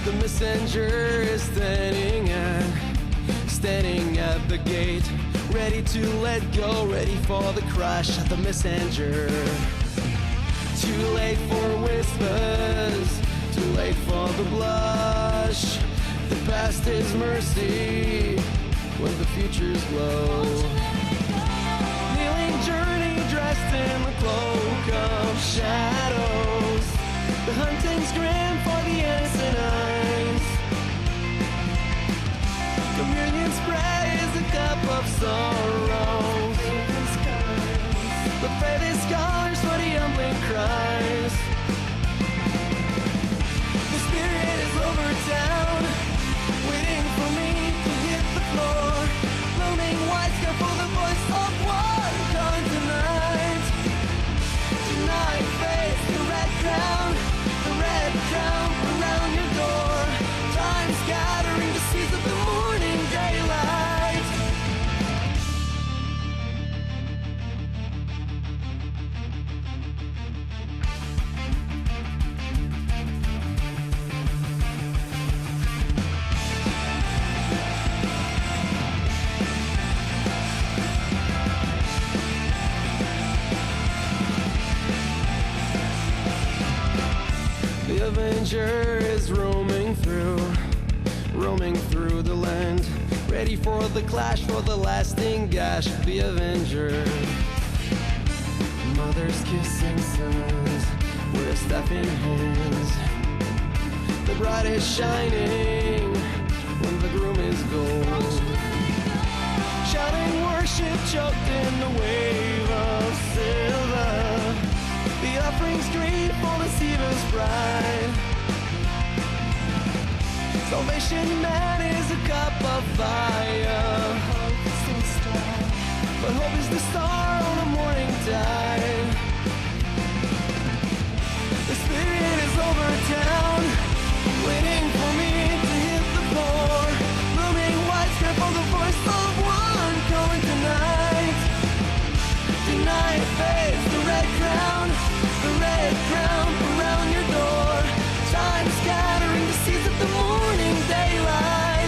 The messenger is standing at the gate, ready to let go, ready for the crash of the messenger. Too late for whispers, too late for the blush. The past is mercy when the future's glow. Kneeling journey dressed in the cloak of shadows. The hunting's grim for the innocent eyes. Communion sprays a cup of sorrow. The faith is scholars for the humbling cries. The spirit is over town, waiting for me to hit the floor. Looming white sky for the voice of one calling tonight. Tonight face the red crown around your door. Time scattering the seeds of the morning daylight. The Avenger is roaming through the land, ready for the clash, for the lasting gash. The Avenger. Mothers kissing sons with a staff in hands. The bride is shining when the groom is gold. Shouting worship choked in the wave of silver. The offerings green for the Seaver's bride. Salvation man is a cup of fire, but hope is the star on the morning tide. The spirit is over town, waiting for me to hit the floor. Looming white sky for the voice of one calling tonight. Tonight fades the red crown around your door. Time scattering the seeds of the morning daylight.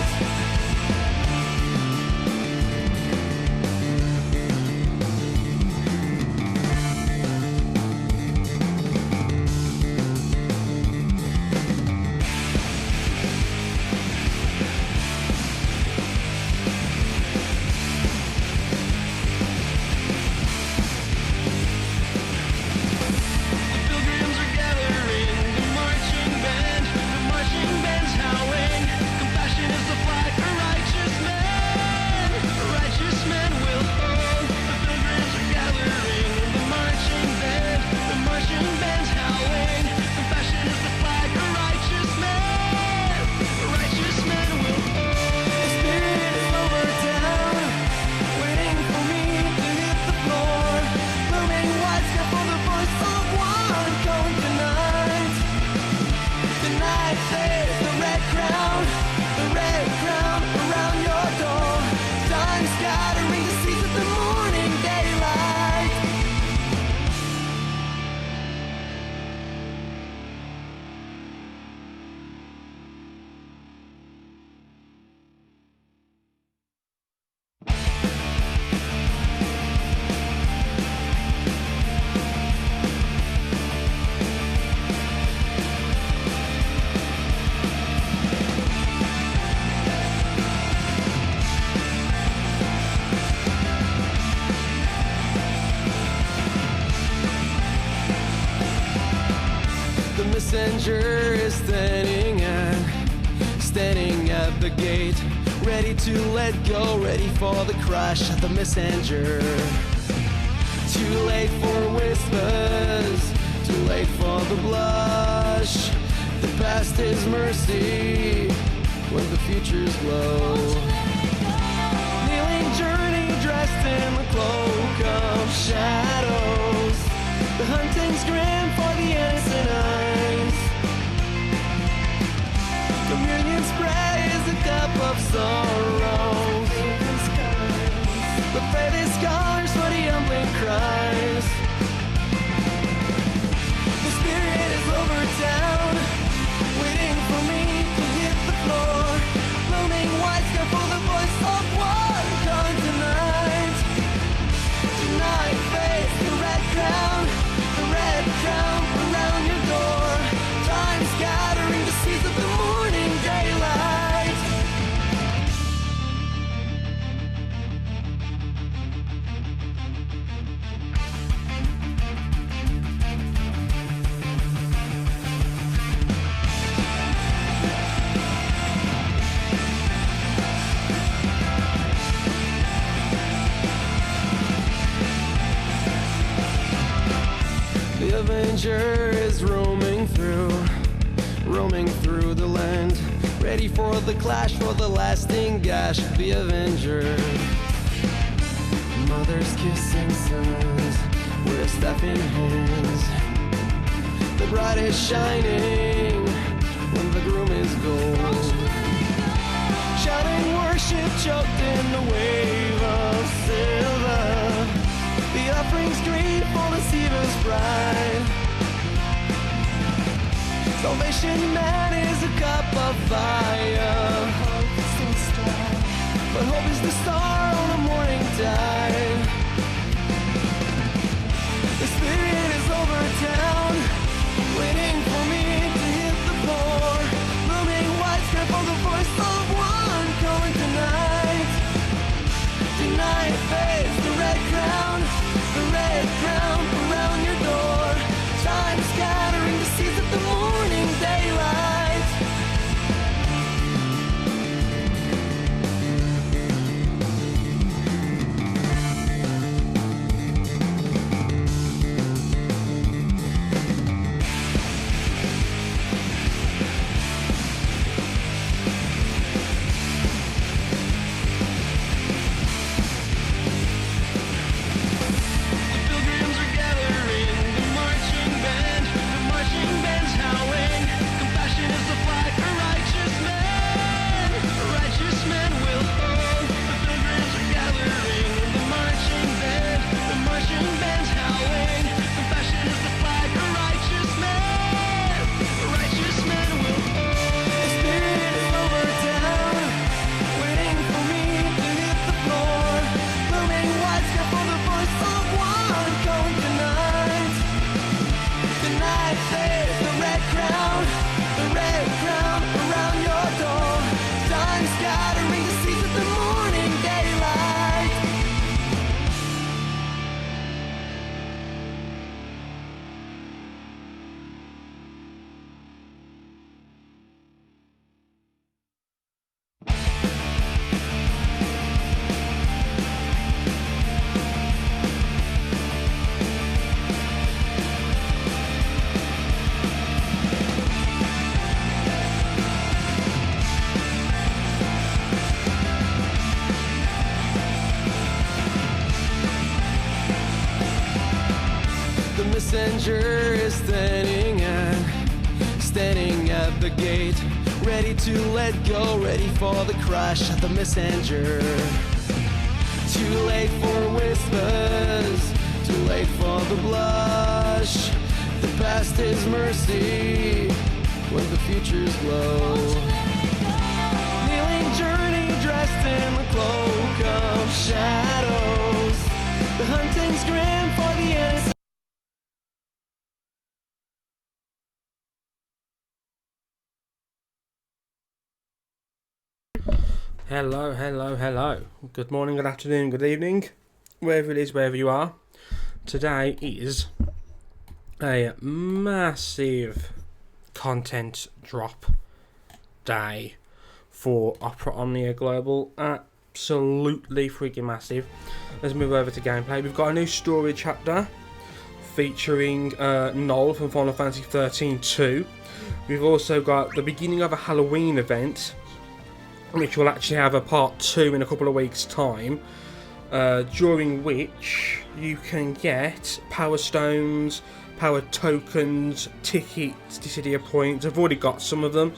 Messenger is standing at the gate, ready to let go, ready for the crash of the messenger. Too late for whispers, too late for the blush. The past is mercy when the future's glow. Kneeling journey dressed in the cloak of shadows. The hunting's grim for the innocent eyes. Communion sprays a cup of sorrow. The faith is scholars for the humbling cries. The spirit is over town, waiting for me to messenger is roaming through the land, ready for the clash, for the lasting gash, the avenger. Mothers kissing sons with staff in hands. The bride is shining when the groom is gone. Shouting worship choked in the wave of silver. The offerings green for the Seaver's bride. Salvation man is a cup of fire, but hope is the star on the morning tide. The spirit is over town, waiting for me to hit the floor. Looming white script for the voice of one calling tonight. Tonight fades the red crown around your door. Time scattering the seeds of the morning daylight. Messenger is standing at the gate, ready to let go, ready for the crash. The messenger, too late for whispers, too late for the blush. The past is mercy when the future's glow. Kneeling journey dressed in the cloak of shadows. The hunting's grim for the innocent. Hello. Good morning, good afternoon, good evening, wherever it is, wherever you are. Today is a massive content drop day for Opera Omnia Global. Absolutely freaking massive. Let's move over to gameplay. We've got a new story chapter featuring Noel from Final Fantasy 13-2. We've also got the beginning of a Halloween event, which will actually have a part 2 in a couple of weeks' time, during which you can get power stones, power tokens, tickets, Dissidia points. I've already got some of them.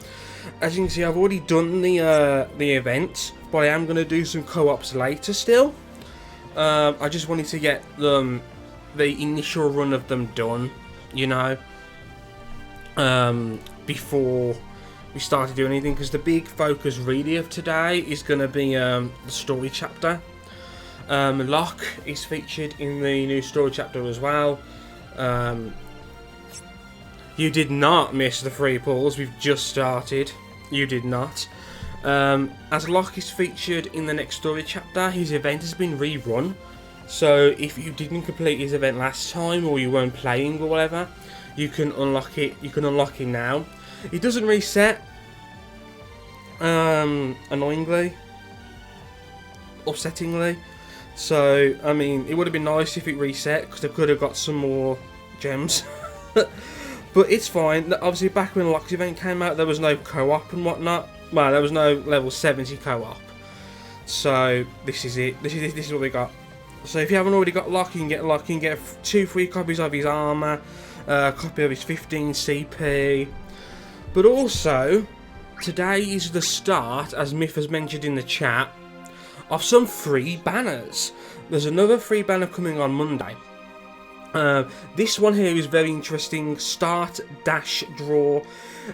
As you can see, I've already done the event, but I am going to do some co-ops later still. I just wanted to get the initial run of them done, you know, before we started doing anything, because the big focus really of today is going to be the story chapter. Locke is featured in the new story chapter as well. You did not miss the free pulls, we've just started. You did not. As Locke is featured in the next story chapter, his event has been rerun. So if you didn't complete his event last time, or you weren't playing or whatever, you can unlock it. You can unlock it now. It doesn't reset, annoyingly, upsettingly. So, I mean, it would have been nice if it reset, because they could have got some more gems. But it's fine. Obviously, back when Locke's event came out, there was no co-op and whatnot. Well, there was no level 70 co-op. So this is it. This is what we got. So if you haven't already got Locke, you can get Locke. You can get 2 free copies of his armor, a copy of his 15 CP. But also, today is the start, as Myth has mentioned in the chat, of some free banners. There's another free banner coming on Monday. This one here is very interesting. Start dash draw.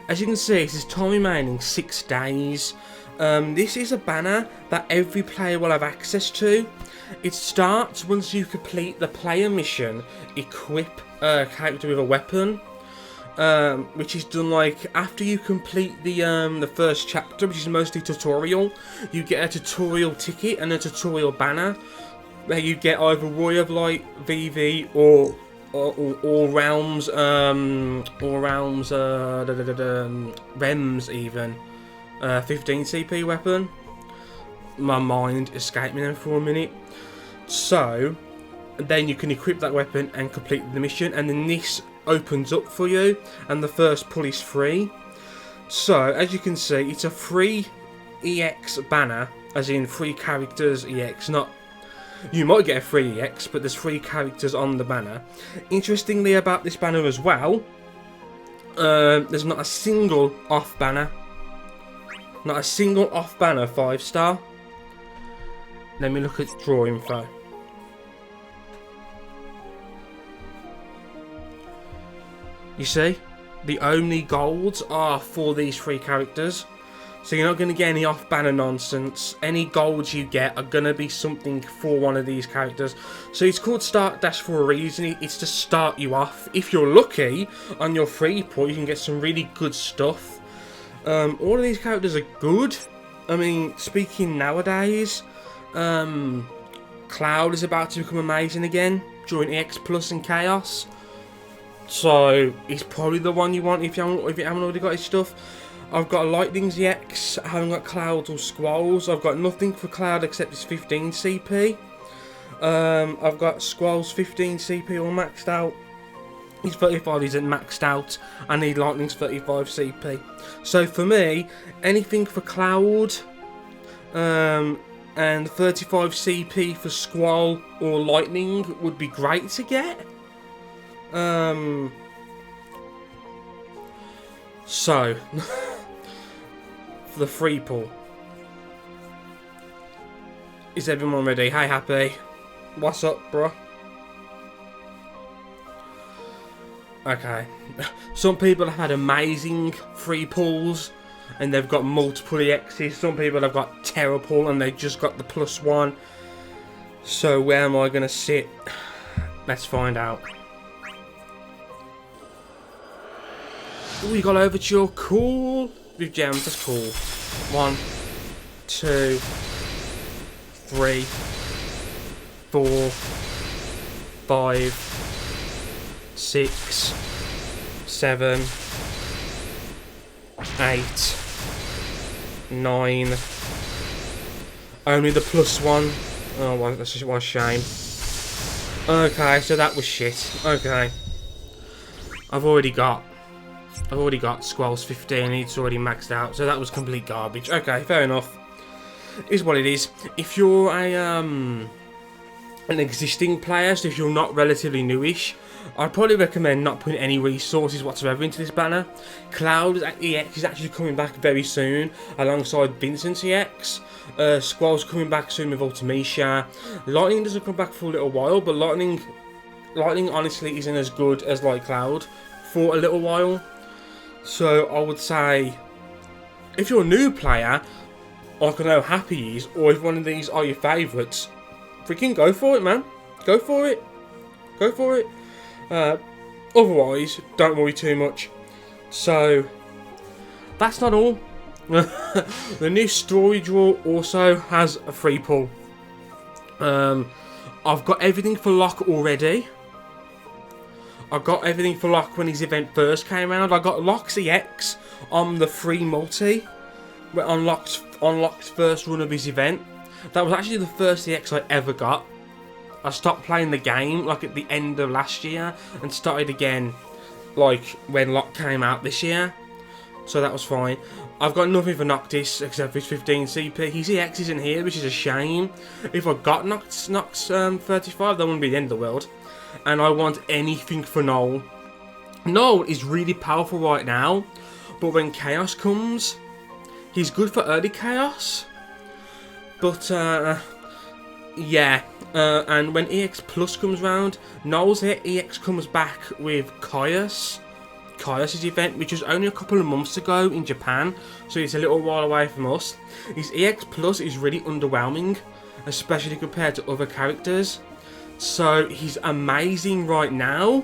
As you can see, it says time remaining 6 days. This is a banner that every player will have access to. It starts once you complete the player mission, equip a character with a weapon, which is done like after you complete the first chapter, which is mostly tutorial. You get a tutorial ticket and a tutorial banner where you get either Roy of Light, VV, or realms, Rems even. 15 CP weapon. My mind escaped me then for a minute. So then you can equip that weapon and complete the mission, and then this opens up for you, and the first pull is free. So as you can see, it's a free EX banner, as in free characters EX. Not, you might get a free EX, but there's free characters on the banner. Interestingly about this banner as well, there's not a single off banner. Not a single off banner 5-star. Let me look at draw info. You see, the only golds are for these 3 characters. So you're not going to get any off banner nonsense. Any golds you get are going to be something for one of these characters. So it's called Start Dash for a reason. It's to start you off. If you're lucky, on your free pull, you can get some really good stuff. All of these characters are good. I mean, speaking nowadays, Cloud is about to become amazing again during EX Plus and Chaos. So he's probably the one you want if you haven't already got his stuff. I've got Lightning's EX. I haven't got Clouds or Squalls. I've got nothing for Cloud except his 15 CP. I've got Squall's 15 CP all maxed out. His 35 isn't maxed out. I need Lightning's 35 CP. So for me, anything for Cloud, and 35 CP for Squall or Lightning would be great to get. So for the free pull, is everyone ready? Hey Happy, what's up, bro? Okay, some people have had amazing free pulls and they've got multiple EXs. Some people have got terror pull and they just got the +1. So where am I going to sit? Let's find out. Ooh, you got Overture, cool. With gems, that's cool. 1, 2, 3, 4, 5, 6, 7, 8, 9. Only the +1. Oh, well, that's just a shame. Okay, so that was shit. Okay, I've already got Squall's 15. It's already maxed out, so that was complete garbage. Okay, fair enough. Is what it is. If you're a an existing player, so if you're not relatively newish, I'd probably recommend not putting any resources whatsoever into this banner. Cloud EX is actually coming back very soon alongside Vincent's EX. Squall's coming back soon with Ultimecia. Lightning doesn't come back for a little while, but Lightning honestly isn't as good as like Cloud for a little while. So I would say, if you're a new player, like I know Happy is, or if one of these are your favourites, freaking go for it, man. Go for it. Go for it. Otherwise, don't worry too much. So, that's not all. The new story draw also has a free pull. I've got everything for Locke already. I got everything for Locke when his event first came around. I got Locke's EX on the free multi, on Locke's first run of his event. That was actually the first EX I ever got. I stopped playing the game like at the end of last year and started again like when Lock came out this year, so that was fine. I've got nothing for Noctis except for his 15 CP. His EX isn't here, which is a shame. If I got Nox 35, that wouldn't be the end of the world. And I want anything for Noel. Noel is really powerful right now, but when Chaos comes, he's good for early Chaos. But yeah, and when EX Plus comes round, Noel's EX comes back with Caius. Caius' event, which was only a couple of months ago in Japan, so it's a little while away from us. His EX Plus is really underwhelming, especially compared to other characters. So he's amazing right now,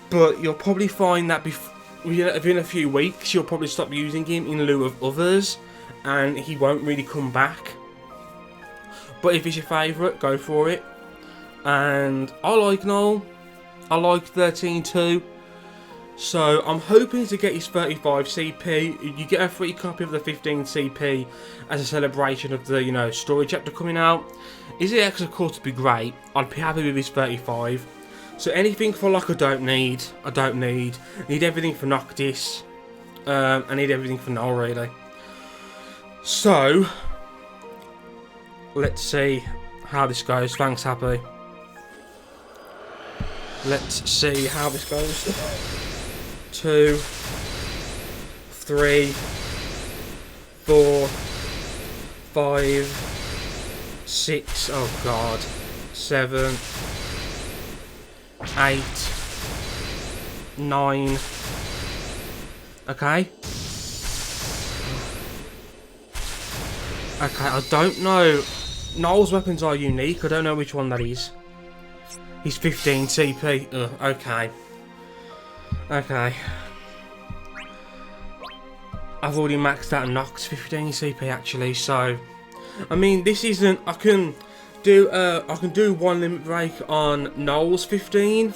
but you'll probably find that within a few weeks you'll probably stop using him in lieu of others, and he won't really come back. But if he's your favourite, go for it. And I like Noel. I like 13 too. So I'm hoping to get his 35 CP. You get a free copy of the 15 CP as a celebration of the, you know, story chapter coming out. His EX of course would be great. I'd be happy with his 35. So anything for Lock I don't need. I need everything for Noctis. I need everything for Noel really. So let's see how this goes. Thanks, Happy. Let's see how this goes. 2, 3, 4, 5, 6. Oh god. 7, 8, 9. Okay. Okay, I don't know. Noel's weapons are unique. I don't know which one that is. He's 15 CP. Ugh, okay. Okay. I've already maxed out Nox 15 CP actually, so I mean this isn't. I can do one limit break on Noel's 15,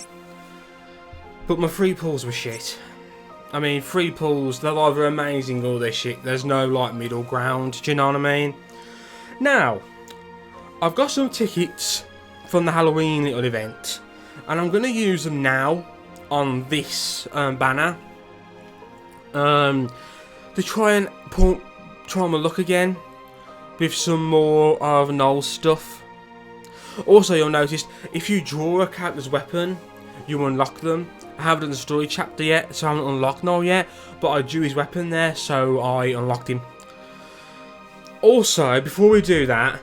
but my free pulls were shit. I mean, free pulls, they're either amazing or they're shit. There's no like middle ground. Do you know what I mean? Now, I've got some tickets from the Halloween little event, and I'm going to use them now on this banner to try and try my luck again with some more of Noel's stuff. Also, you'll notice if you draw a character's weapon, you unlock them. I haven't done the story chapter yet, so I haven't unlocked Noel yet, but I drew his weapon there, so I unlocked him. Also, before we do that,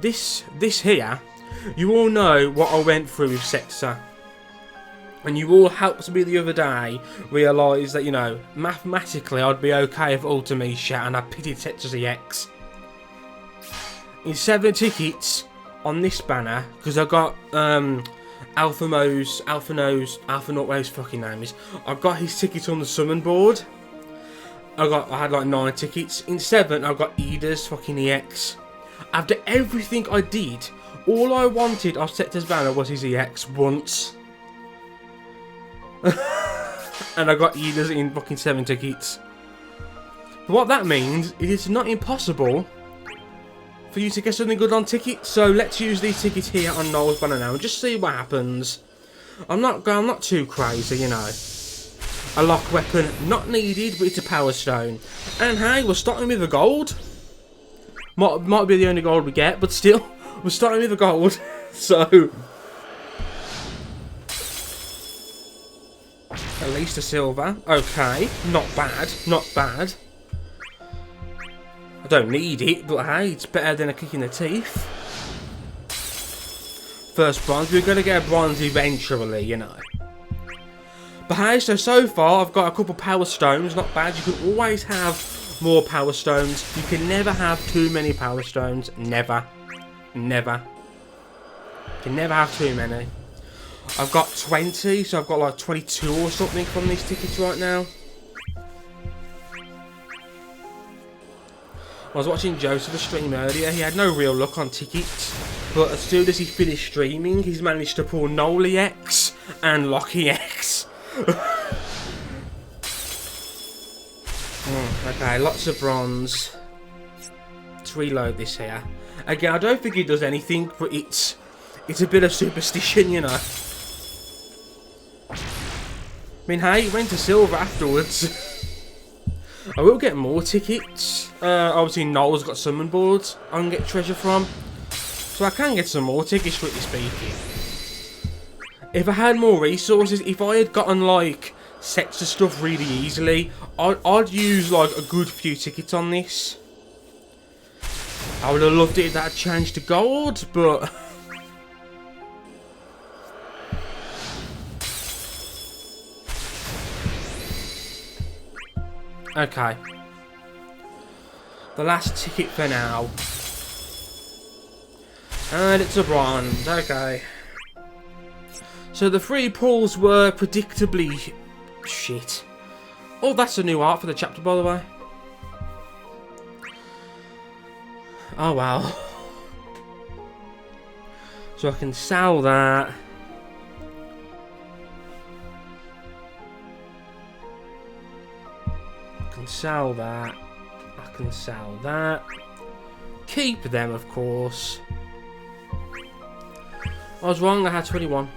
this here, you all know what I went through with Setzer. And you all helped me the other day realise that, you know, mathematically I'd be okay if Ultimate shot, and I pitied Setzer's EX. In 7 tickets on this banner, because I got Alpha Nose, whatever his fucking name is. I got his ticket on the summon board. I had like 9 tickets. In 7, I got Ida's fucking EX. After everything I did, all I wanted of Setzer's banner was his EX once. And I got Ida's in fucking 7 tickets. But what that means is it's not impossible for you to get something good on tickets. So let's use these tickets here on Noel's banner now and just see what happens. I'm not too crazy, you know. A lock weapon, not needed, but it's a power stone. And hey, we're starting with a gold. Might be the only gold we get, but still, we're starting with a gold. So at least a silver. Okay, not bad, not bad. I don't need it, but hey, it's better than a kick in the teeth. First bronze, we're going to get a bronze eventually, you know. But hey, so far I've got a couple power stones, not bad. You can always have more power stones. You can never have too many power stones. Never. Never. You can never have too many. I've got 20, so I've got like 22 or something from these tickets right now. I was watching Joseph's stream earlier. He had no real luck on tickets, but as soon as he finished streaming, he's managed to pull Noel EX and Lock EX. Okay, lots of bronze. Let's reload this here. Again, I don't think it does anything, but it's a bit of superstition, you know. I mean, hey, it went to silver afterwards. I will get more tickets. Obviously, Noel's got summon boards I can get treasure from. So I can get some more tickets, strictly speaking. If I had more resources, if I had gotten, like, sets of stuff really easily, I'd use, like, a good few tickets on this. I would have loved it if that had changed to gold, but... Okay. The last ticket for now. And it's a bronze, okay. So the 3 pulls were predictably shit. Oh, that's a new art for the chapter, by the way. Oh, wow. So I can sell that. I can sell that. I can sell that. Keep them, of course. I was wrong, I had 21.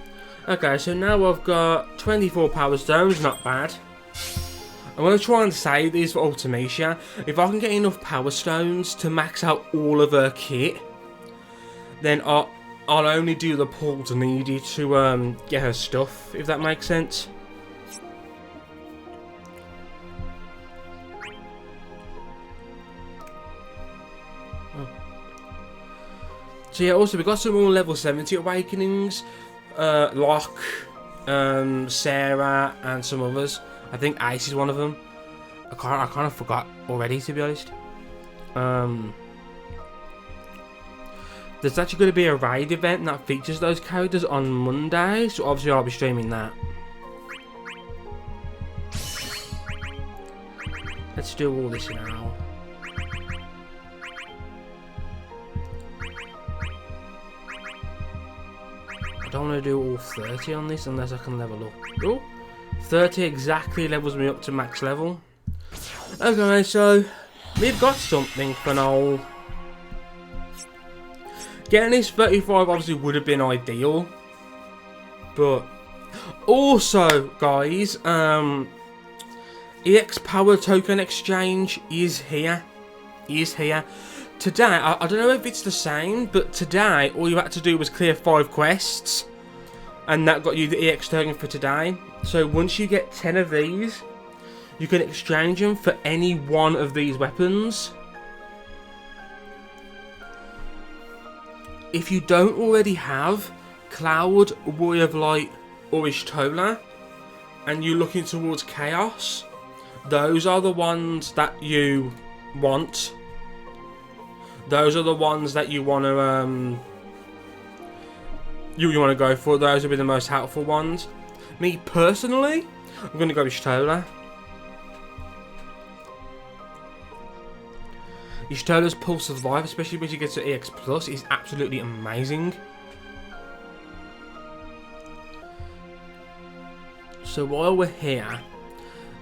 Okay, so now I've got 24 power stones, not bad. I'm going to try and save these for Ultimacia. If I can get enough power stones to max out all of her kit, then I'll only do the pulls needed to get her stuff, if that makes sense. So yeah, also we got some more level 70 awakenings, Locke, Sarah, and some others. I think Ice is one of them. I kind of forgot already, to be honest. There's actually going to be a raid event that features those characters on Monday, so obviously I'll be streaming that. Let's do all this now. I don't want to do all 30 on this unless I can level up. Oh, 30 exactly levels me up to max level. Okay, so we've got something for now. Getting this 35 obviously would have been ideal, but also, guys, EX Power Token Exchange is here. Today, I don't know if it's the same, but today all you had to do was clear 5 quests, and that got you the EX token for today. So once you get 10 of these, you can exchange them for any one of these weapons. If you don't already have Cloud, Warrior of Light, or Ishtola, and you're looking towards Chaos, those are the ones that you want. Those are the ones that you want to you want to go for. Those will be the most helpful ones. Me personally, I'm going to go with Ishtola. Ishtola's Pulse of Life, especially when you get to EX Plus, is absolutely amazing. So while we're here,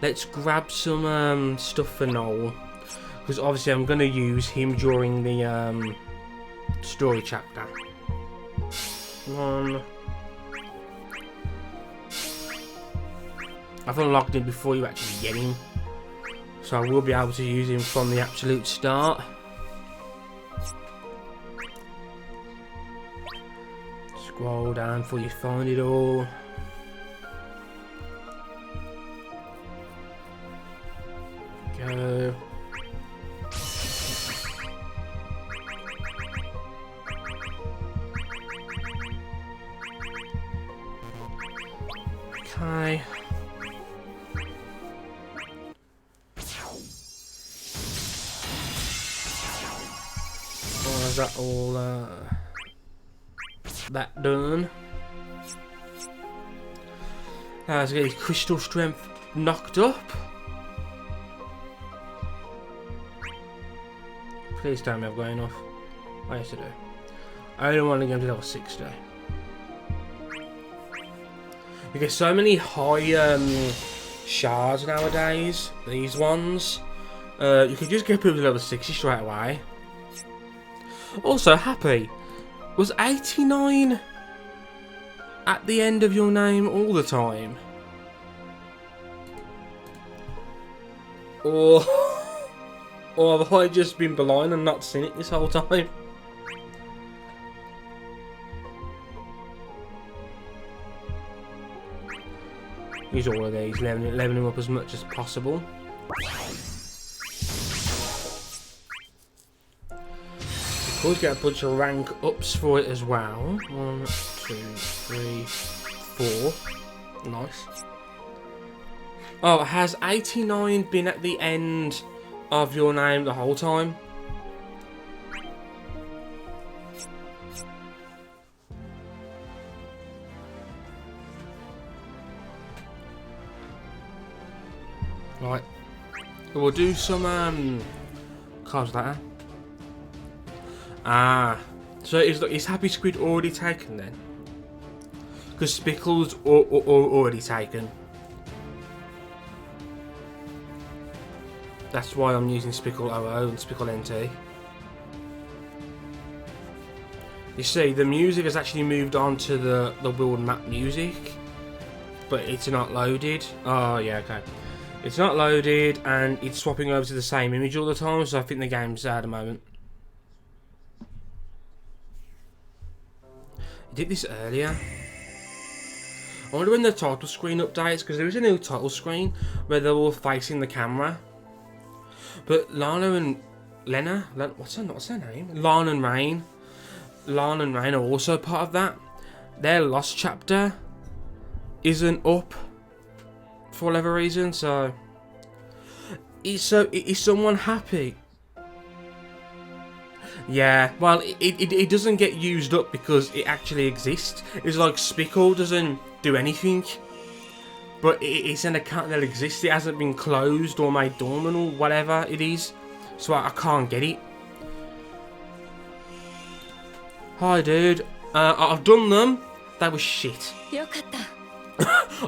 let's grab some stuff for Noel. Because obviously I'm going to use him during the story chapter. I've unlocked him before you actually get him. So I will be able to use him from the absolute start. Scroll down before you find it all. Go. Okay. Is that all that done? Now let's get his crystal strength knocked up. Please tell me I've got enough. Oh, yes I do. I only want to get to level 60. You get so many high shards nowadays, these ones. You could just get people to level 60 straight away. Also, Happy, was 89 at the end of your name all the time? Or have I just been blind and not seen it this whole time? Use all of these, leveling them up as much as possible. Of course, get a bunch of rank ups for it as well. 1, 2, 3, 4. Nice. Oh, has 89 been at the end of your name the whole time? Right. We'll do some cards later. Ah. So is Happy Squid already taken then? Because Spikkle's already taken. That's why I'm using Spikkle OO and Spikkle NT. You see, the music has actually moved on to the world map music, but it's not loaded. Oh yeah, okay. It's not loaded and it's swapping over to the same image all the time, so I think the game's at the moment. I did this earlier. I wonder when the title screen updates, because there is a new title screen where they're all facing the camera. But Lana and Lena, what's her name? Lana and Rain are also part of that. Their Lost chapter isn't up for whatever reason, so is someone happy? Yeah, well, it doesn't get used up because it actually exists. It's like Spikkle doesn't do anything, but it's an account that exists. It hasn't been closed or made dormant or whatever it is, so I can't get it. Hi, dude. I've done them. They were shit.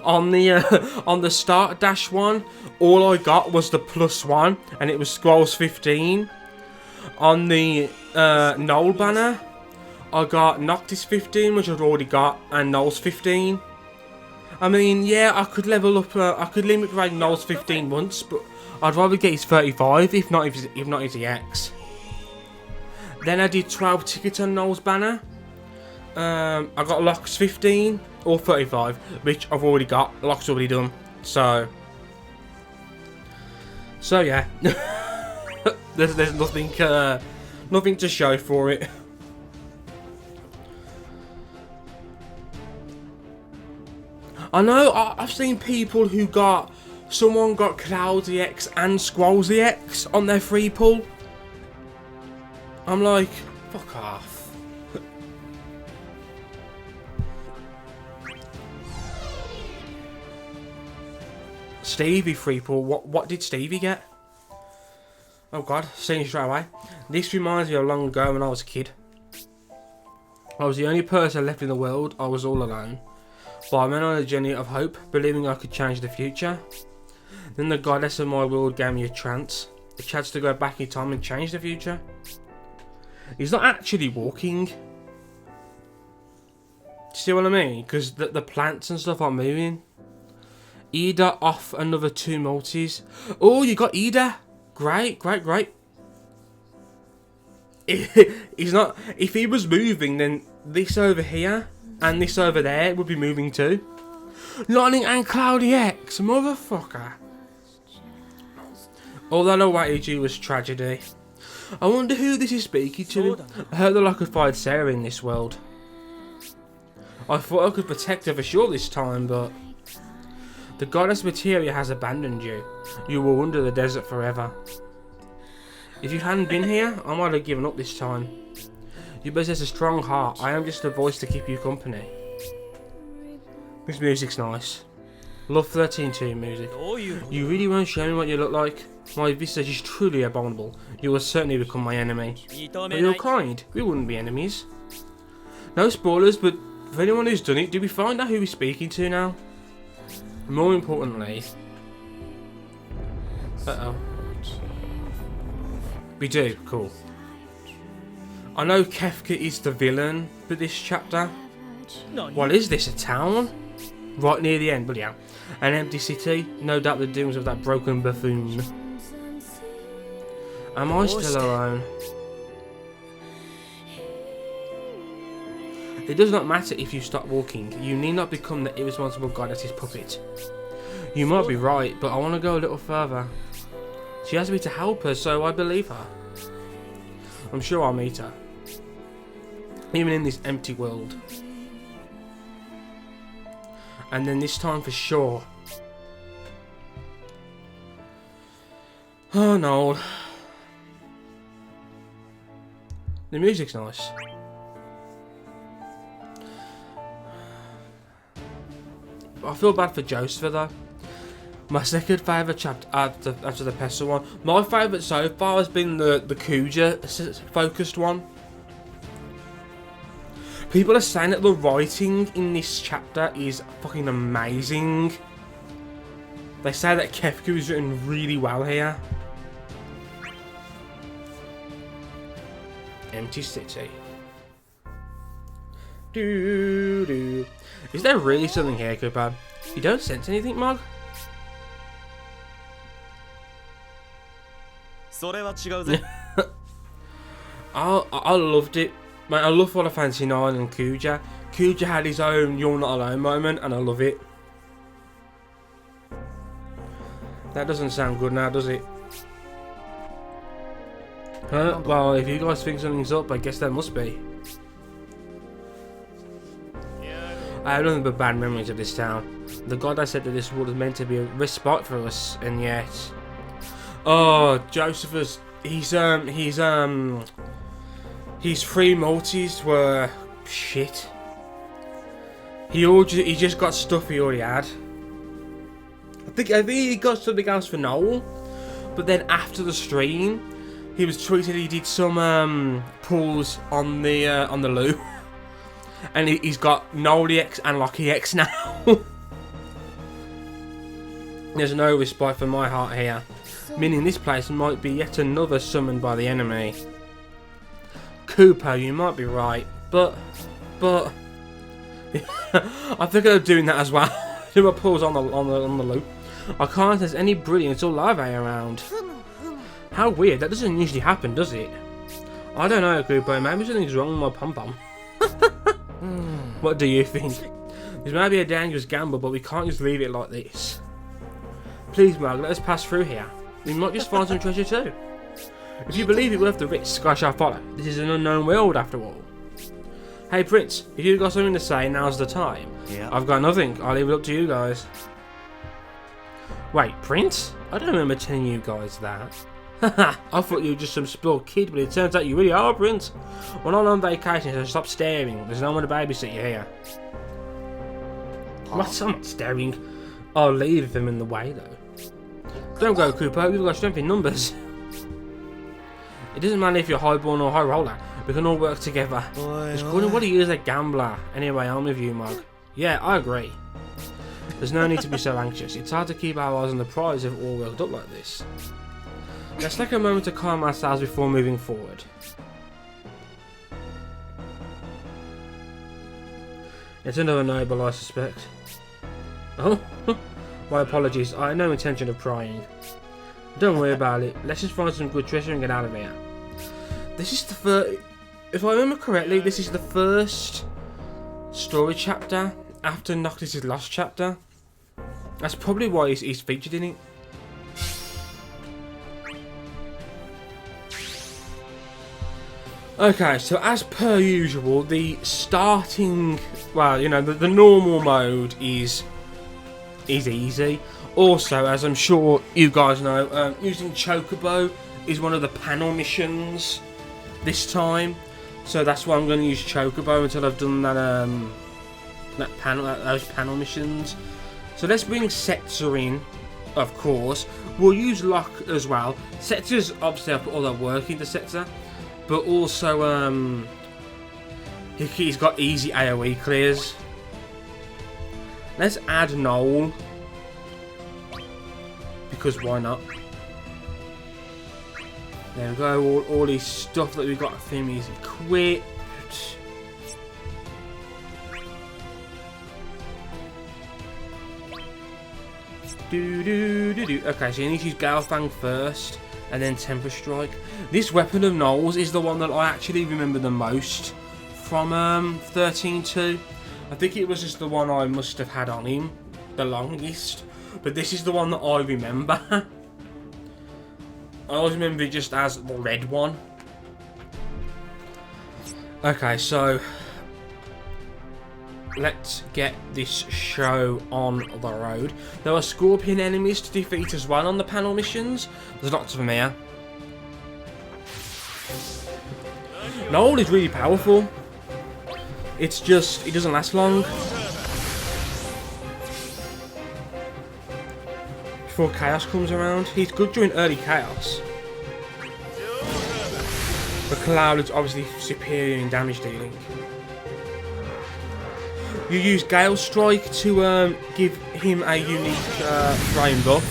On the start dash one, all I got was the +1, and it was scrolls 15. On the Noel banner, I got Noctis 15, which I'd already got, and Noel's 15. I mean, yeah, I could level up. I could limit grade Noel's 15 once, but I'd rather get his 35, if not his EX. Then I did 12 tickets on Noel's banner. I got Locke's 15 or 35, which I've already got. Locke's already done. So yeah, there's nothing to show for it. I know I've seen people who someone got Cloud's EX and Squall's EX on their free pull. I'm like, fuck off. Stevie free pull. What did Stevie get? Oh god, seen straight away. This reminds me of long ago when I was a kid. I was the only person left in the world. I was all alone. But I went on a journey of hope, believing I could change the future. Then the goddess of my world gave me a chance to go back in time and change the future. He's not actually walking. See what I mean? Because the plants and stuff aren't moving. Ida off another 2 multis. Oh, you got Ida. Great. He's not. If he was moving, then this over here and this over there would be moving too. Lightning and Cloudy X, motherfucker. All that awaited you was tragedy. I wonder who this is speaking to. I heard that I could find Sarah in this world. I thought I could protect her for sure this time, but the goddess Materia has abandoned you. You will wander the desert forever. If you hadn't been here, I might have given up this time. You possess a strong heart. I am just a voice to keep you company. This music's nice. Love 13-2 music. You really won't show me what you look like? My visage is truly abominable. You will certainly become my enemy. But you're kind. We wouldn't be enemies. No spoilers, but for anyone who's done it, do we find out who we're speaking to now? More importantly... Uh-oh. We do, cool. I know Kefka is the villain for this chapter. What is this, a town? Right near the end, but yeah. An empty city, no doubt the doings of that broken buffoon. Am I still alone? It does not matter if you stop walking. You need not become the irresponsible god as his puppet. You might be right, but I want to go a little further. She asked me to help her, so I believe her. I'm sure I'll meet her. Even in this empty world. And then this time for sure. Oh no. The music's nice. I feel bad for Joseph though. My second favourite chapter after the Pestle one. My favourite so far has been the Kuja focused one. People are saying that the writing in this chapter is fucking amazing. They say that Kefka is written really well here. Empty city. Doo doo. Is there really something here, Cooper? You don't sense anything, Mog? I loved it. Man, I love Final Fantasy 9 and Kuja. Kuja had his own You're Not Alone moment, and I love it. That doesn't sound good now, does it? Huh? Well, if you guys think something's up, I guess there must be. I have nothing but bad memories of this town. The god I said that this world was meant to be a respite for us, and yet... Oh, Josephus, his 3 multis were shit. He just got stuff he already had. I think he got something else for Noel, but then after the stream, he was tweeted he did some pulls on the loo, and he's got Noel EX and Lockie EX now. There's no respite for my heart here, meaning this place might be yet another summoned by the enemy. Cooper, you might be right, but I think I'm doing that as well. Do my pulls on the loop. I can't. There's any brilliance or larvae around. How weird. That doesn't usually happen, does it? I don't know, Cooper. Maybe something's wrong with my pom pom. What do you think? This may be a dangerous gamble, but we can't just leave it like this. Please, Mark, let us pass through here. We might just find some treasure too. If you believe it worth the risk, I shall follow. This is an unknown world, after all. Hey, Prince, if you've got something to say, now's the time. Yeah. I've got nothing. I'll leave it up to you guys. Wait, Prince? I don't remember telling you guys that. Haha, I thought you were just some spoiled kid, but it turns out you really are, Prince. We're not on vacation, so stop staring. There's no one to babysit you here. What? I'm not staring. I'll leave them in the way, though. Don't go, Cooper. We've got strength in numbers. It doesn't matter if you're highborn or high roller. We can all work together. It's cool. What do you is a gambler? Anyway, I'm with you, Mug. Yeah, I agree. There's no need to be so anxious. It's hard to keep our eyes on the prize if we're all worked up like this. Let's take a moment to calm ourselves before moving forward. It's another noble, I suspect. Oh, my apologies. I had no intention of prying. Don't worry about it. Let's just find some good treasure and get out of here. This is the first... If I remember correctly, this is the first story chapter after Noctis' last chapter. That's probably why he's featured in it. Okay, so as per usual, the starting... Well, you know, the normal mode is easy. Also, as I'm sure you guys know, using Chocobo is one of the panel missions this time. So that's why I'm going to use Chocobo until I've done that those panel missions. So let's bring Setzer in, of course. We'll use Locke as well. Setzer's obviously, I'll put all that work into Setzer, but also he's got easy AoE clears. Let's add Noel, because why not? There we go, all these stuff that we've got for him is equipped. Okay, so you need to use Galfang first. and then Temper Strike. This Weapon of Knowles is the one that I actually remember the most from 13-2. I think it was just the one I must have had on him the longest, but this is the one that I remember. I always remember it just as the red one. Okay, so let's get this show on the road. There are Scorpion enemies to defeat as well on the panel missions. There's lots of them here. Noel is really powerful. It's just, it doesn't last long. Before Chaos comes around. He's good during early Chaos. But Cloud is obviously superior in damage dealing. You use Gale Strike to give him a unique frame buff,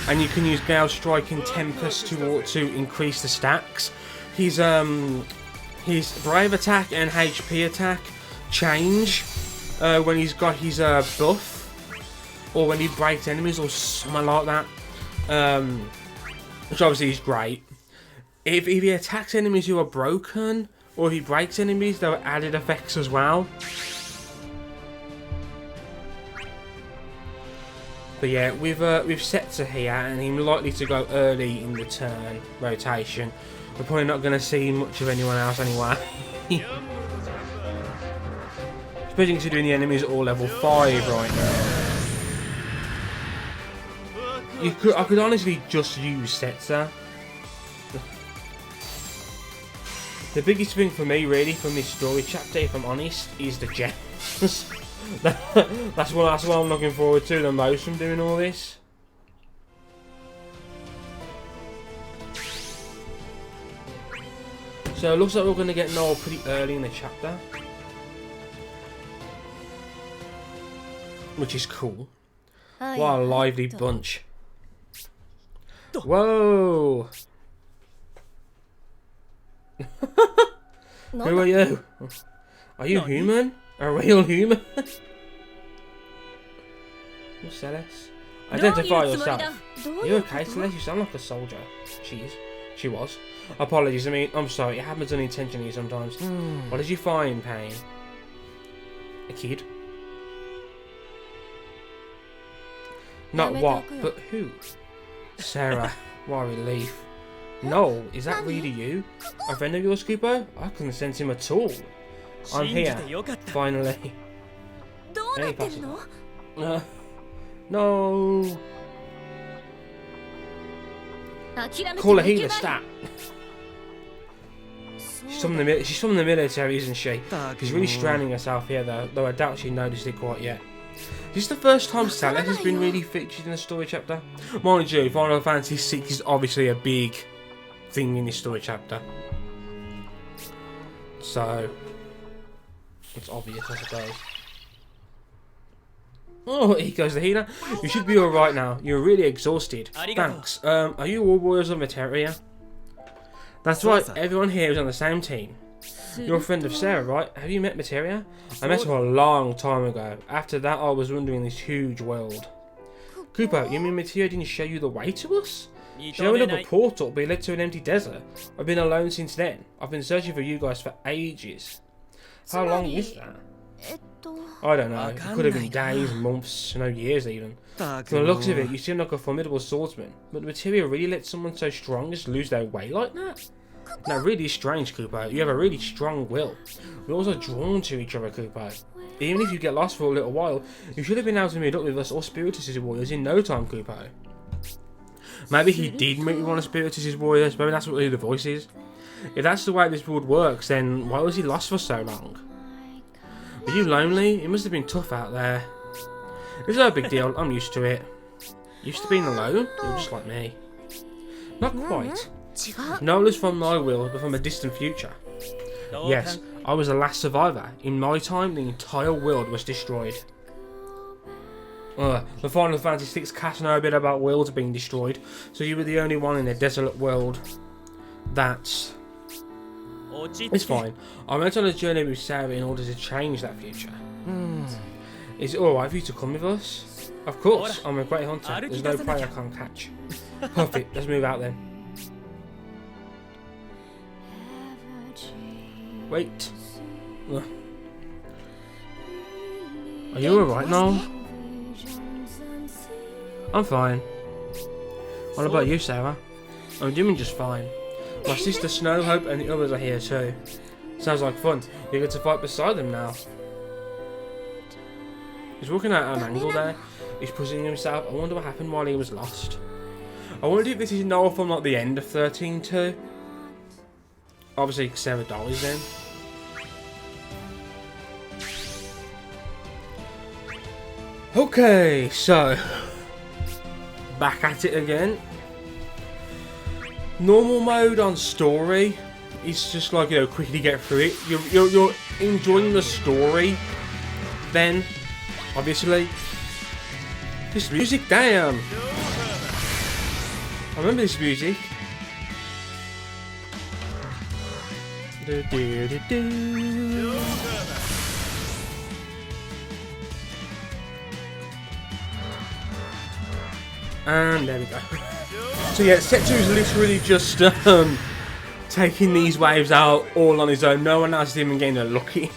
and you can use Gale Strike and Tempest to increase the stacks. His Brave attack and HP attack change when he's got his buff, or when he breaks enemies or something like that, which obviously is great. If he attacks enemies who are broken, or if he breaks enemies, there are added effects as well. But yeah, with Setzer here, and him likely to go early in the turn rotation, we're probably not going to see much of anyone else anyway. Especially considering the enemies are all level 5 right now. I could honestly just use Setzer. The biggest thing for me, really, from this story chapter, if I'm honest, is the gems. That's what I'm looking forward to the most from doing all this. So it looks like we're going to get Noel pretty early in the chapter, which is cool. What a lively bunch. Whoa! Who are you? Are you human? A real human? Celeste? Identify yourself. You okay, Celeste? You sound like a soldier. She was. Apologies, I'm sorry, it happens unintentionally sometimes. What did you find, Pain? A kid? Not what, but who? Sarah, what a relief. No, is that really you? A friend of yours, Kupo? I couldn't sense him at all. I'm here, finally. Any possible? No. Call her healer stat. She's from the military, isn't she? She's really straining herself here, though I doubt she noticed it quite yet. This is the first time Celeste has been really featured in a story chapter. Mind you, Final Fantasy VI is obviously a big thing in this story chapter, so it's obvious, I suppose. Oh, here goes the healer. You should be alright now. You're really exhausted. Thanks. Are you all warriors of Materia? That's right, everyone here is on the same team. You're a friend of Sarah, right? Have you met Materia? I met her a long time ago. After that, I was wandering this huge world. Kupo, you mean Materia didn't show you the way to us? She opened up a portal, but it led to an empty desert. I've been alone since then. I've been searching for you guys for ages. How long is that? I don't know. It could have been days, months, no years even. From the looks of it, you seem like a formidable swordsman. But Materia really let someone so strong just lose their way like that? That really is strange, Kupo. You have a really strong will. We're also drawn to each other, Kupo. Even if you get lost for a little while, you should have been able to meet up with us or Spiritus' warriors in no time, Kupo. Maybe he did meet with one of Spiritus' warriors. Maybe that's what the voice is. If that's the way this world works, then why was he lost for so long? Are you lonely? It must have been tough out there. It's no big deal. I'm used to it. Used to being alone? You're just like me. Not quite. Nola's from my world, but from a distant future. Yes, I was the last survivor. In my time, the entire world was destroyed. The Final Fantasy VI cast know a bit about worlds being destroyed, so you were the only one in a desolate world. It's fine. I went on a journey with Sarah in order to change that future. Is it alright for you to come with us? Of course, I'm a great hunter. There's no prey I can't catch. Perfect, let's move out then. Wait. Ugh. Are you alright now? I'm fine. What about you, Sarah? I'm doing just fine. My sister Snow, Hope and the others are here too. Sounds like fun. You get to fight beside them now. He's walking out at an angle there. He's positioning himself. I wonder what happened while he was lost. I wonder if this is Noel from like the end of 13-2. Obviously Sarah dies then. Okay, so back at it again. Normal mode on story. It's just like, you know, quickly get through it. You're enjoying the story. Then, obviously, this music, damn. I remember this music. Do, do, do, do. And there we go. So yeah, Setsu is literally just taking these waves out all on his own. No one else is even getting a lucky.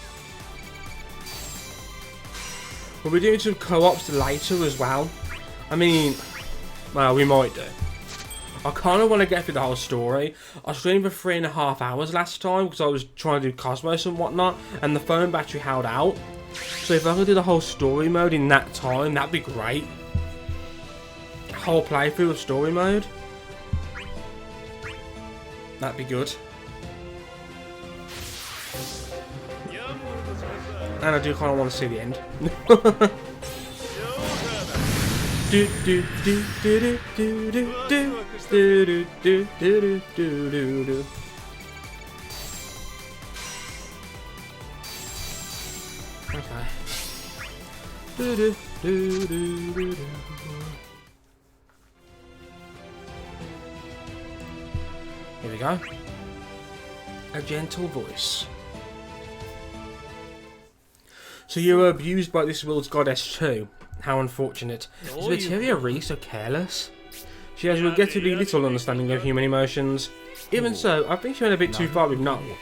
We'll be doing some co-ops later as well. I mean, well, we might do. I kind of want to get through the whole story. I streamed for 3.5 hours last time because I was trying to do Cosmos and whatnot, and the phone battery held out. So if I could do the whole story mode in that time, that'd be great. Whole playthrough of story mode. That'd be good. And I do kind of want to see the end. Do do do do do do do do do do do do do. Okay. Do do do do do do. Here we go. A gentle voice. So you were abused by this world's goddess too. How unfortunate. Is Materia really so careless? She has regrettably little understanding of human emotions. Even so, I think she went a bit too far with Noel.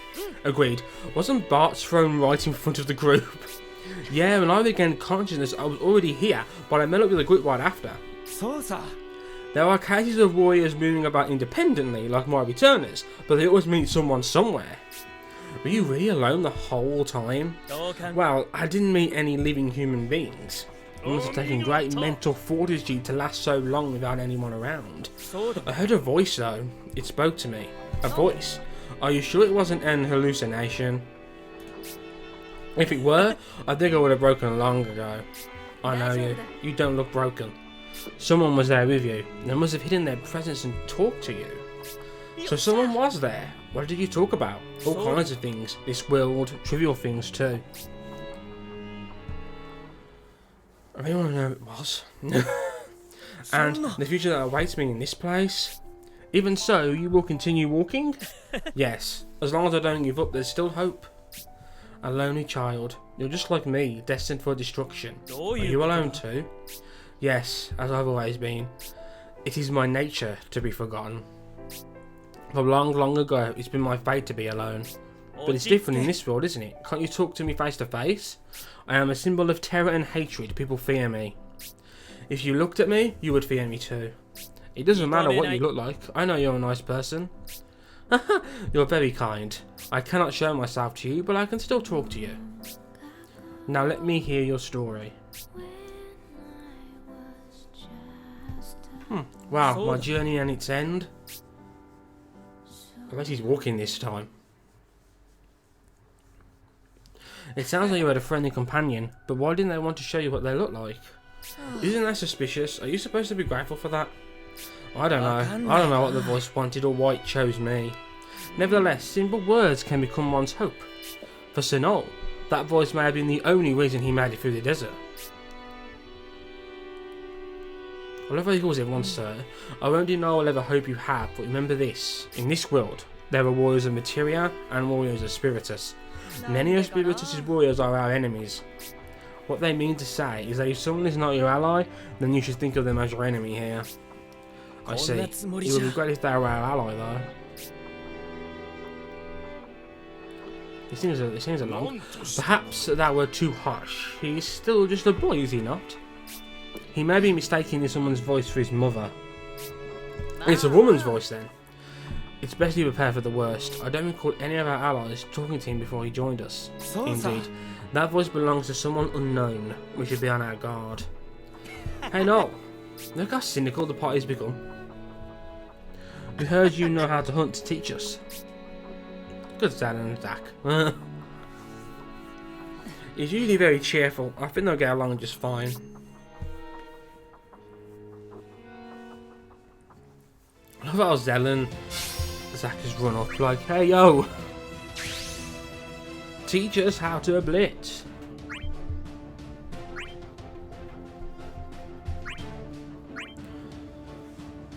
Agreed. Wasn't Bart's thrown right in front of the group? Yeah, when I regained consciousness, I was already here, but I met up with the group right after. There are cases of warriors moving about independently, like my returners, but they always meet someone somewhere. Were you really alone the whole time? Well, I didn't meet any living human beings. It must have taken great mental fortitude to last so long without anyone around. I heard a voice though. It spoke to me. A voice. Are you sure it wasn't an hallucination? If it were, I think I would have broken long ago. I know you. You don't look broken. Someone was there with you. They must have hidden their presence and talked to you. So someone was there. What did you talk about? All kinds of things. This world, trivial things too. I really want to know who it was. And the future that awaits me in this place. Even so, you will continue walking? Yes. As long as I don't give up, there's still hope. A lonely child. You're just like me, destined for destruction. Are you alone too? Yes, as I've always been. It is my nature to be forgotten. For long, long ago, it's been my fate to be alone. But it's different in this world, isn't it? Can't you talk to me face to face? I am a symbol of terror and hatred. People fear me. If you looked at me, you would fear me too. It doesn't matter what you look like. I know you're a nice person. You're very kind. I cannot show myself to you, but I can still talk to you. Now let me hear your story. Wow, my journey and its end. I bet he's walking this time. It sounds like you had a friendly companion, but why didn't they want to show you what they look like? Isn't that suspicious? Are you supposed to be grateful for that? I don't know. I don't know what the voice wanted or why it chose me. Nevertheless, simple words can become one's hope. For Sinol, that voice may have been the only reason he made it through the desert. I love how he calls everyone sir. I won't deny whatever hope you have, but remember this. In this world, there are warriors of Materia and warriors of Spiritus. Many of Spiritus' warriors are our enemies. What they mean to say is that if someone is not your ally, then you should think of them as your enemy here. I see. It would be great if they were our ally though. It seems a long. Perhaps that were too harsh. He's still just a boy, is he not? He may be mistaking someone's voice for his mother. It's a woman's voice then. It's best to prepare for the worst. I don't recall any of our allies talking to him before he joined us. Indeed. That voice belongs to someone unknown. We should be on our guard. Hey Noel, look how cynical the party's become. We heard you know how to hunt to teach us. Good Dad and Zach. He's usually very cheerful. I think they'll get along just fine. I love how Zelen Zach has run up like, hey yo, teach us how to blitz.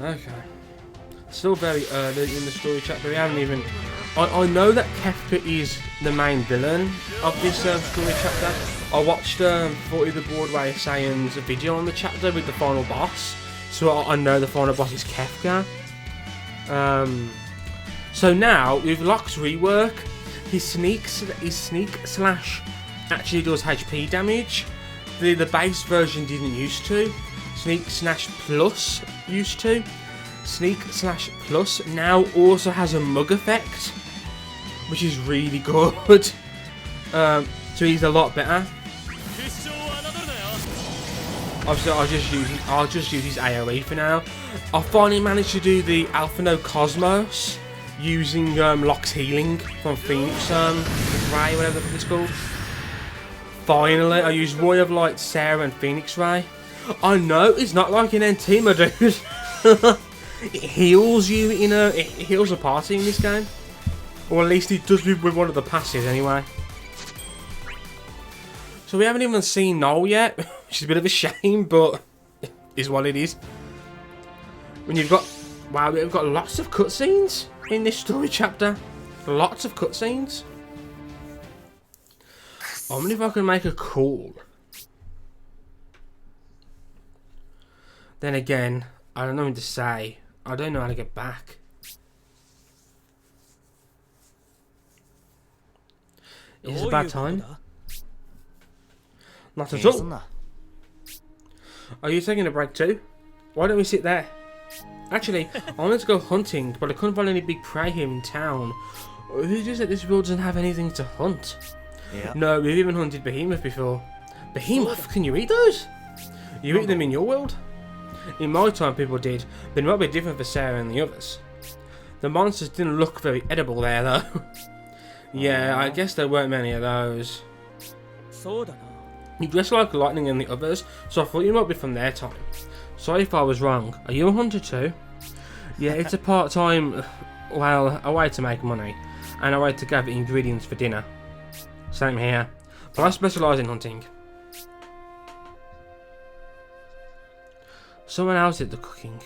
Okay. Still very early in the story chapter. We haven't even. I know that Kefka is the main villain of this story chapter. I watched 40 the Broadway Saiyans video on the chapter with the final boss, so I know the final boss is Kefka. So now with Locke's rework, his sneak slash actually does HP damage. The base version didn't used to. Sneak slash plus used to. Sneak slash plus now also has a mug effect, which is really good. So he's a lot better. Obviously, I'll just use his AoE for now. I finally managed to do the Alphino Cosmos using Locke's healing from Phoenix Ray, whatever it's called. Finally, I used Roy of Light, Sarah, and Phoenix Ray. I know it's not like an Entema, dude. It heals you it heals a party in this game, or at least it does with one of the passes anyway. So we haven't even seen Noel yet, which is a bit of a shame, but is what it is. When you've got, wow, we've got lots of cutscenes in this story chapter. Lots of cutscenes. I wonder if I can make a call. Then again, I don't know what to say. I don't know how to get back. Is it a bad time? Not at all. Are you taking a break too? Why don't we sit there? Actually, I wanted to go hunting, but I couldn't find any big prey here in town. Who just said this world doesn't have anything to hunt? Yeah. No, we've even hunted behemoth before. Behemoth? Can you eat those? You eat them in your world? In my time people did, but it might be different for Sarah and the others. The monsters didn't look very edible there though. Yeah, I guess there weren't many of those. You dress like Lightning and the others, so I thought you might be from their time. Sorry if I was wrong. Are you a hunter too? Yeah, it's a part-time, well, a way to make money, and a way to gather ingredients for dinner. Same here, but I specialise in hunting. Someone else did the cooking.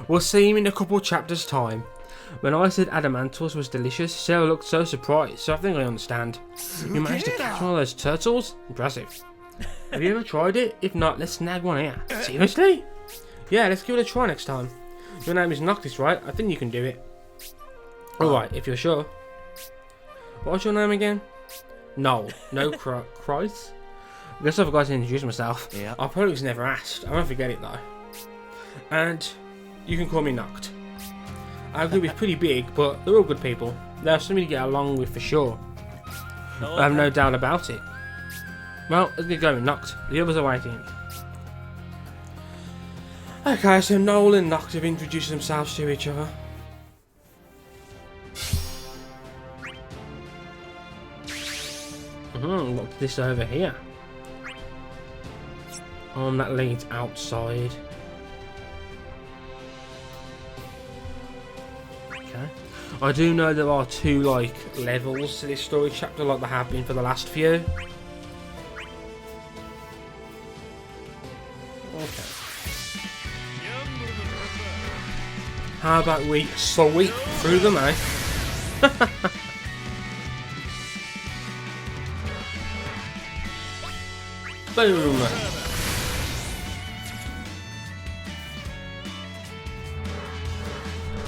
We'll see him in a couple chapters time. When I said Adamantos was delicious, Sarah looked so surprised, so I think I understand. You managed to catch one of those turtles? Impressive. Have you ever tried it? If not, let's snag one here. Seriously? Yeah, let's give it a try next time. Your name is Noctis, right? I think you can do it. Alright, if you're sure. What's your name again? No Christ. I guess I forgot to introduce myself. Yeah. I probably was never asked. I won't forget it though. And you can call me Noct. Our group is pretty big, but they're all good people. They're something to get along with for sure. I have no doubt about it. Well, let's get going, Noct. The others are waiting. Okay, so Noel and Noct have introduced themselves to each other. What's this over here? That leads outside. Okay. I do know there are 2 like levels to this story chapter, like there have been for the last few. Okay. How about we sweep through them, eh? Boom!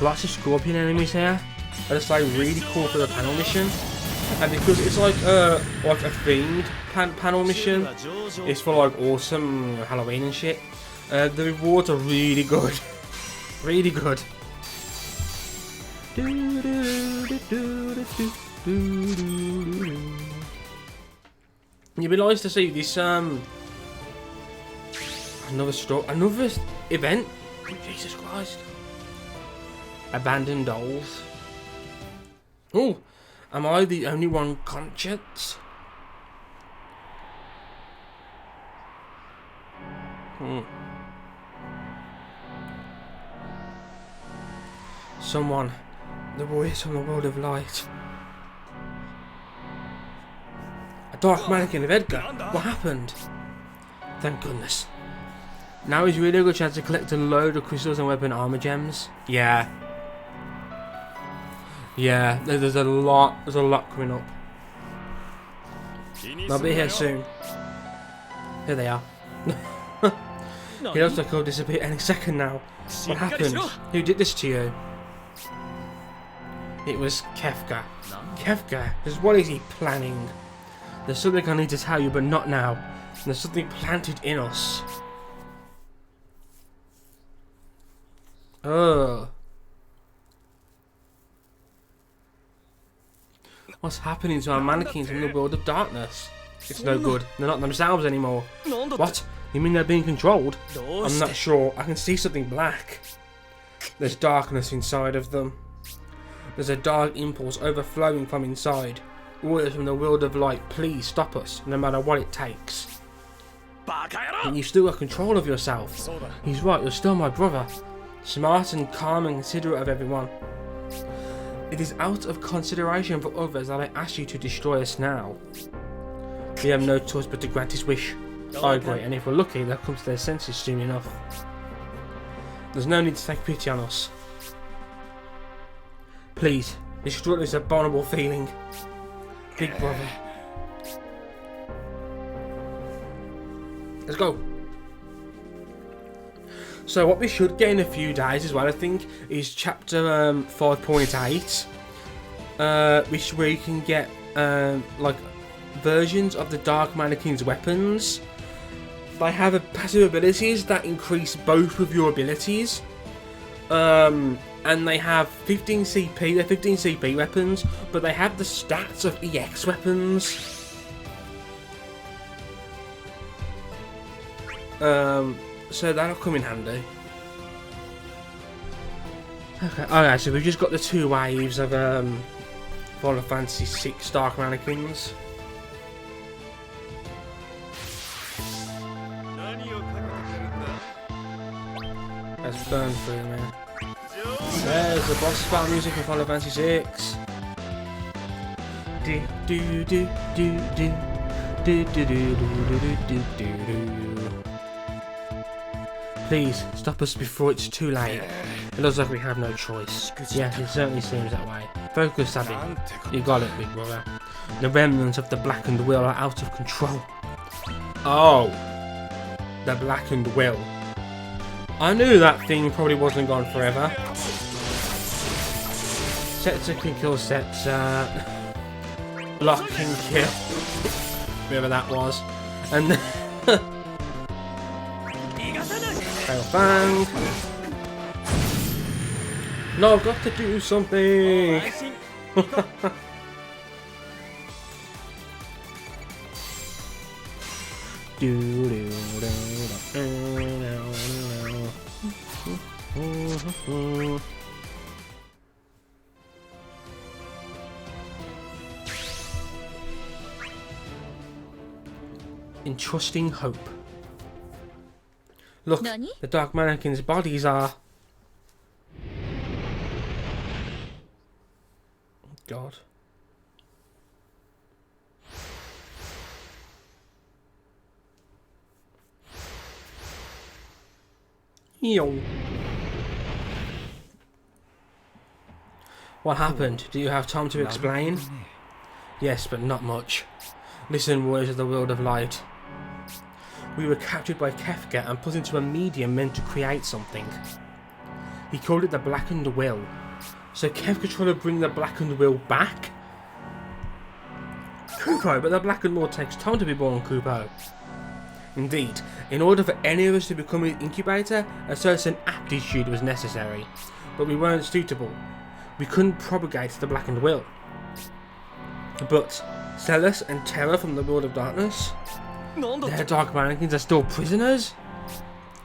Lots of scorpion enemies here. I just like really cool for the panel mission. And because it's like a themed panel mission, it's for like awesome Halloween and shit. The rewards are really good, really good. You'd be nice to see this another event. Jesus Christ! Abandoned dolls. Oh, am I the only one conscious? Someone, the voice from the world of light. A dark mannequin of Edgar. What happened? Thank goodness. Now is really a good chance to collect a load of crystals and weapon armor gems. Yeah. Yeah, there's a lot coming up. They'll be here soon. Here they are. He looks like he'll disappear any second now. What happened? Who did this to you? It was Kefka. Kefka? What is he planning? There's something I need to tell you, but not now. There's something planted in us. Oh. What's happening to our mannequins in the world of darkness? It's no good. They're not themselves anymore. What? You mean they're being controlled? I'm not sure. I can see something black. There's darkness inside of them. There's a dark impulse overflowing from inside. Orders from the world of light. Please stop us, no matter what it takes. And you still got control of yourself. He's right, you're still my brother. Smart and calm and considerate of everyone. It is out of consideration for others that I ask you to destroy us now. We have no choice but to grant his wish. I agree, and if we're lucky, they'll come to their senses soon enough. There's no need to take pity on us. Please, destroy this abominable feeling. Big brother. Let's go. So what we should get in a few days as well, I think, is chapter 5.8, where you can get like versions of the Dark Mannequin's weapons. They have passive abilities that increase both of your abilities, and they have 15 CP. They're 15 CP weapons, but they have the stats of EX weapons. So that'll come in handy. Okay, so we've just got the 2 waves of Final Fantasy 6 Dark Mannequins. Let's burn through, man. There's the boss battle music for Final Fantasy 6. Do do do do do do do do do do do do. Please, stop us before it's too late. It looks like we have no choice. Yes, it certainly seems that way. Focus, Abby. You got it, big brother. The remnants of the Blackened Will are out of control. Oh. The Blackened Will. I knew that thing probably wasn't gone forever. Setzer can kill Setzer. Block can kill. Whoever that was. And then... Bang. No, I've got to do something. Entrusting hope. Look, the Dark Mannequin's bodies are... God. Yo. What happened? Do you have time to explain? Yes, but not much. Listen, warriors of the world of light. We were captured by Kefka and put into a medium meant to create something. He called it the Blackened Will. So Kefka tried to bring the Blackened Will back? Kupo, but the blackened world takes time to be born, Kupo. Indeed, in order for any of us to become an incubator, a certain aptitude was necessary. But we weren't suitable. We couldn't propagate the blackened will. But Celis and Terra from the world of darkness, their dark mannequins are still prisoners?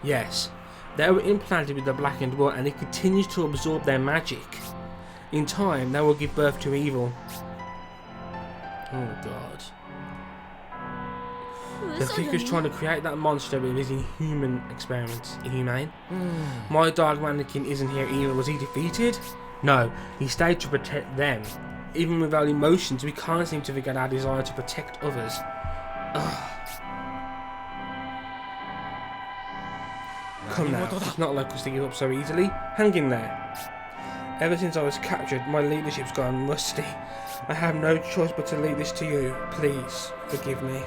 Yes, they were implanted with the blackened will and it continues to absorb their magic. In time, they will give birth to evil. Oh god. The figure's trying to create that monster with his inhuman experiments. Inhumane? My dark mannequin isn't here either. Was he defeated? No, he stayed to protect them. Even without emotions, we can't seem to forget our desire to protect others. Ugh. Come now, it's not like us to give up so easily. Hang in there. Ever since I was captured, my leadership's gone rusty. I have no choice but to leave this to you. Please, forgive me.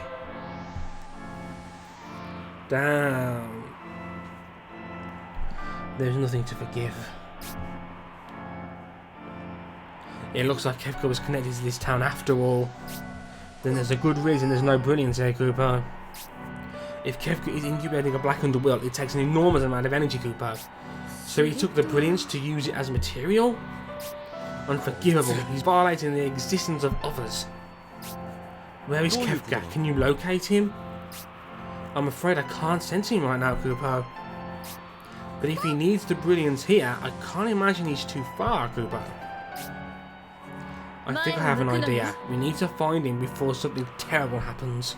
Damn. There's nothing to forgive. It looks like Kefka was connected to this town after all. Then there's a good reason there's no brilliance here, Kupo. If Kefka is incubating a blackened will, it takes an enormous amount of energy, Kupo. So he took the brilliance to use it as material? Unforgivable. He's violating the existence of others. Where is Kefka? Can you locate him? I'm afraid I can't sense him right now, Kupo. But if he needs the brilliance here, I can't imagine he's too far, Kupo. I think I have an idea. We need to find him before something terrible happens.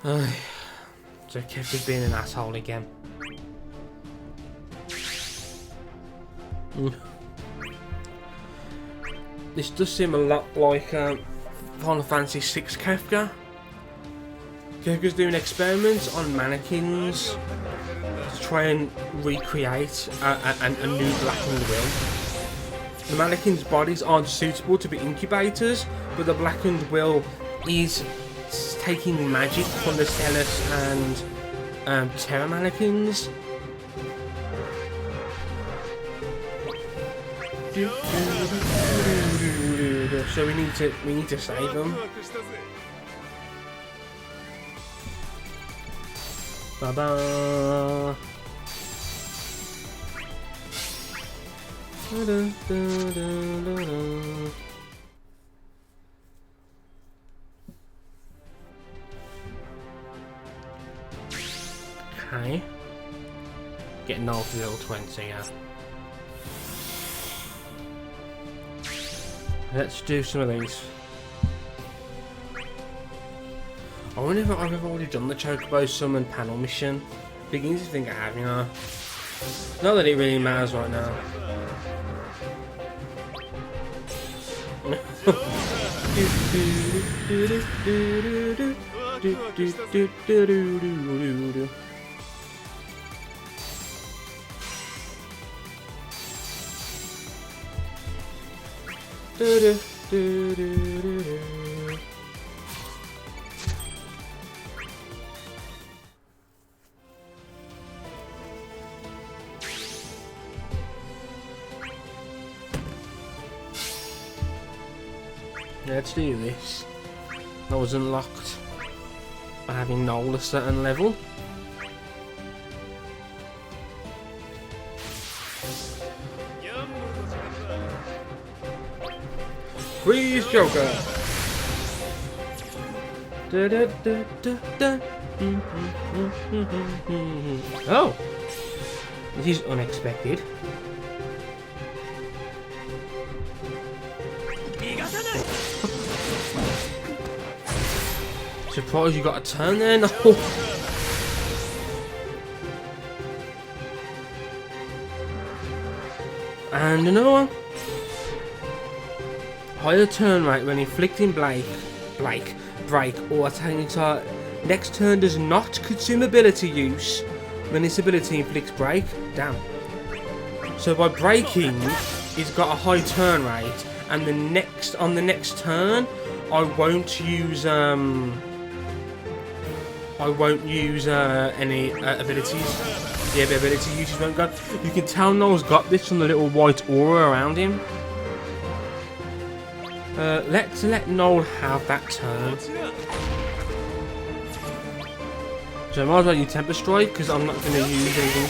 So Kefka's being an asshole again. This does seem a lot like Final Fantasy VI Kefka. Kefka's doing experiments on mannequins to try and recreate a new blackened will. The mannequins' bodies aren't suitable to be incubators, but the blackened will is taking magic from the Celis and Terra mannequins. So we need to save them. Ba-ba. Okay. Getting off to level 20, yeah. Let's do some of these. I wonder if I've ever already done the Chocobo Summon panel mission. Beginning to think I have, you know. Not that it really matters right now. Let's do this. That was unlocked by having Noel a certain level. Freeze Joker! Da, da, da, da, da. Oh! This is unexpected. Surprised you got a turn there? No. And another one. Higher turn rate when inflicting break or attacking target. Next turn does not consume ability use when this ability inflicts break. Damn. So by breaking, it's got a high turn rate, and on the next turn, I won't use any abilities. The ability uses won't go. You can tell Noel's got this from the little white aura around him. Let's let Noel have that turn. So I might as well use Temper Strike because I'm not going to use anything.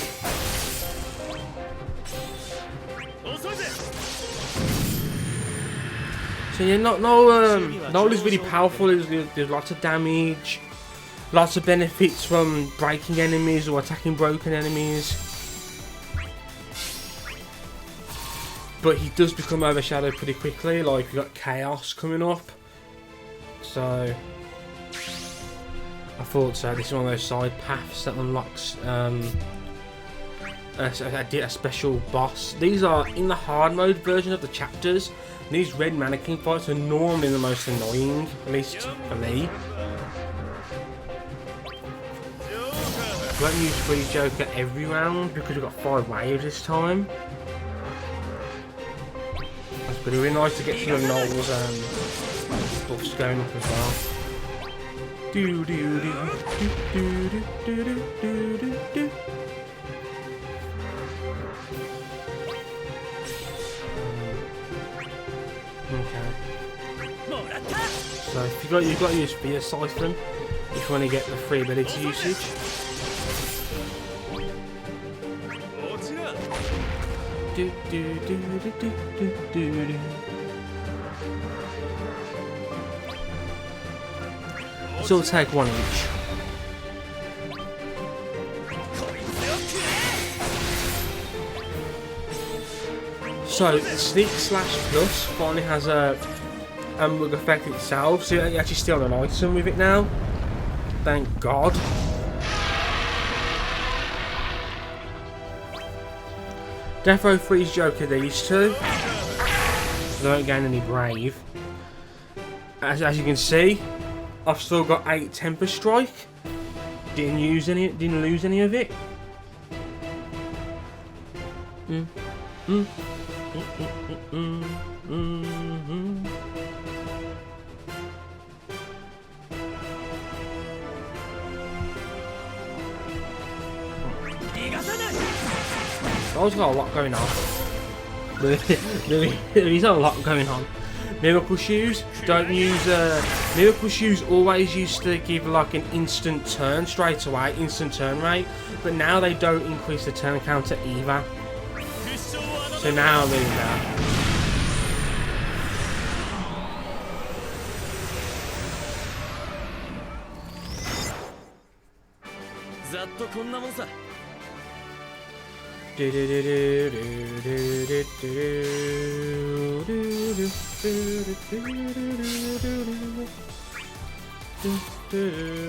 So yeah, Noel is really powerful. There's lots of damage, lots of benefits from breaking enemies or attacking broken enemies. But he does become overshadowed pretty quickly, like we've got Chaos coming up. So I thought so. This is one of those side paths that unlocks a special boss. These are in the hard mode version of the chapters. These red mannequin fights are normally the most annoying, at least for me. I won't use Freeze Joker every round because we've got 5 waves this time. But it would be nice to get some of Noel's buffs going up as well. Do do do do do do do do do. Okay. So you've got to use Fear Siphon if you want to get the free ability usage. Do, do, do, do, do, do, do. So we'll take one each. So Sneak Slash Plus finally has a Amberg effect itself, so you actually steal an item with it now. Thank God. Death Row Freeze Joker these two. So they don't gain any Brave. As you can see, I've still got 8 Temper Strike. Didn't lose any of it. I've got a lot going on. There is a lot going on. Miracle Shoes, don't use Miracle Shoes always used to give like an instant turn straight away, instant turn rate, but now they don't increase the turn counter either. So now I'm doing that.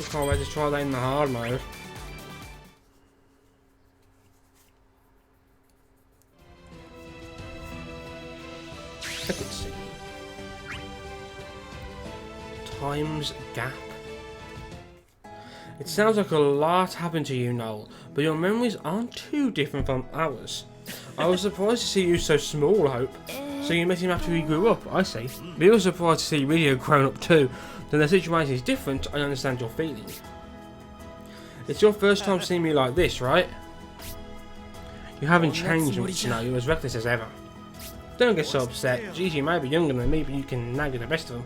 Can't wait to try that in the hard mode. Let's see. Times gap. It sounds like a lot happened to you, Noel, but your memories aren't too different from ours. I was surprised to see you so small, Hope. So you met him after he grew up, I see. But I was surprised to see you really grown up too. Then the situation is different, I understand your feeling. It's your first time seeing me like this, right? You haven't changed much, you know, you're as reckless as ever. Don't get so upset. Geez, you may be younger than me, but you can now get the best of them.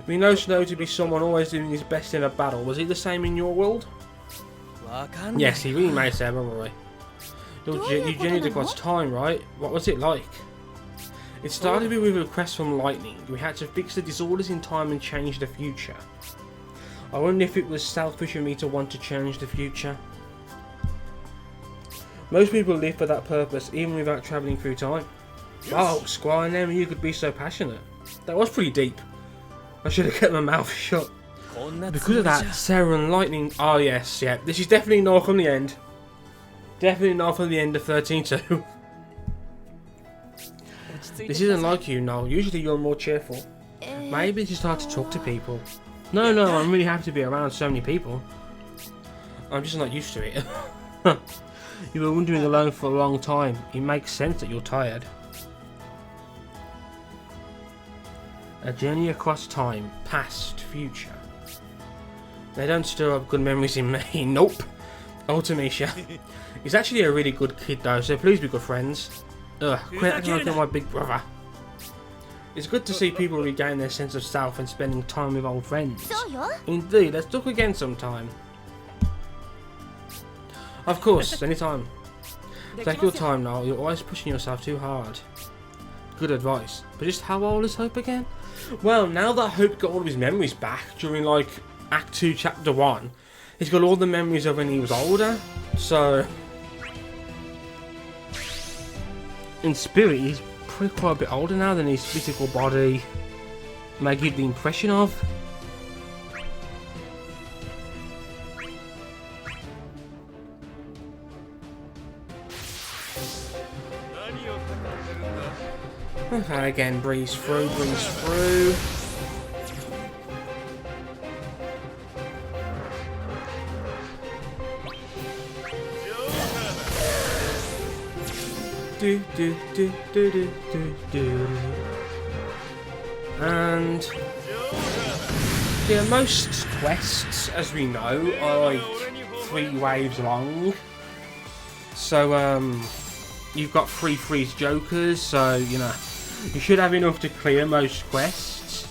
We know Snow to be someone always doing his best in a battle. Was he the same in your world? Yes, he really made sense, probably. You journeyed across time, right? What was it like? It started with a request from Lightning. We had to fix the disorders in time and change the future. I wonder if it was selfish of me to want to change the future. Most people live for that purpose, even without travelling through time. Wow, Squire, never you could be so passionate. That was pretty deep. I should have kept my mouth shut. Because of that, Sarah and Lightning... Oh yes, yeah. This is definitely not from the end. Definitely not from the end of 13-2. This isn't like you, Noel. Usually you're more cheerful. Maybe it's just hard to talk to people. No, I'm really happy to be around so many people. I'm just not used to it. You were wandering alone for a long time. It makes sense that you're tired. A journey across time, past, future. They don't stir up good memories in me. Nope. Ultimisha. He's actually a really good kid though, so please be good friends. Ugh, quit acting like you're my big brother. It's good to see people regain their sense of self and spending time with old friends. そうよ。 Indeed, let's talk again sometime. Of course, anytime. Take your time now, you're always pushing yourself too hard. Good advice. But just how old is Hope again? Well, now that Hope got all of his memories back during like Act 2, Chapter 1, he's got all the memories of when he was older. So, in spirit, he's probably quite a bit older now than his physical body may give the impression of. Okay, again, breeze through, breeze through. Do do do do do do do. And yeah, most quests, as we know, are like 3 waves long. So you've got 3 freeze jokers, so you know you should have enough to clear most quests.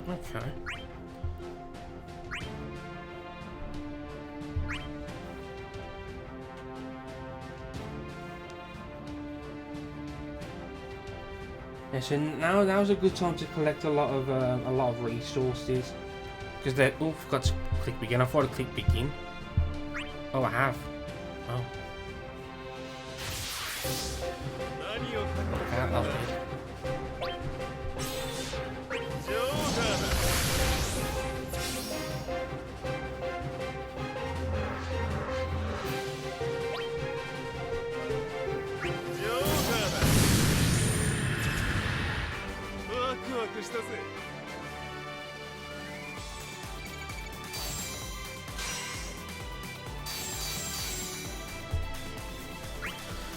Okay. Yeah, so now's a good time to collect a lot of resources, because they're. Oh, forgot to click begin. I thought I clicked begin. Oh, I have. Oh. Okay, that was weird.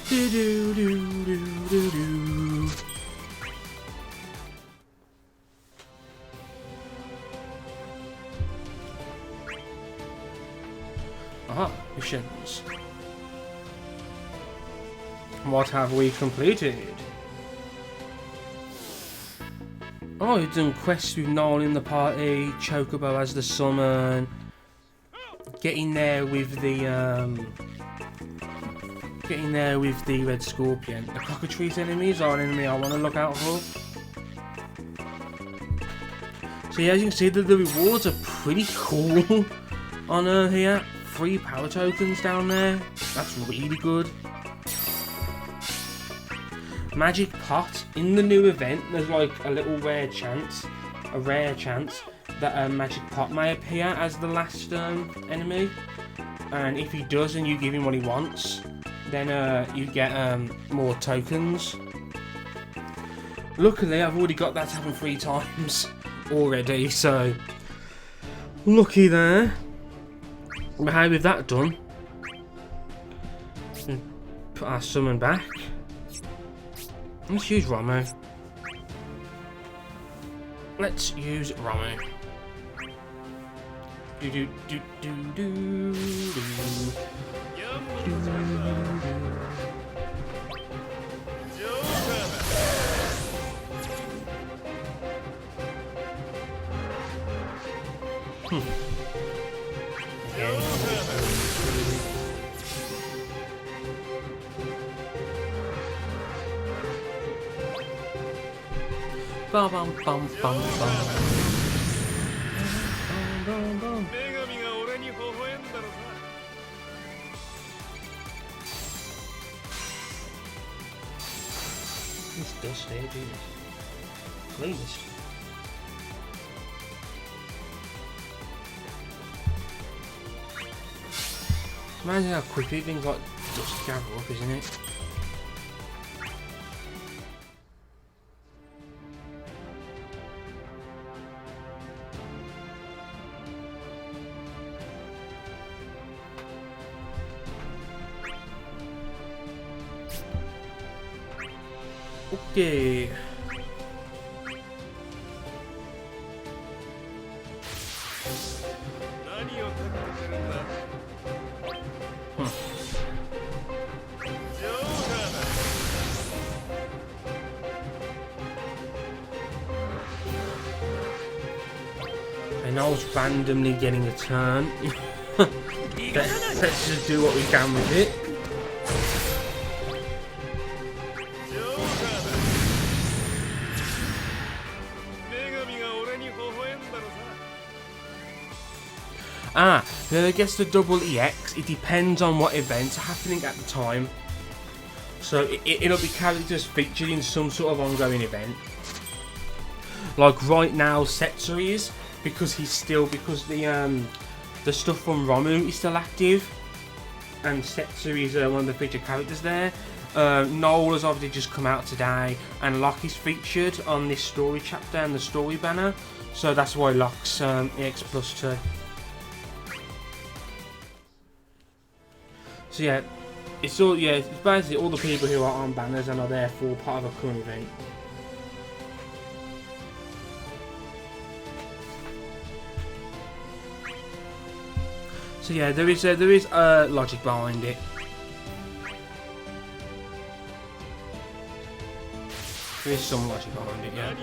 Do do do do do do. Aha, missions. What have we completed? Oh, you've done quests with Noel in the party, Chocobo as the summon, getting there with the Red Scorpion. The Cockatrice enemies are an enemy I want to look out for. So yeah, as you can see, the rewards are pretty cool on here. 3 power tokens down there. That's really good. Magic Pot. In the new event, there's like a little rare chance that Magic Pot may appear as the last enemy. And if he does and you give him what he wants, then you get more tokens. Luckily, I've already got that to happen 3 times already, so lucky there. But how with that done, put our summon back. Let's use Romo. Let's use Romo. Do do do do do do. Bum bum bum bum bum. Bum bum. This dust here, Jesus. Clean this. It's amazing how quickly things like dust gather up, isn't it? Okay. And I was randomly getting a turn. Let's just do what we can with it. Then I guess the double EX, it depends on what events are happening at the time. So it'll be characters featured in some sort of ongoing event. Like right now, Setsu is, because the stuff from Romu is still active, and Setsu is one of the featured characters there. Noel has obviously just come out today, and Locke is featured on this story chapter and the story banner, so that's why Locke's EX plus 2. So yeah, it's basically all the people who are on banners and are therefore part of a current event. So yeah, there is logic behind it. There is some logic behind it, yeah.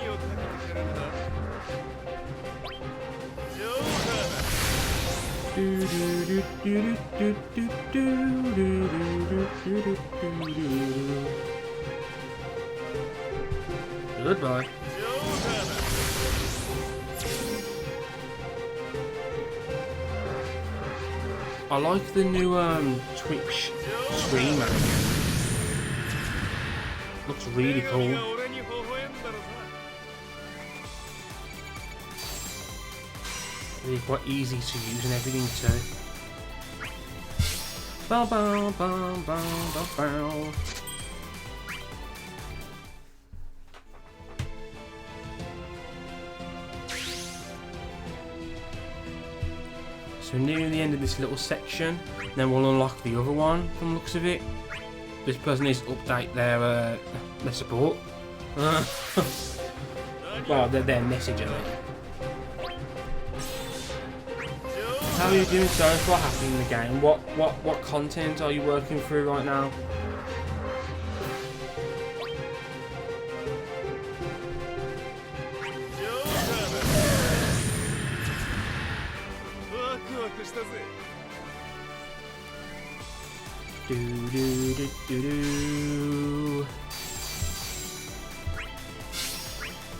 Goodbye. I like the new Twitch streamer. Looks really cool. Really quite easy to use and everything too. Bow bow bow bow bow bow. So near the end of this little section, then we'll unlock the other one from the looks of it. This person needs to update their support. Well, their message of it. How are you doing so far happy in the game? What content are you working through right now?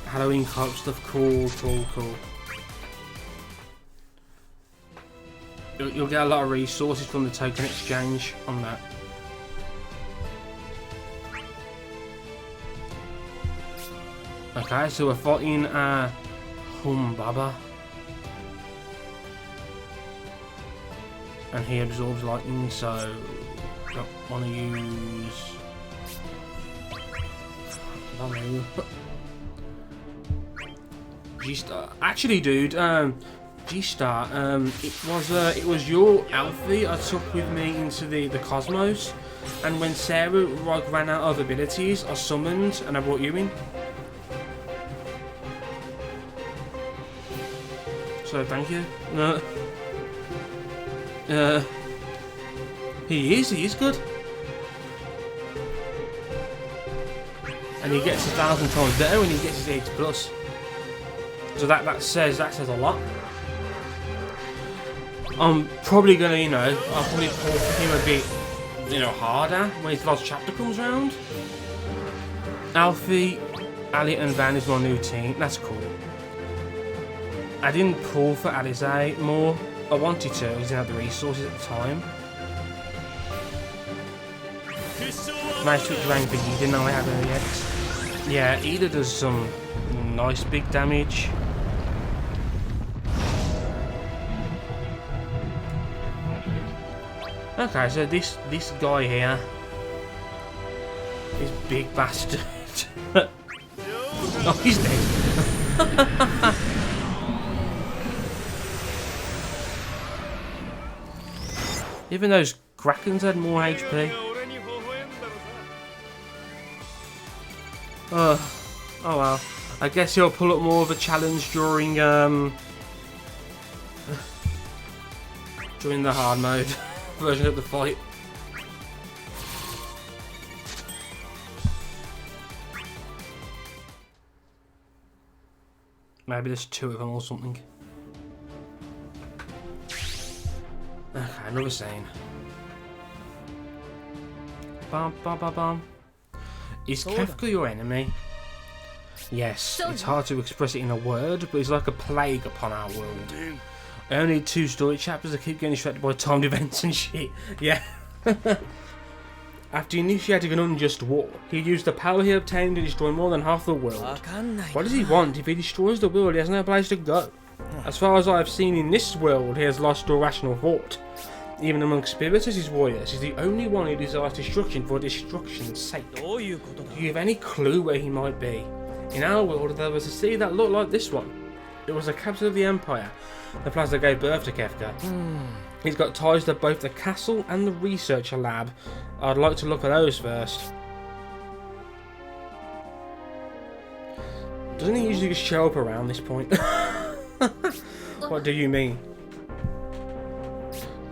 Halloween cop stuff, cool. You'll get a lot of resources from the token exchange on that. Okay, so we're fighting Humbaba. And he absorbs lightning, so don't want to use... G-Star. Actually, dude, G-Star, it was your Alfie I took with me into the Cosmos, and when Sarah ran out of abilities, I summoned and I brought you in. So thank you. He is good. And he gets 1,000 times better when he gets his X plus. So that says a lot. I'm probably gonna, I'll probably pull for him a bit, harder when his last chapter comes around. Alfie, Ali and Van is my new team. That's cool. I didn't pull for Alize more. I wanted to, because I didn't have the resources at the time. My switch rank for Eden, now I have no EX. Yeah, Eden does some nice big damage. Okay, so this guy here, this big bastard. Oh, he's dead. Even those Krakens had more HP. Oh well. I guess he'll pull up more of a challenge during the hard mode version of the fight. Maybe there's 2 of them or something. another scene. Bum, bum, bum, bum. Is Kefka your enemy? Yes, it's hard to express it in a word, but it's like a plague upon our world. I only need 2 story chapters that keep getting distracted by timed events and shit. Yeah. After initiating an unjust war, he used the power he obtained to destroy more than half the world. What does he want? If he destroys the world, he has no place to go. As far as I have seen in this world, he has lost all rational thought. Even among spirits as his warriors, he's the only one who desires destruction for destruction's sake. Do you have any clue where he might be? In our world, there was a city that looked like this one. It was the capital of the Empire, the place that gave birth to Kefka. He's got ties to both the castle and the researcher lab. I'd like to look at those first. Doesn't he usually just show up around this point? What do you mean?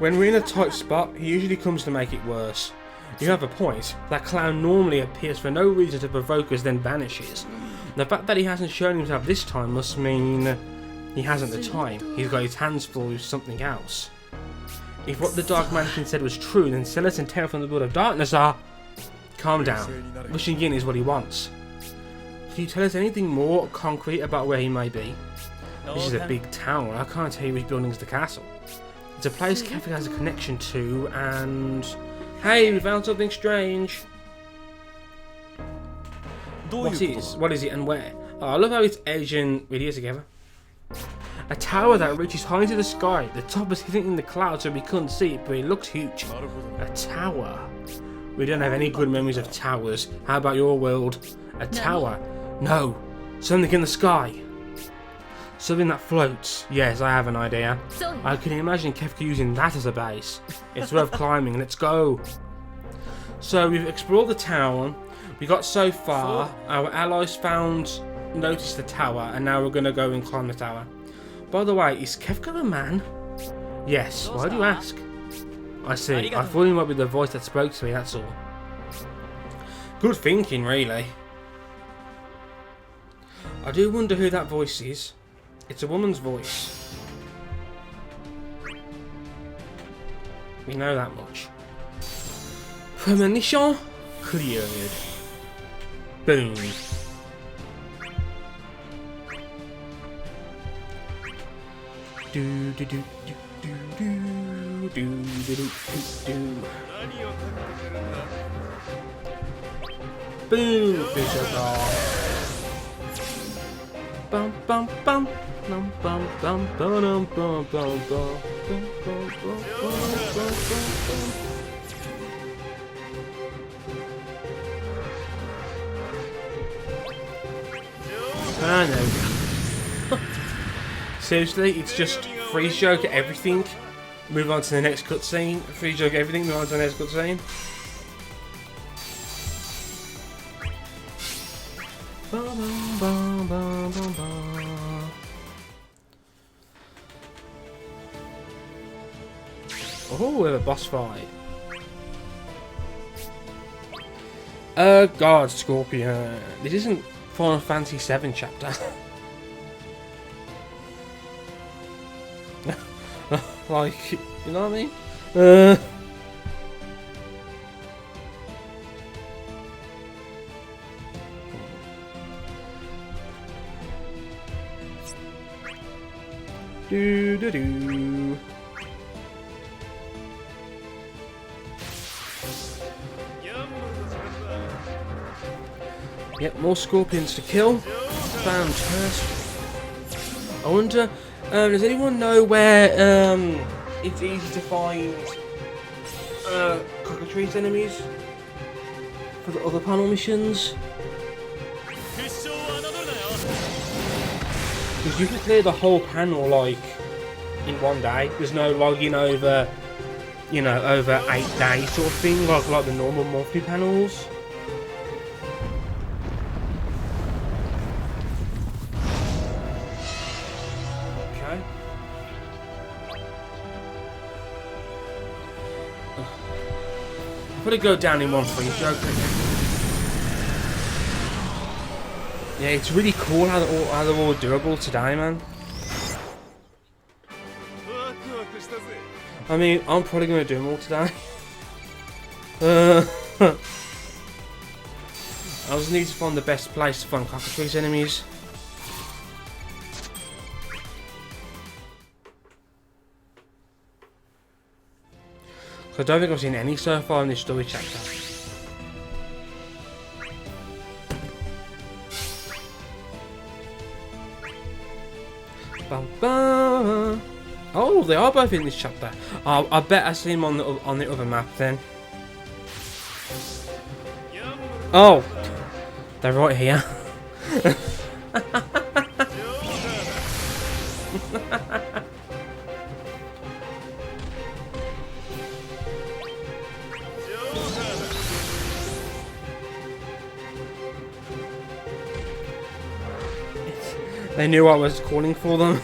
When we're in a tight spot, he usually comes to make it worse. You have a point. That clown normally appears for no reason to provoke us, then vanishes. The fact that he hasn't shown himself this time must mean he hasn't the time. He's got his hands full with something else. If what the Dark Mansion said was true, then zealous and terror from the world of darkness are... Calm down. Rushing in is what he wants. Can you tell us anything more concrete about where he may be? This is a big tower. I can't tell you which building is the castle. It's a place Kefka has a connection to, and... Hey, we found something strange. What is it and where? Oh, I love how it's Edge and Lydia together. A tower that reaches high into the sky. The top is hidden in the clouds so we couldn't see it, but it looks huge. A tower. We don't have any good memories of towers. How about your world? A tower? No. Something in the sky. Something that floats. Yes, I have an idea. I can imagine Kefka using that as a base. It's worth climbing. Let's go. So we've explored the town. We got so far. Our allies noticed the tower, and now we're going to go and climb the tower. By the way, is Kefka a man? Yes. Why do you ask? I see. I thought he might be the voice that spoke to me, that's all. Good thinking, really. I do wonder who that voice is. It's a woman's voice. We know that much. Premonition cleared. Boom. Do do do do do do do do do. Boom. Fish off. Bum bum bum. Bum bum bum bum bum bum bum bum. I know. Seriously, it's just freeze joke at everything. Move on to the next cutscene. Freeze joke at everything. Move on to the next cutscene. Bum bum bum bum bum. Oh, we have a boss fight. God, Scorpion. This isn't Final Fantasy 7 chapter. Like, you know what I mean? Do do do. Yep, more scorpions to kill. Fantastic. I wonder, does anyone know where it's easy to find cockatrice enemies for the other panel missions? Because you can clear the whole panel like in one day. There's no logging over, you know, over 8 days sort of thing, like the normal monthly panels. Okay. I'll probably go down in one freeze joke. Yeah, it's really cool how they're all durable today, man. I mean, I'm probably going to do them all today. I just need to find the best place to find cockatrice enemies. I don't think I've seen any so far in this story chapter. Bum, bum. Oh, they are both in this chapter. Oh, I bet I see them on the other map then. Oh, they're right here. They knew I was calling for them.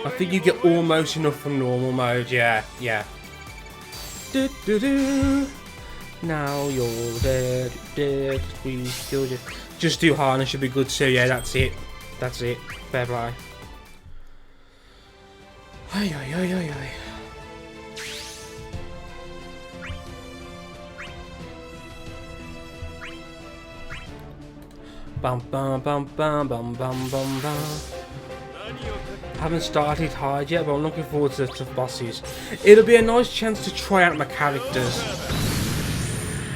I think you get almost enough from normal mode, yeah. Do, do, do. Now you're dead, we still just do hard and it should be good, so yeah, that's it. Fair play. Ay. Bum bum bum bum bum bum bum bum. Haven't started hard yet, but I'm looking forward to the tough bosses. It'll be a nice chance to try out my characters.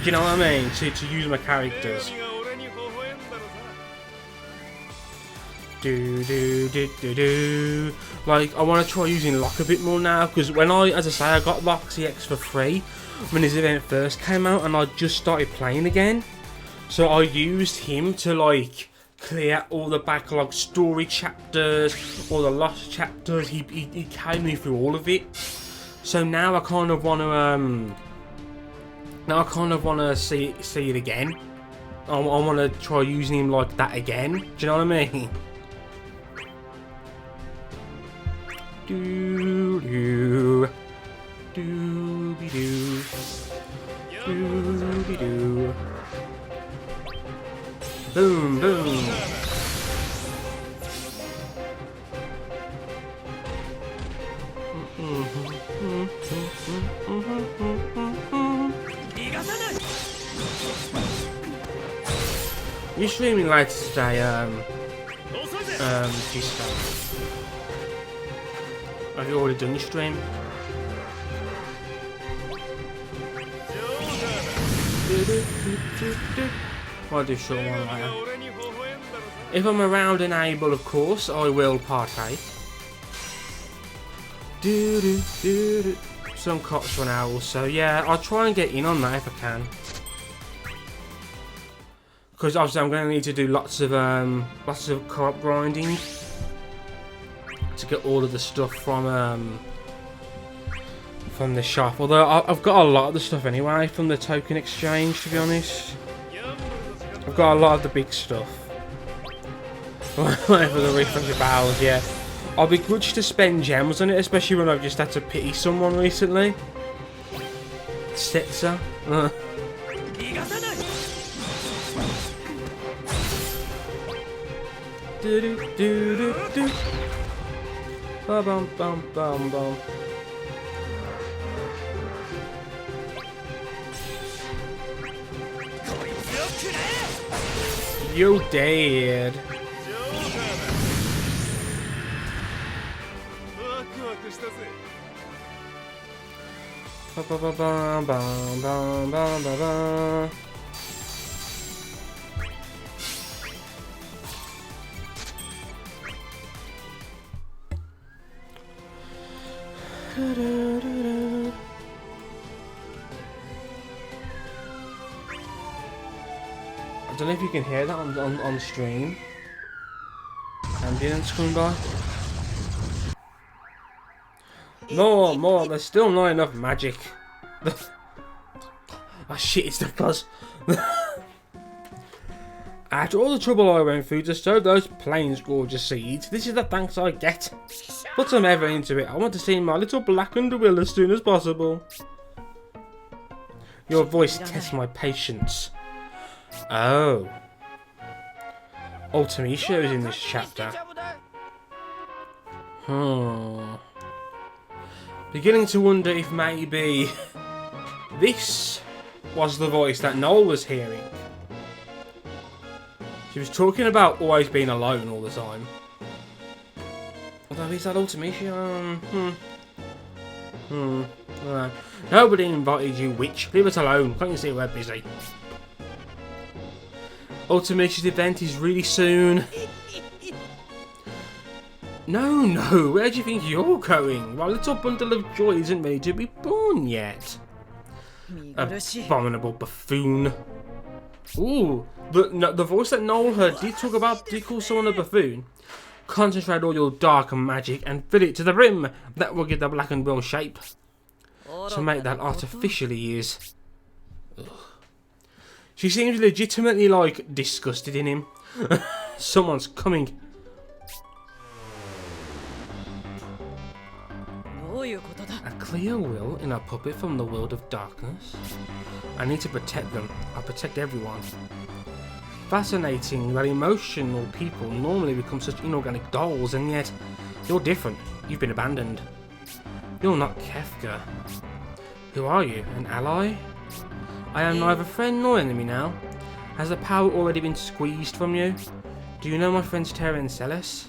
Do you know what I mean? To use my characters. Do. Like, I want to try using Locke a bit more now, because when as I say, I got Locke CX for free when his event first came out, and I just started playing again. So I used him to like clear all the backlog story chapters, all the lost chapters. He carried me through all of it. So now I kind of want to see it again. I want to try using him like that again. Do you know what I mean? Do. Boom, boom. You streaming later today, G-Star? Have you already done your stream? I'll do a short one later. If I'm around and able, of course, I will partake. Some cops run owls, so yeah, I'll try and get in on that if I can. Because obviously I'm going to need to do lots of co-op grinding to get all of the stuff from the shop. Although I've got a lot of the stuff anyway from the token exchange, to be honest. I've got a lot of the big stuff. For the refund of barrels, yeah. I'll be grudged to spend gems on it, especially when I've just had to pity someone recently. Setzer. Do. Bum bum bum bum. You dead. Ba ba ba ba ba ba ba ba ba. I don't know if you can hear that on stream. Ambulance coming by. More. There's still not enough magic. Oh shit! It's the buzz. After all the trouble I went through to sow those plains gorgeous seeds, this is the thanks I get. Put some ever into it. I want to see my little blackened will as soon as possible. Your voice tests my patience. Oh. Ultimisha is in this chapter. Beginning to wonder if maybe this was the voice that Noel was hearing. She was talking about always being alone all the time. Although, is that Ultimation? Alright. Nobody invited you, witch. Leave us alone. Can't you see we're busy? Ultimation's event is really soon. No, where do you think you're going? My little bundle of joy isn't ready to be born yet. Abominable buffoon. Ooh, the voice that Noel heard did call someone a buffoon. Concentrate all your dark magic and fill it to the rim. That will give the blackened will shape. To make that artificially is. Ugh. She seems legitimately like disgusted in him. Someone's coming. A clear will in a puppet from the world of darkness. I need to protect them. I'll protect everyone. Fascinating that emotional people normally become such inorganic dolls, and yet you're different. You've been abandoned. You're not Kefka. Who are you? An ally? I am neither friend nor enemy now. Has the power already been squeezed from you? Do you know my friends Terra and Celes?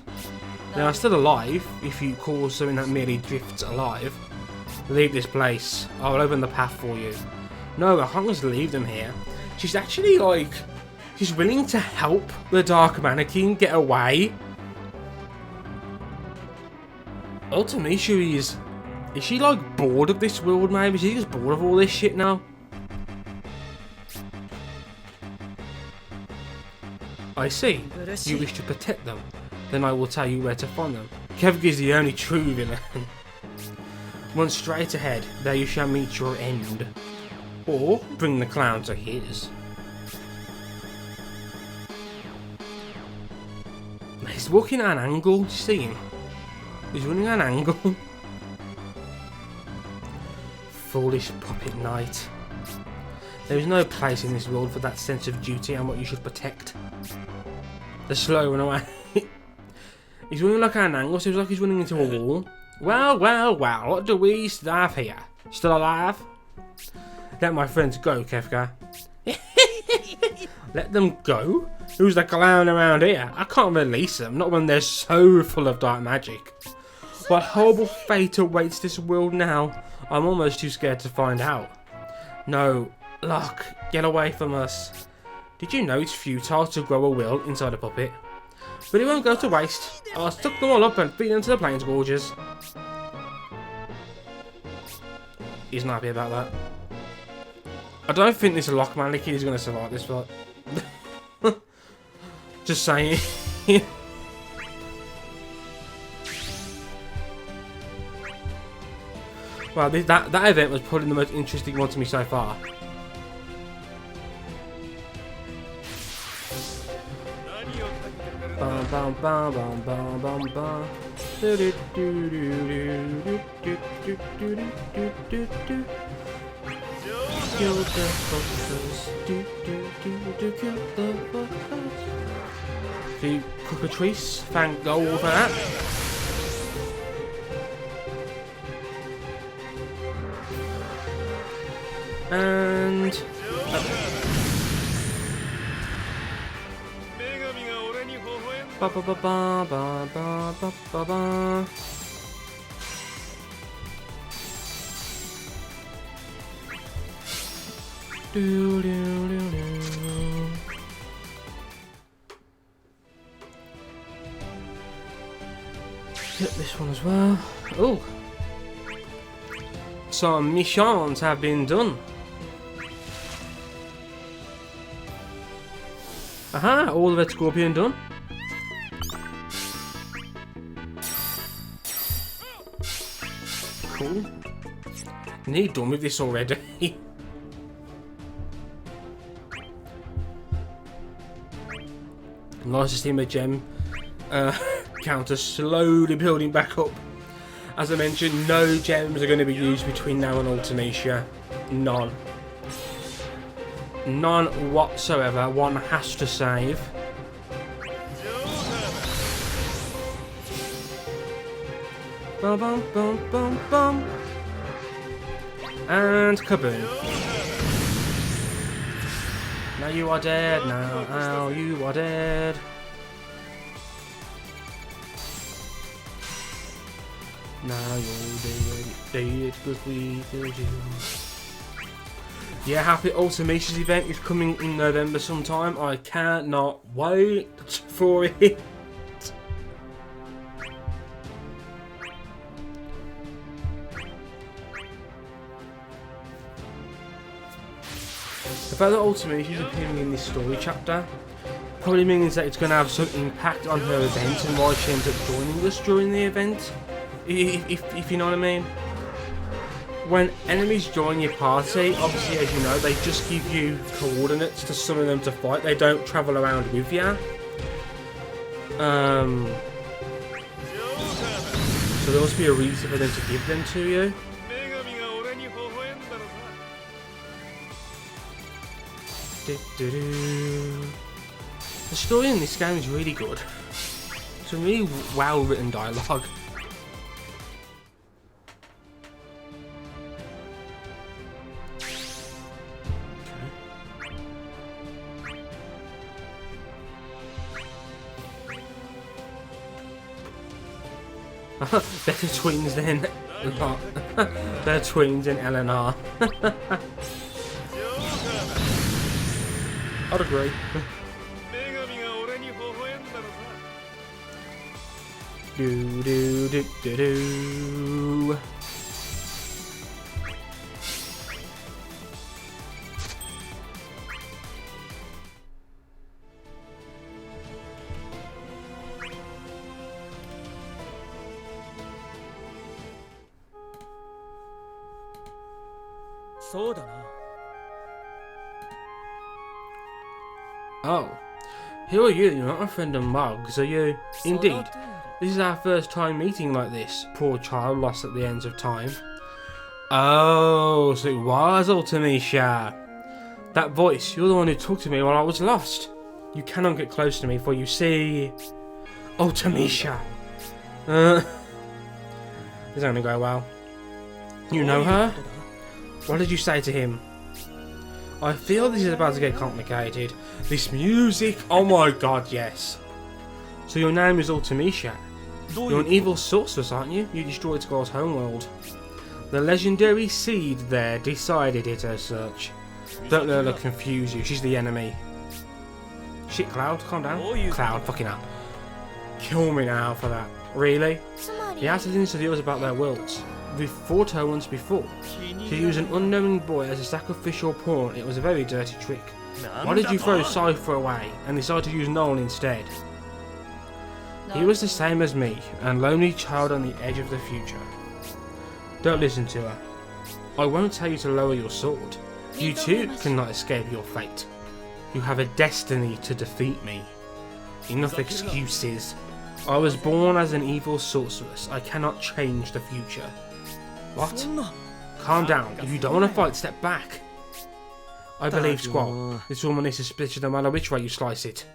They are still alive, if you call something that merely drifts alive. Leave this place. I will open the path for you. No, I can't just leave them here. She's actually like... She's willing to help the Dark Mannequin get away. Ultimately, is she like bored of this world maybe? Is she just bored of all this shit now? I see. You wish to protect them. Then I will tell you where to find them. Kefka is the only true villain. Run straight ahead. There you shall meet your end. Or bring the clown to his. He's walking at an angle. Do you see him? He's running at an angle. Foolish puppet knight. There is no place in this world for that sense of duty and what you should protect. The slow run away. He's running like at an angle, so it's like he's running into a wall. Well, what do we have here? Still alive? Let my friends go, Kefka. Let them go? Who's the clown around here? I can't release them, not when they're so full of dark magic. What horrible fate awaits this world now? I'm almost too scared to find out. No, Locke, get away from us. Did you know it's futile to grow a will inside a puppet? But it won't go to waste. I'll stuck them all up and feed them to the Plains Gorges. He's not happy about that. I don't think this Locke mannequin is going to survive this fight. Just saying. Well, that event was probably the most interesting one to me so far. Bum bum bum bum bum bum bum. Do do do do do do do do do do. Kill the fuckers. Do do do do kill the fuckers. The cockatrice, thank God for that. And ba ba ba ba ba ba ba ba ba. Do do do do. Get this one as well. Oh, some missions have been done. Aha! All the Red Scorpion done. Cool. Need done with this already. Nice to see my gem counter slowly building back up. As I mentioned, no gems are going to be used between now and Ultimacia. None. None whatsoever. One has to save. Bum bum bum bum bum. And kaboom. Now you are dead. Now you are dead. Now you're dead because we killed you. Yeah, Happy Ultimations event is coming in November sometime. I cannot wait for it. The fact that Ultimations is appearing in this story chapter probably means that it's going to have some impact on her event and why she ends up joining us during the event. If you know what I mean. When enemies join your party, obviously as you know, they just give you coordinates to summon them to fight. They don't travel around with you. So there must be a reason for them to give them to you. The story in this game is really good. It's a really well written dialogue. They're twins then. They're twins in LNR. I'd agree. Do do do do do. Oh, who are you? You're not my friend of Mugs, are you? Indeed. This is our first time meeting like this. Poor child lost at the ends of time. Oh, so it was Ultimisha. That voice, you're the one who talked to me while I was lost. You cannot get close to me, for you see... Ultimisha. This is gonna go well. You know her? What did you say to him? I feel this is about to get complicated. This music, oh my god, yes. So your name is Ultimisha. You're an evil sorceress, aren't you? You destroyed Squall's homeworld. The legendary seed there decided it as such. Don't let her confuse you, she's the enemy. Shit, Cloud, calm down. Cloud, fucking hell. Kill me now for that. Really? He asked us to yours about their worlds. We fought her once before. She used an unknowing boy as a sacrificial pawn. It was a very dirty trick. Why did you throw Cypher away and decide to use Nolan instead? He was the same as me, a lonely child on the edge of the future. Don't listen to her. I won't tell you to lower your sword. You too cannot escape your fate. You have a destiny to defeat me. Enough excuses. I was born as an evil sorceress. I cannot change the future. What? Calm down. If you don't want to fight, step back. I believe, Squall. This woman is suspicious no matter which way you slice it.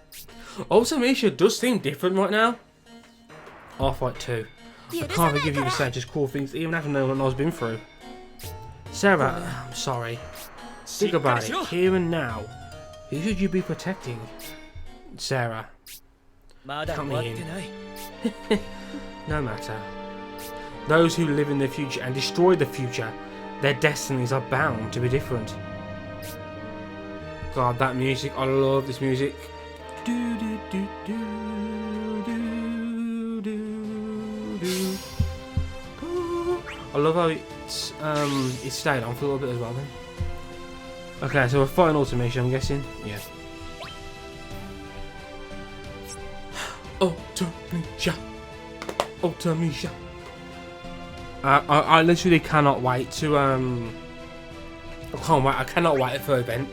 Ultimisha does seem different right now. I'll fight too. I can't forgive you for saying just cool things, even after knowing what I've been through. Sarah, I'm sorry. Think about it, here and now. Who should you be protecting? Sarah. Come in. No matter. Those who live in the future and destroy the future, their destinies are bound to be different. God, that music, I love this music. Do, do, do, do, do, do, do. I love how it's stayed on for a little bit as well then. Okay, so we're fighting Ultimisha, I'm guessing. Yeah. Ultimisha. Ultimisha. I literally cannot wait to I cannot wait for the event.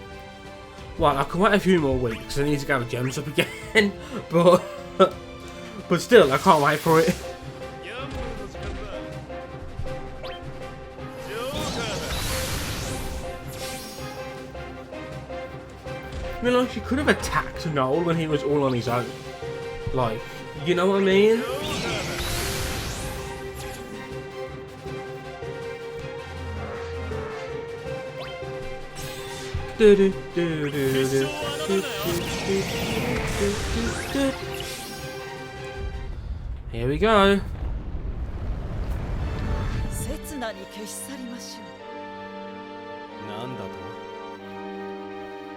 Well, I can wait a few more weeks because I need to get my gems up again, but still, I can't wait for it. I mean, like, she could have attacked Noel when he was all on his own. Like, you know what I mean? Here we go.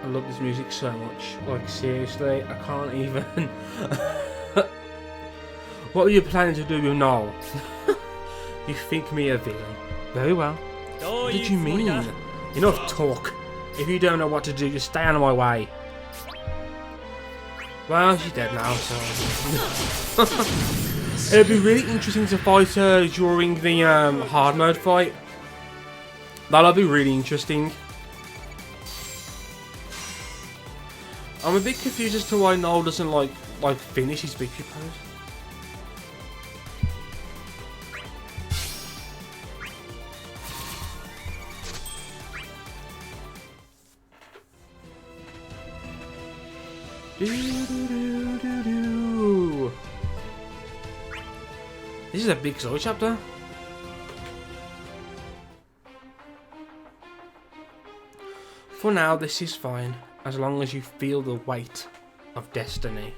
I love this music so much. Like, seriously, I can't even. What are you planning to do with Noel? You think me a villain? Very well. What did you mean? Enough talk. If you don't know what to do, just stay out of my way. Well, she's dead now, so. It'd be really interesting to fight her during the hard mode fight. That'll be really interesting. I'm a bit confused as to why Noel doesn't like finish his victory pose. This is a big story chapter. For now, this is fine, as long as you feel the weight of destiny.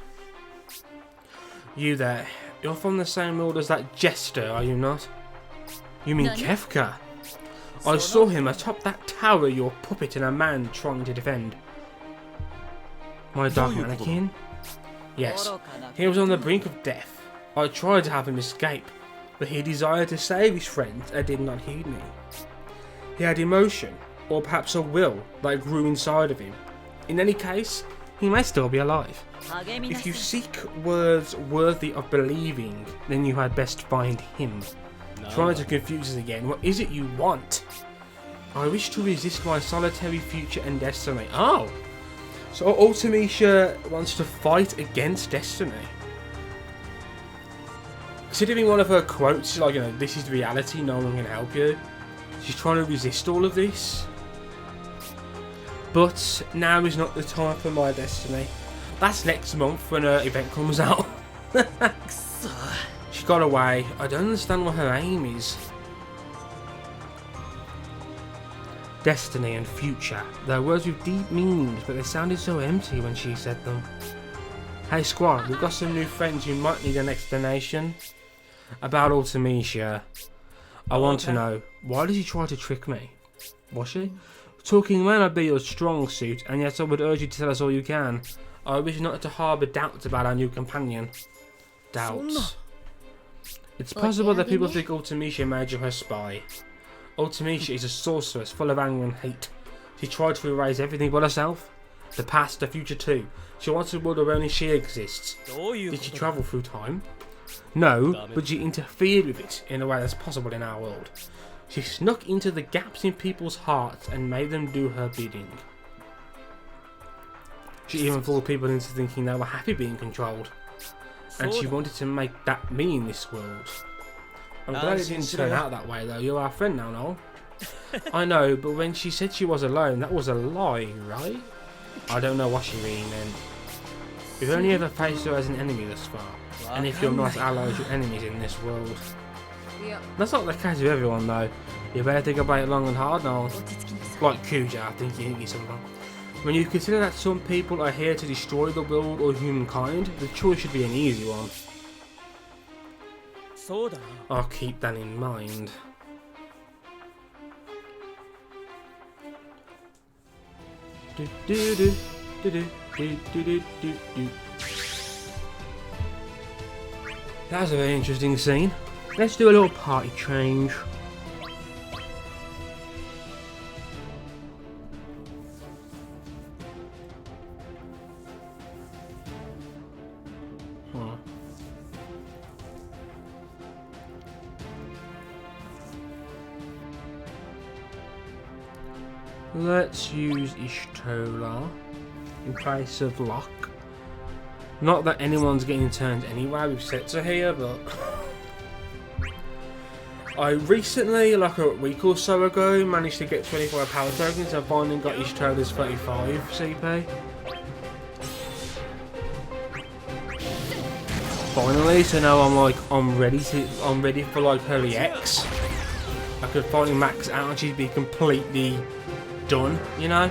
You there, you're from the same world as that jester, are you not? You mean Kefka? I saw him atop that tower, your puppet and a man trying to defend. My dark mannequin? Yes, he was on the brink of death. I tried to have him escape, but he desired to save his friends and did not heed me. He had emotion, or perhaps a will, that grew inside of him. In any case, he may still be alive. If you seek words worthy of believing, then you had best find him. Trying to confuse us again, what is it you want? I wish to resist my solitary future and destiny. Oh! So Ultimecia wants to fight against destiny. Considering one of her quotes, like, you know, this is reality, no one can help you. She's trying to resist all of this. But now is not the time for my destiny. That's next month when her event comes out. She got away. I don't understand what her aim is. Destiny and future. They're words with deep meanings, but they sounded so empty when she said them. Hey squad, we've got some new friends who might need an explanation. About Ultimecia. I want to know, why did you try to trick me? Was she? Talking may not be your strong suit, and yet I would urge you to tell us all you can. I wish not to harbour doubts about our new companion. Doubts. It's possible that people think Ultimecia made you her spy. Ultimecia is a sorceress full of anger and hate. She tried to erase everything but herself. The past, the future too. She wants a world where only she exists. Did she travel through time? No, but she interfered with it in a way that's possible in our world. She snuck into the gaps in people's hearts and made them do her bidding. She even fooled people into thinking they were happy being controlled. And she wanted to make that me in this world. I'm glad it didn't turn out that way though. You're our friend now, Noel. I know, but when she said she was alone, that was a lie, right? I don't know what she really meant. We've only ever faced her as an enemy thus far. And if you're not allies, you're enemies in this world. That's not the case with everyone though. You better think about it long and hard, Noel. Like Kuja, I think you something. When you consider that some people are here to destroy the world or humankind, the choice should be an easy one. I'll keep that in mind. That was a very interesting scene. Let's do a little party change. Let's use Ishtola in place of Locke. Not that anyone's getting turned anyway with Setzer here, but I recently, like a week or so ago, managed to get 25 power tokens and finally got Ishtola's 35 CP. Finally, so now I'm ready for like her EX. I could finally max out and she'd be completely done, you know?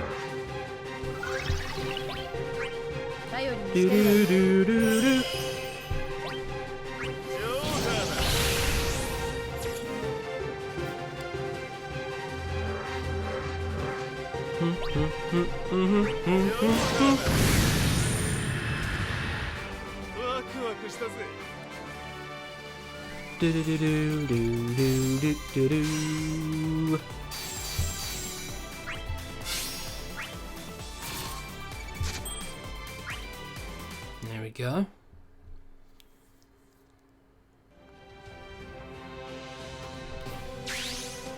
Do do do do do. Do do do do do do do do. There we go.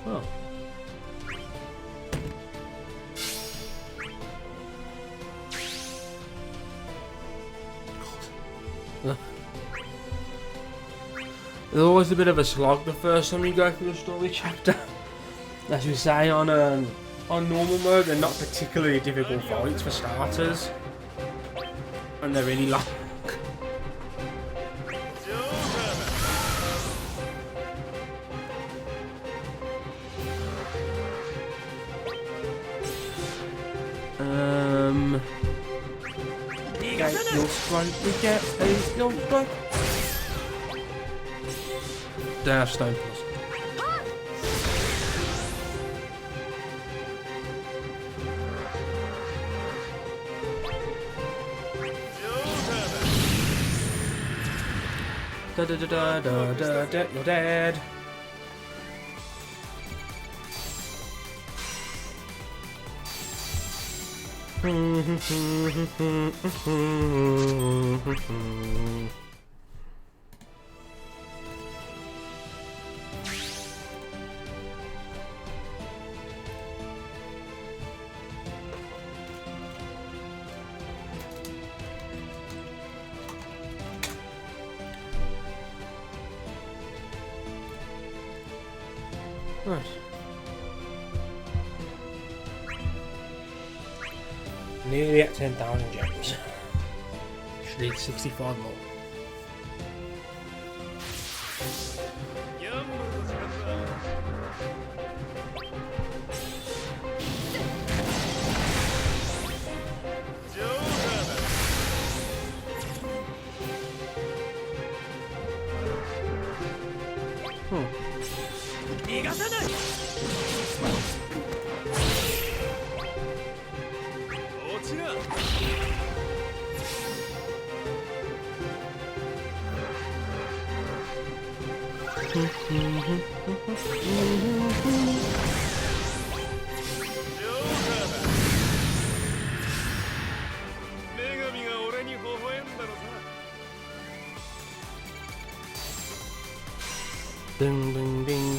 Oh. There's always a bit of a slog the first time you go through a story chapter. As you say, on normal mode, they're not particularly difficult fights for starters, and they're really long. Get your strike, get your strike. Don't have stone plus. Da da da da da da da. You're dead. Right. Nearly at 10,000 gems. Should need 65 more. Ding ding ding.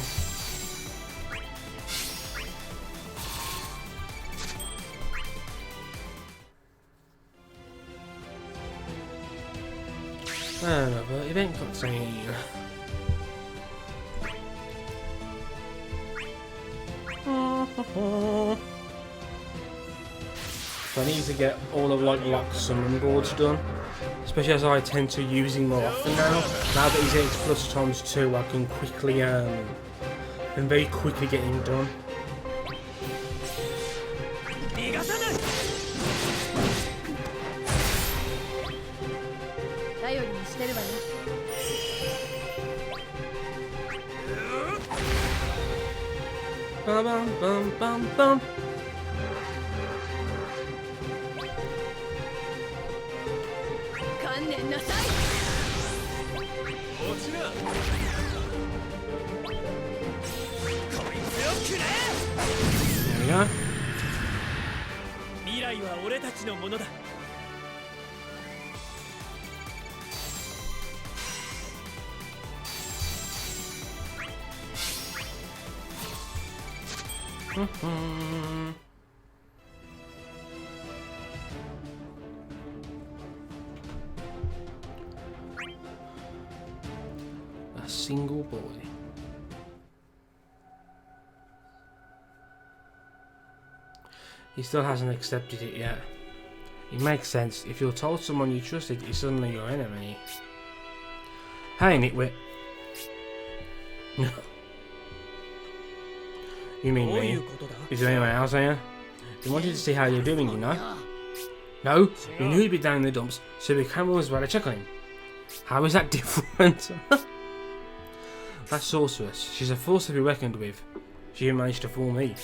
But event cutscene. So I need to get all of like locked summon boards done, especially as I tend to use him more often now. Now that he's X plus times 2, I can quickly and very quickly get him done. Bum bum bum bum bum. There we go. A single boy. He still hasn't accepted it yet. It makes sense. If you're told someone you trusted is suddenly your enemy. Hey, nitwit. You mean me? Is there anyone else here? They wanted to see how you're doing, you know? No, we knew he'd be down in the dumps, so we came as well to check on him. How is that different? That sorceress, she's a force to be reckoned with. She managed to fool me.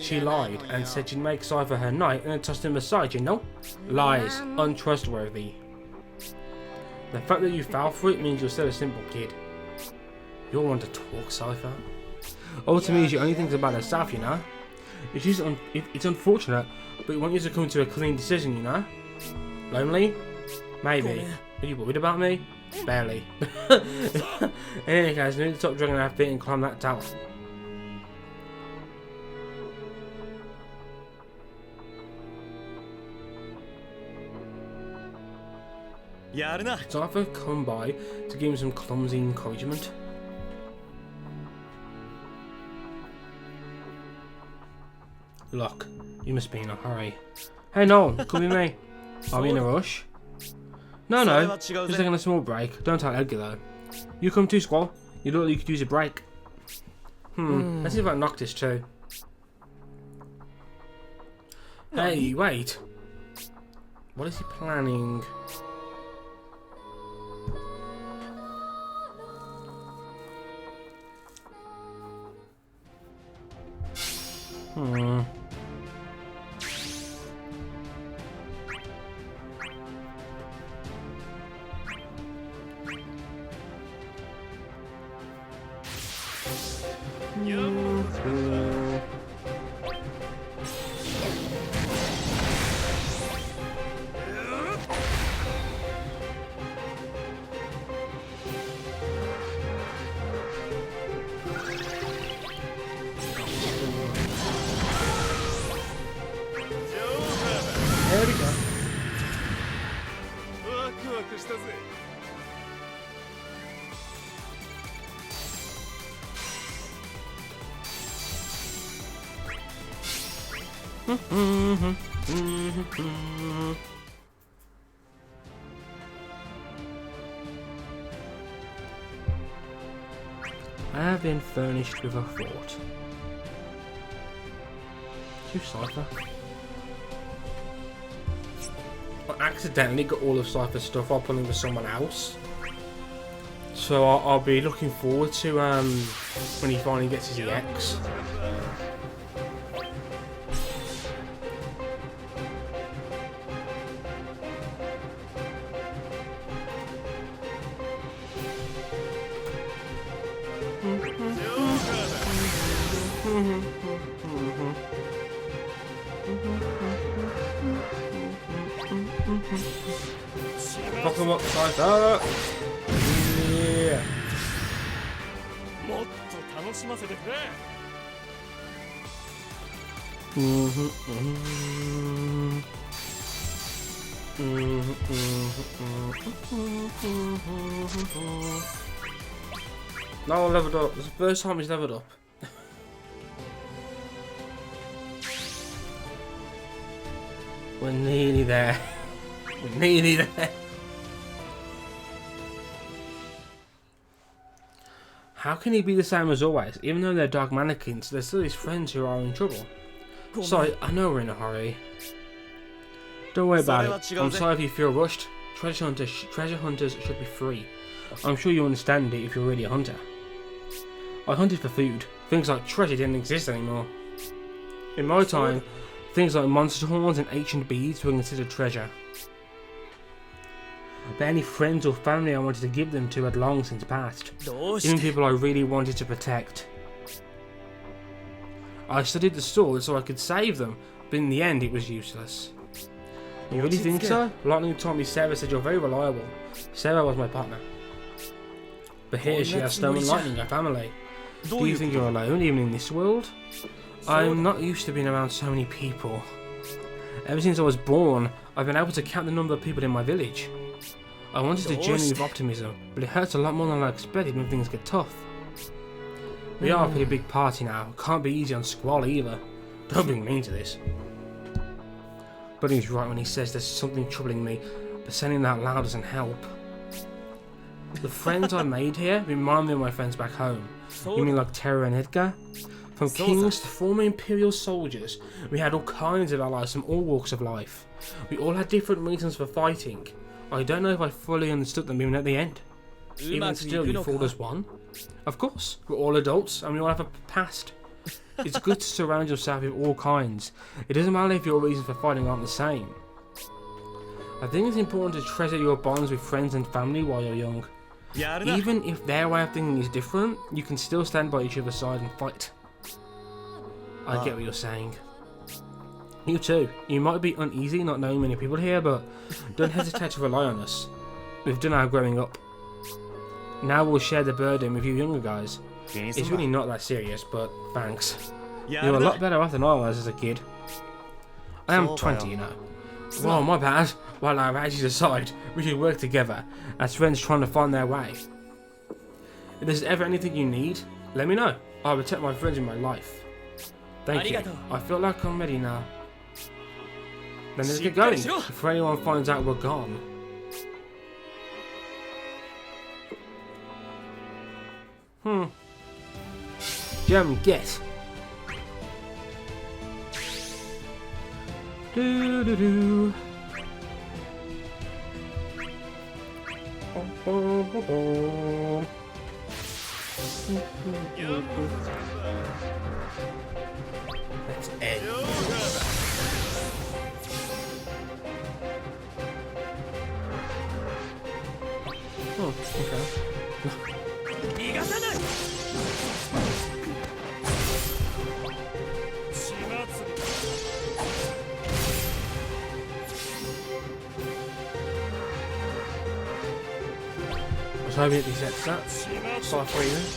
She lied and said she'd make Cypher her knight and then tossed him aside, you know? Lies. Untrustworthy. The fact that you fell for it means you're still a simple kid. You're one to talk, Cypher. Ultimately, she only thinks about herself, you know? It's unfortunate, but we want you to come to a clean decision, you know? Lonely? Maybe. Are you worried about me? Barely. In any case, I need to stop dragging our feet and climb that tower. Cypher come by to give him some clumsy encouragement. Look, you must be in a hurry. Hey Noel, come with me. Are we in a rush? No, just taking a small break. Don't tell Edgar though. You come too, Squall. You look like you could use a break. Let's see if I can knock this too. Hey, wait. What is he planning? There we go. I have been furnished with a fort. You Cypher. I accidentally got all of Cypher's stuff while pulling with someone else. So I'll be looking forward to when he finally gets his EX. Fuck him up, Cypher! Yeah! No, I leveled up. It's the first time he's leveled up. We're nearly there. We're nearly there. How can he be the same as always? Even though they're dark mannequins, they're still his friends who are in trouble. Sorry, I know we're in a hurry. Don't worry about it. I'm sorry if you feel rushed. Treasure hunters should be free. I'm sure you understand it if you're really a hunter. I hunted for food. Things like treasure didn't exist anymore. In my time, things like monster horns and ancient beads were considered treasure. But any friends or family I wanted to give them to had long since passed. Even people I really wanted to protect. I studied the sword so I could save them, but in the end it was useless. You really think so? Lightning told me Sarah said you're very reliable. Sarah was my partner. But here she has Stone and Lightning, her family. Do you think you're alone, even in this world? I'm not used to being around so many people. Ever since I was born, I've been able to count the number of people in my village. I wanted to journey with optimism, but it hurts a lot more than I expected when things get tough. We are a pretty big party now. Can't be easy on Squall either. Don't bring me into this. But he's right when he says there's something troubling me, but saying that out loud doesn't help. The friends I made here remind me of my friends back home. You mean like Terra and Edgar? From kings to former imperial soldiers, we had all kinds of allies from all walks of life. We all had different reasons for fighting. I don't know if I fully understood them even at the end. Even still, you fought as one. Of course, we're all adults and we all have a past. It's good to surround yourself with all kinds. It doesn't matter if your reasons for fighting aren't the same. I think it's important to treasure your bonds with friends and family while you're young. Even if their way of thinking is different, you can still stand by each other's side and fight. I get what you're saying. You too. You might be uneasy not knowing many people here, but don't hesitate to rely on us. We've done our growing up. Now we'll share the burden with you younger guys. It's really not that serious, but thanks. You're a lot better off than I was as a kid. I am 20, you know. Well, my bad. Well, I've actually decided we should work together as friends trying to find their way. If there's ever anything you need, let me know. I'll protect my friends in my life. Thank you. I feel like I'm ready now. Then let's get going before anyone finds out we're gone. Gem get. Do do do. Let's end. Oh, okay. So I really sets that. Start freezing.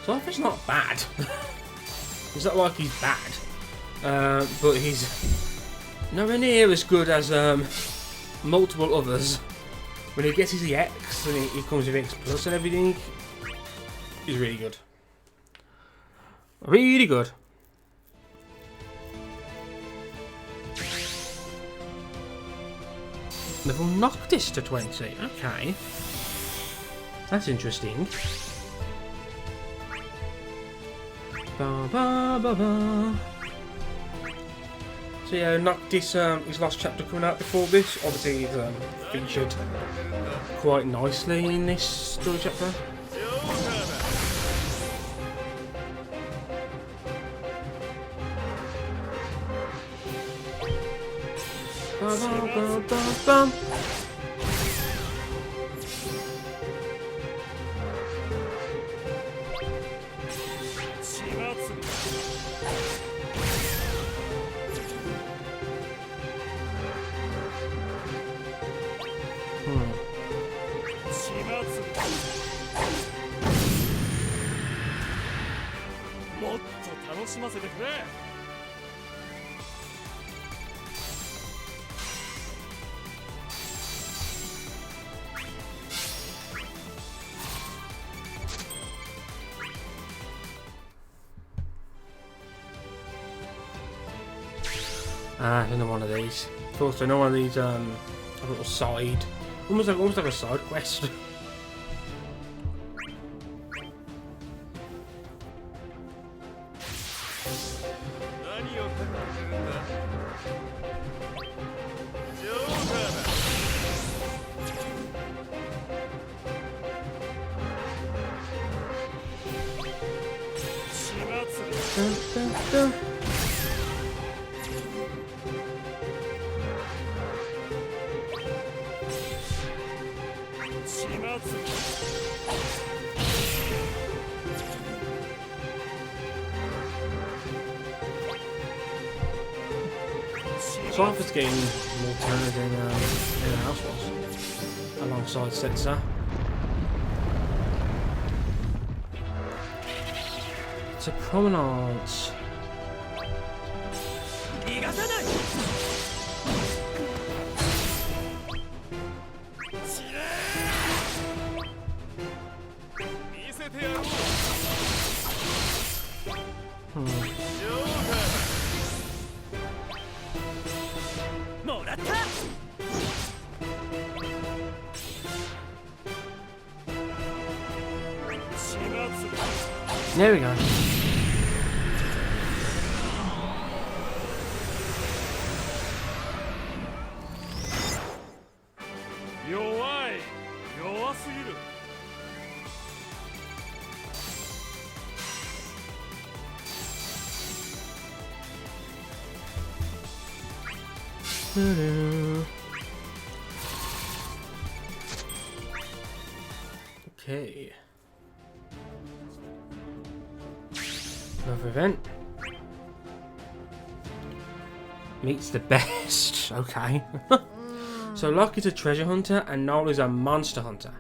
So I think it's not bad. It's not like he's bad. But he's nowhere near as good as multiple others. When he gets his EX and he comes with X plus and everything, he's really good. Really good. Level Noctis to 20. Okay. That's interesting. Ba, ba, ba, ba. So yeah, Noctis, his last chapter coming out before this. Obviously he's featured quite nicely in this story chapter. Ba, ba, ba, ba, ba. Another one of these. Of course, another one of these a little side, almost like a side quest. So I was getting more turns than the house was, alongside Setsa. It's a promenade. There we go. Okay. Another event. Meets the best. Okay. So Locke is a treasure hunter and Noel is a monster hunter.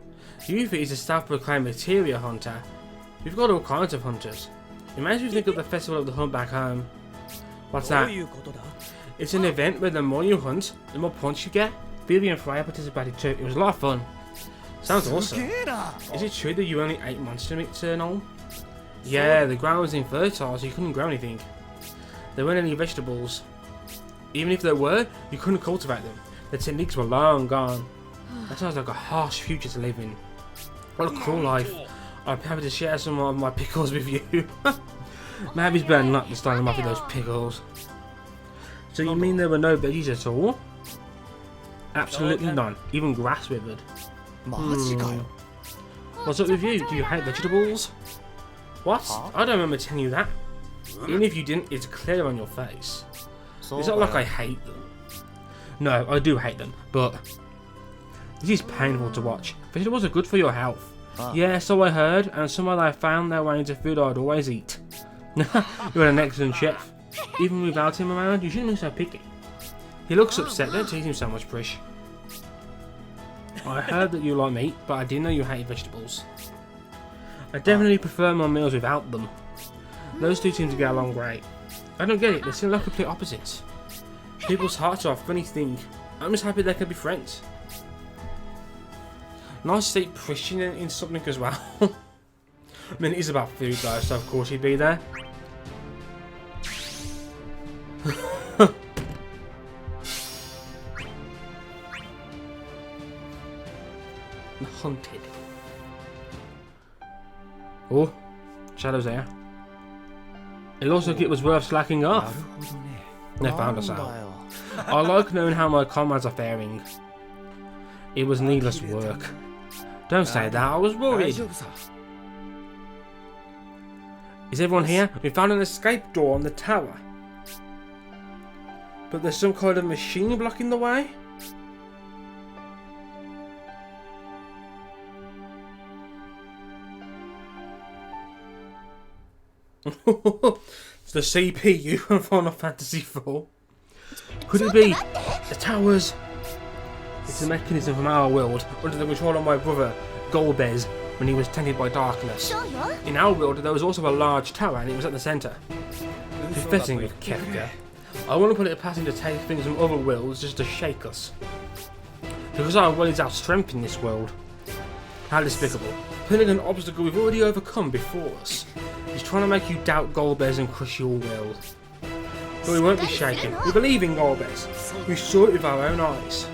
Yuffie is a self-proclaimed materia hunter. We've got all kinds of hunters. Imagine if you think of the Festival of the Hunt back home. What's that? It's an event where the more you hunt, the more points you get. Billy and Freya participated too. It was a lot of fun. Sounds awesome. Is it true that you only ate monster meat, Noel? Yeah, the ground was infertile, so you couldn't grow anything. There weren't any vegetables. Even if there were, you couldn't cultivate them. The techniques were long gone. That sounds like a harsh future to live in. What a cruel life. I'm happy to share some of my pickles with you. Maybe it's better not to start them off with those pickles. So you mean there were no veggies at all? Absolutely none. Even grass withered. What's up with you? Do you hate vegetables? What? I don't remember telling you that. Even if you didn't, it's clear on your face. It's not like I hate them. No, I do hate them, but this is painful to watch. Vegetables are good for your health. Yeah, so I heard, and somehow they found their way into food I'd always eat. You're an excellent chef. Even without him around, you shouldn't be so picky. He looks upset, don't tease him so much, Prish. I heard that you like meat, but I didn't know you hated vegetables. I definitely prefer my meals without them. Those two seem to get along great. I don't get it, they seem like complete opposites. People's hearts are a funny thing. I'm just happy they can be friends. Nice to see Prish in something as well. I mean, it is about food though, so of course he'd be there. Hunted. Oh, shadows there. It looks like it was worth slacking off. They found us out. I like knowing how my comrades are faring. It was needless work. Don't say that, I was worried. Is everyone here? We found an escape door on the tower. But there's some kind of machine blocking the way? It's the CPU from Final Fantasy IV. Could it be the towers? It's a mechanism from our world under the control of my brother Golbez when he was tainted by darkness. In our world there was also a large tower and it was at the centre. Befitting of Kefka. I want to put it past him to take things from other worlds just to shake us. Because our will is our strength in this world. How despicable. Putting an obstacle we've already overcome before us. He's trying to make you doubt Golbez and crush your will. But we won't be shaken. We believe in Golbez. We saw it with our own eyes.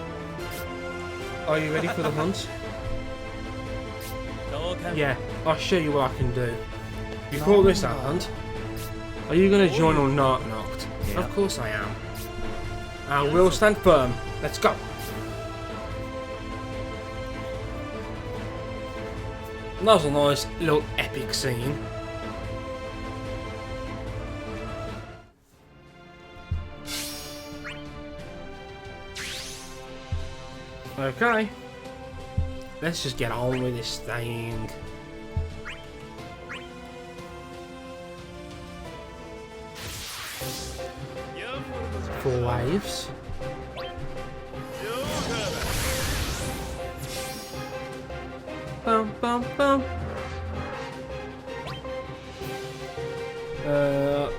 Are you ready for the hunt? Yeah, I'll show you what I can do. You call this a hunt? Are you going to join or not, Noct? Of course I am. I will stand firm. Let's go. That was a nice little epic scene. Okay. Let's just get on with this thing. Four waves. Bum bum bum.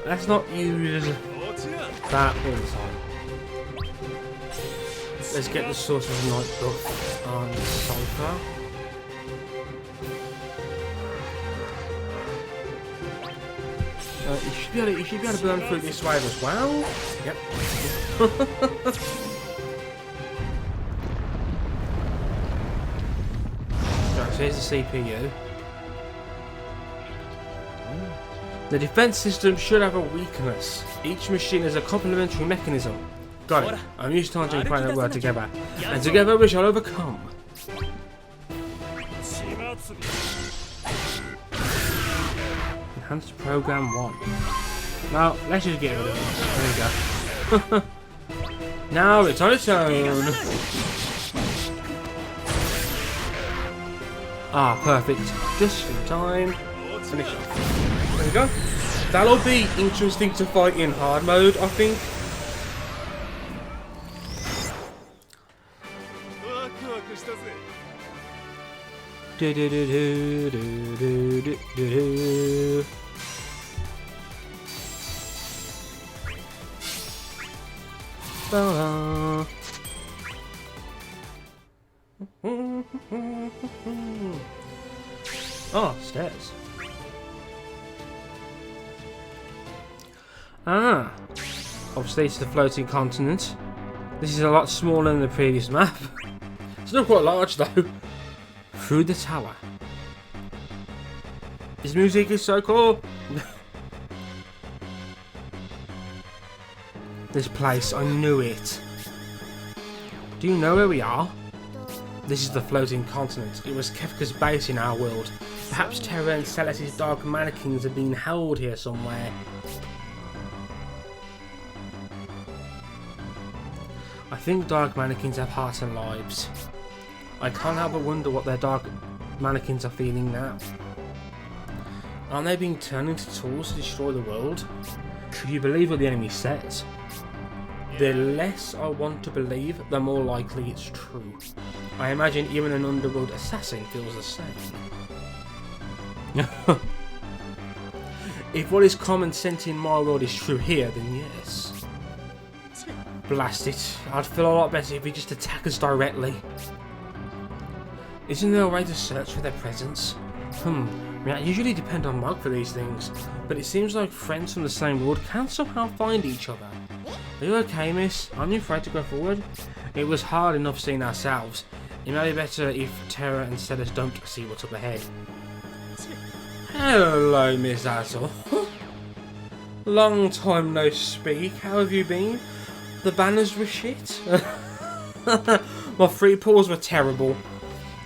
Let's not use that all the time. Let's get the source of night buff on the sofa. You should be able to burn through this wave as well. Yep. Right, so here's the CPU. The defense system should have a weakness. Each machine is a complementary mechanism. Got it. I'm used to hunting find that word together. And together we shall overcome. Enhanced Program 1. Now, let's just get rid of it. There we go. Now it's on its own. Ah, perfect. Just in time. Finish off. There we go. That'll be interesting to fight in hard mode, I think. Do do do do do do do do. Oh, stairs. Ah, obviously it's the floating continent. This is a lot smaller than the previous map. Still quite large though. Through the tower. This music is so cool. This place, I knew it. Do you know where we are? This is the floating continent. It was Kefka's base in our world. Perhaps Terra and Celeste's dark mannequins have been held here somewhere. I think dark mannequins have hearts and lives. I can't help but wonder what their dark mannequins are feeling now. Aren't they being turned into tools to destroy the world? Could you believe what the enemy says? The less I want to believe, the more likely it's true. I imagine even an underworld assassin feels the same. If what is common sense in my world is true here, then yes. Blast it. I'd feel a lot better if he just attack us directly. Isn't there a way to search for their presence? I usually depend on Mug for these things, but it seems like friends from the same world can somehow find each other. Are you okay, miss? Aren't you afraid to go forward? It was hard enough seeing ourselves. It may be better if Terra and Celis don't see what's up ahead. Hello, Miss Azul. Long time no speak. How have you been? The banners were shit. My free pulls were terrible.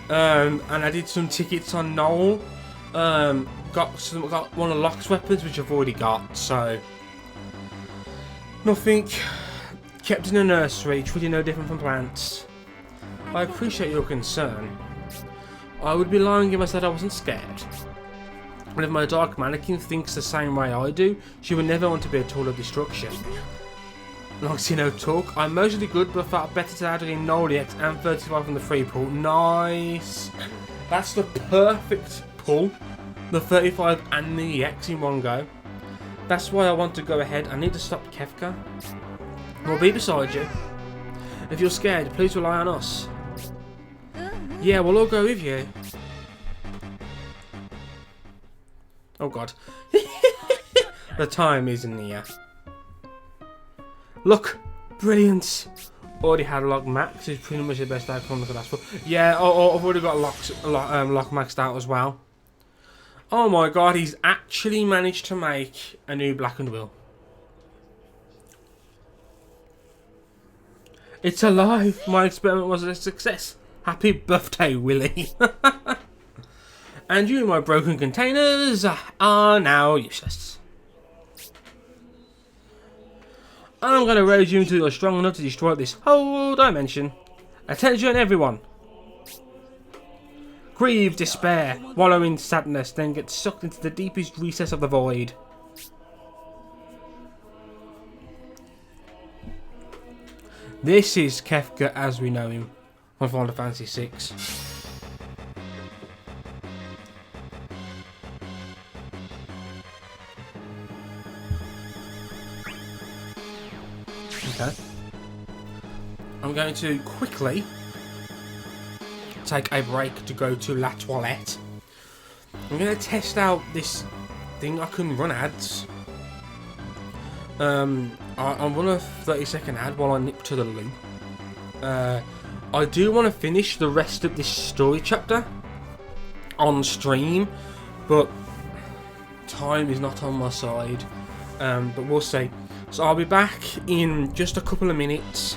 And I did some tickets on Noel. Got one of Locke's weapons, which I've already got, so nothing. Kept in a nursery, treated no different from plants. I appreciate your concern. I would be lying if I said I wasn't scared. But if my dark mannequin thinks the same way I do, she would never want to be a tool of destruction. Like see no talk. I'm mostly good, but felt better to add in Noel EX and 35 from the free pull. Nice. That's the perfect pull. The 35 and the EX in one go. That's why I want to go ahead. I need to stop Kefka. We'll be beside you. If you're scared, please rely on us. Yeah, we'll all go with you. Oh god. The time is near. Look! Brilliant! Already had Lock Max, is pretty much the best outcome I could ask for. Yeah, I've already got Lock maxed out as well. Oh my god, he's actually managed to make a new Blackened Will. It's alive! My experiment was a success. Happy birthday, Willie. And you, my broken containers, are now useless. I'm going to raise you until you're strong enough to destroy this whole dimension. Attention, everyone. Grieve, despair, wallow in sadness, then get sucked into the deepest recess of the void. This is Kefka as we know him on Final Fantasy VI. Okay. I'm going to quickly take a break to go to La Toilette. I'm going to test out this thing I can run ads. I'll run a 30-second ad while I nip to the loo. I do want to finish the rest of this story chapter on stream, but time is not on my side, but we'll see. So I'll be back in just a couple of minutes.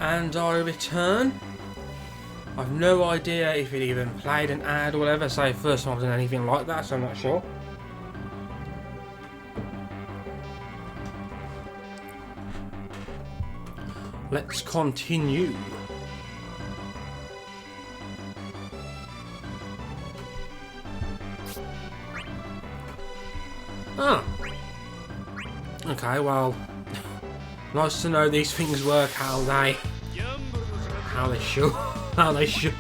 And I return. I've no idea if it even played an ad or whatever. So first time I've done anything like that, so I'm not sure. Let's continue. Ah. Okay, well, nice to know these things work how they should. How they should.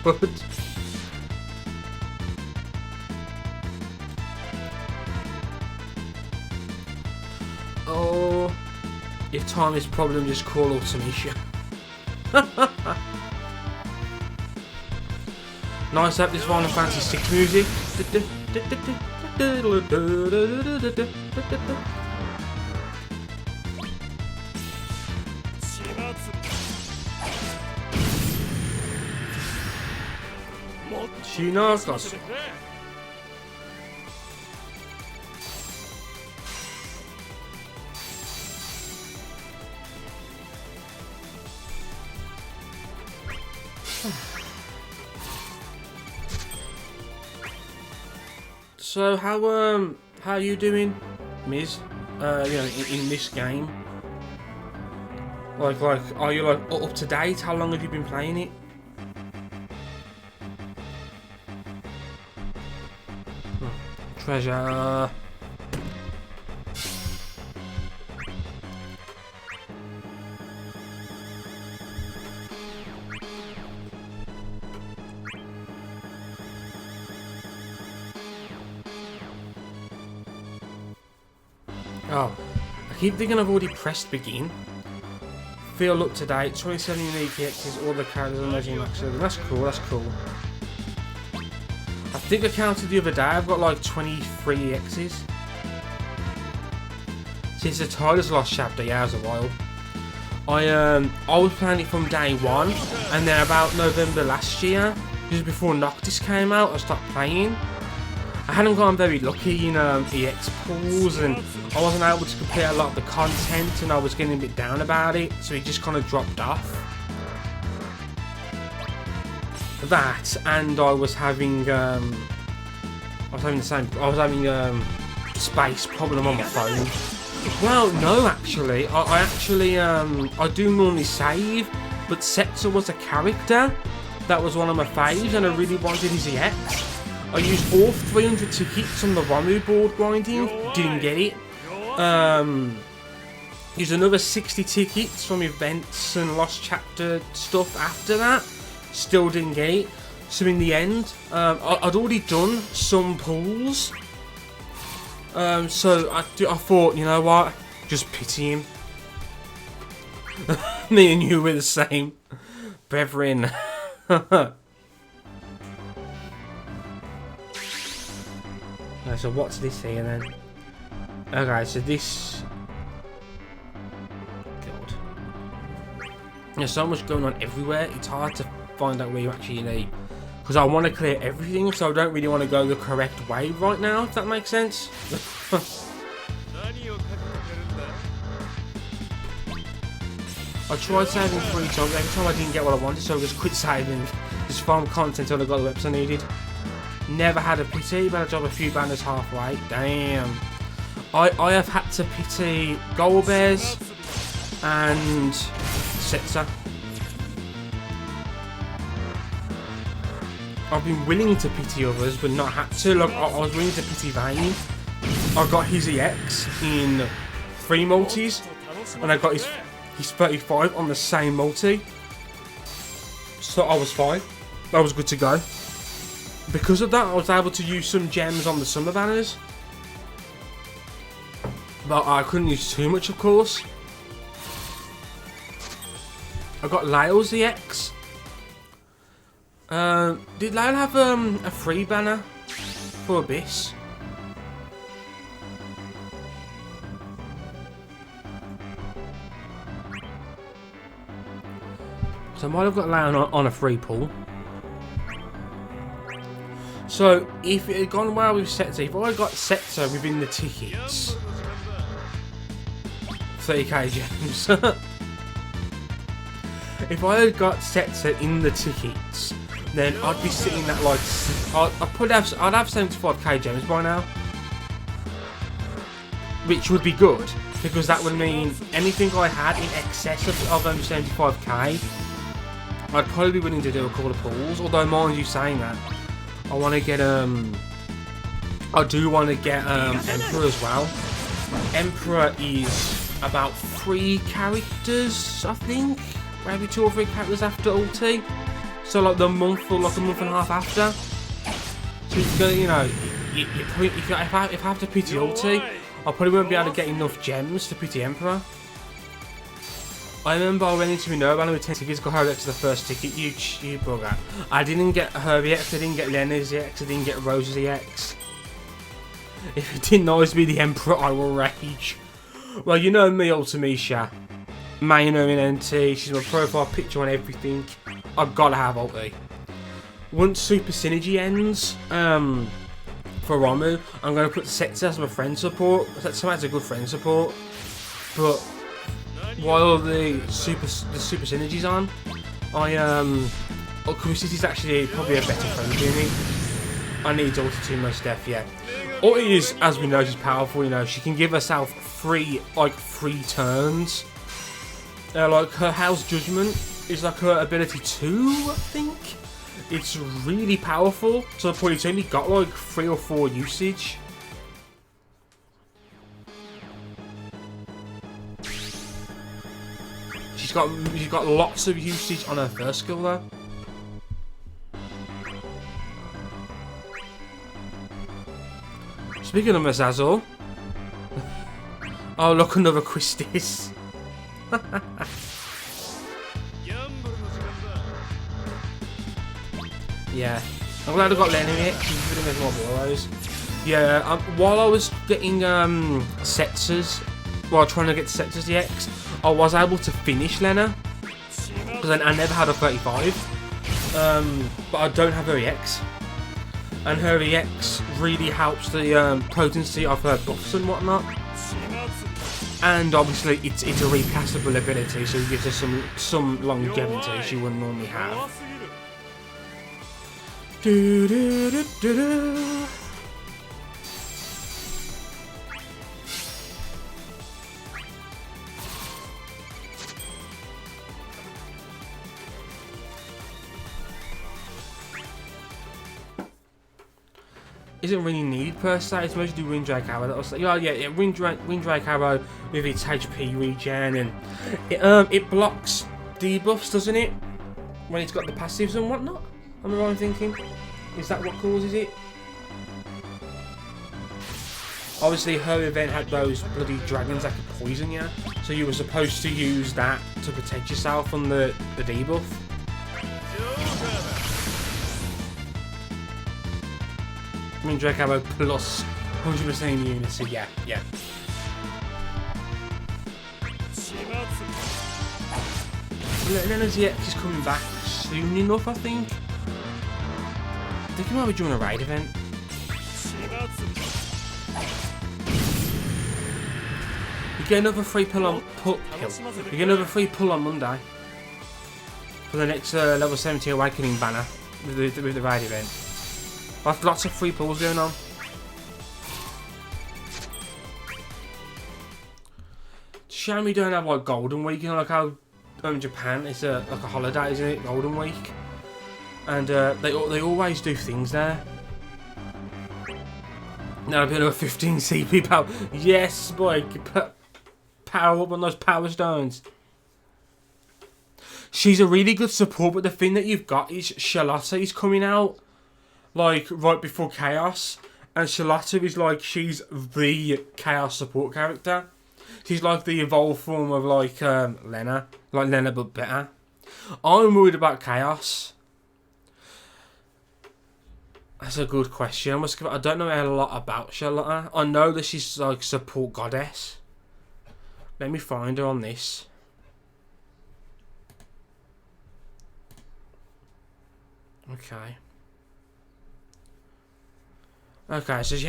Oh, if time is problem, just call automation. Nice up this Final Fantasy VI music. Shinakas. So how are you doing, Miz? You know, in this game. Like, are you like up to date? How long have you been playing it? Treasure. Oh, I keep thinking I've already pressed begin. Feel up to date, 27 unique X's, all the characters are measuring max. That's cool, that's cool. I think I counted the other day, I've got like 23 X's. Since the Tyler's Lost chapter, yeah, it was a while. I was playing it from day one, and then about November last year, just before Noctis came out, I stopped playing. I hadn't gotten very lucky in EX pools, and I wasn't able to complete a lot of the content, and I was getting a bit down about it, so it just kind of dropped off. That, and I was having space problem on my phone. Well, no, actually, I do normally save, but Setzer was a character that was one of my faves, and I really wanted his EX. I used all 300 tickets on the Romu board grinding, didn't get it. Used another 60 tickets from events and Lost Chapter stuff after that, still didn't get it. So in the end, I'd already done some pulls. So I thought, you know what, just pity him. Me and you were the same, brethren. Okay, so what's this here then? Okay, so this... God. There's so much going on everywhere, it's hard to find out where you actually need. Because I want to clear everything, so I don't really want to go the correct way right now, if that makes sense. I tried saving 3 times, every time I didn't get what I wanted, so I just quit saving. Just farm content until I got the reps I needed. Never had a pity, but I dropped a few banners halfway. Damn. I have had to pity Gold Bears and Setzer. I've been willing to pity others, but not had to. Like, I was willing to pity Vane. I got his EX in 3 multis, and I got his 35 on the same multi. So I was fine. I was good to go. Because of that, I was able to use some gems on the summer banners. But I couldn't use too much, of course. I got Lyle's EX. Did Lyle have a free banner for Abyss? So I might have got Lyle on a free pull. So if it had gone well with Setzer, if I got Setzer within the tickets, 30k gems. If I had got Setzer in the tickets, then I'd be sitting at like, I'd have 75k gems by now, which would be good because that would mean anything I had in excess of 75k, I'd probably be willing to do a couple of pulls. Although, mind you saying that, I want to get I do want to get Emperor as well. Emperor is about 3 characters, I think. Maybe 2 or 3 characters after ulti. So like the month or like a month and a half after. So it's gonna, you know, if I have to pity ulti, I probably won't be able to get enough gems to pity Emperor. I remember I went into Minerva with 10 tickets, got her EX to the first ticket. You bugger. I didn't get her EX, I didn't get Lena's EX, I didn't get Rose's EX. If it didn't always be the Emperor, I will rage. Well, you know me, Ultimisha. Mainer in NT, she's my profile picture on everything. I've got to have ulti. Once Super Synergy ends, for Romu, I'm going to put Setzer as my friend support. Setzer has a good friend support. But while the Super Synergy's on, City's actually probably a better friend to me. I need ulti too much def, yeah. Ulti is, as we know, she's powerful, you know, she can give herself 3 turns. Like her House Judgment is like her ability 2, I think. It's really powerful, to the point it's only got like 3 or 4 usage. She's got lots of usage on her first skill though. Speaking of Mazazzle, oh look, another Quistis. Yeah, I'm glad I got Lenny here. She's really making more borrows. Yeah, while I was getting Setzers, while trying to get Setzers EX, I was able to finish Lena because I never had a 35. But I don't have her EX, and her EX really helps the potency of her buffs and whatnot. And obviously, it's a recastable ability, so it gives her some longevity she wouldn't normally have. Do, do, do, do, do. isn't really needed per se. It's mostly Wind Drake Arrow. That'll say, yeah, Wind Drake Arrow with its HP regen, and it blocks debuffs, doesn't it? When it's got the passives and whatnot. Am I right in thinking? Is that what causes it? Obviously, her event had those bloody dragons that could poison you, so you were supposed to use that to protect yourself from the debuff. Wind Drake Arrow plus 100% immunity, yeah. Lena's EX is coming back soon enough, I think. I think he might be doing a raid event. You get another free pull on You get another free pull on Monday for the next level 70 Awakening banner with the raid event. Lots of free pulls going on. Shame we don't have like Golden Week, you know, like how Japan it's like a holiday, isn't it? Golden Week, and they always do things there. Now a bit of a 15 CP power. Yes, boy, power up on those power stones. She's a really good support, but the thing that you've got is Charlotta is coming out like right before Chaos, and Charlotta is like she's the Chaos support character. She's like the evolved form of like Lena but better. I'm worried about Chaos. That's a good question. I don't know a lot about Charlotta. I know that she's like support goddess. Let me find her on this. Okay. Okay, so she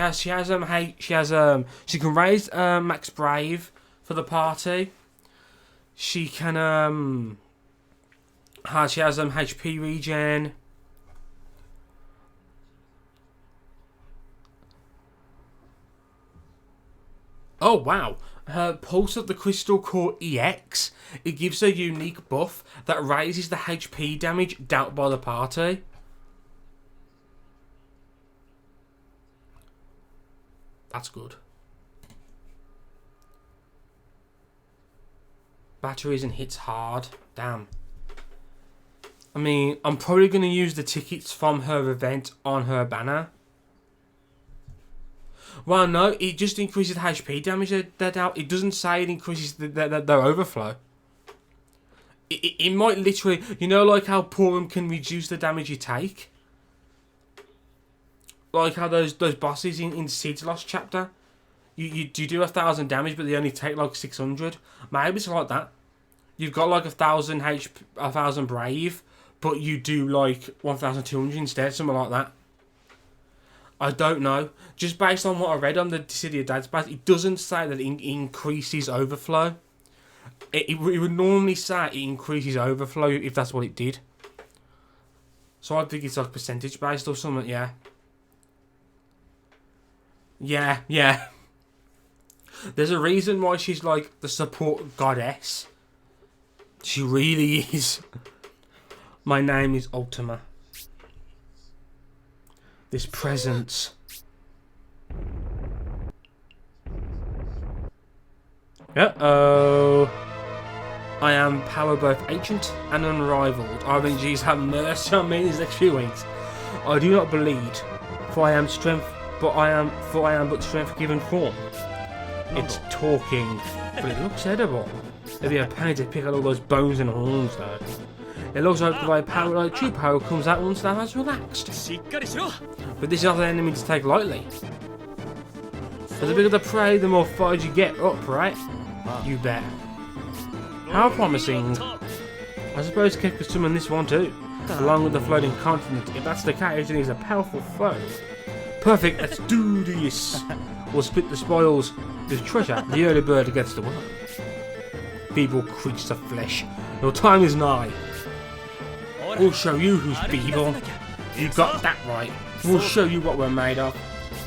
can raise Max Brave for the party. She can she has HP regen. Oh wow. Her Pulse of the Crystal Core EX, it gives her a unique buff that raises the HP damage dealt by the party. That's good. Batteries and hits hard. Damn. I mean, I'm probably going to use the tickets from her event on her banner. Well, no, it just increases the HP damage they're out. It doesn't say it increases their overflow. It might literally, you know, like how Purim can reduce the damage you take. Like how those bosses in Seed's Lost chapter, you do 1,000 damage, but they only take like 600. Maybe it's like that. You've got like 1,000 HP, 1,000 Brave, but you do like 1,200 instead, something like that. I don't know. Just based on what I read on the Dissidia database, it doesn't say that it increases overflow. It would normally say it increases overflow if that's what it did. So I think it's like percentage based or something, yeah. Yeah. There's a reason why she's like the support goddess. She really is. My name is Ultima. This presence. Uh-oh. I am power both ancient and unrivaled. RNGs have mercy on me these next few weeks. I do not bleed, for I am but strength given form. It's talking, but it looks edible. It'd be a pain to pick out all those bones and horns though. It looks like true power comes out once that has relaxed. But this is not an enemy to take lightly. For the bigger the prey, the more fired you get up, right? You bet. How promising. I suppose Kek could summon this one too, along with the floating continent. If that's the case, then he's a powerful foe. Perfect, let's do this. We'll split the spoils with treasure. The early bird gets the worm. Feeble creatures of flesh, your time is nigh. We'll show you who's feeble. You got that right. We'll show you what we're made of.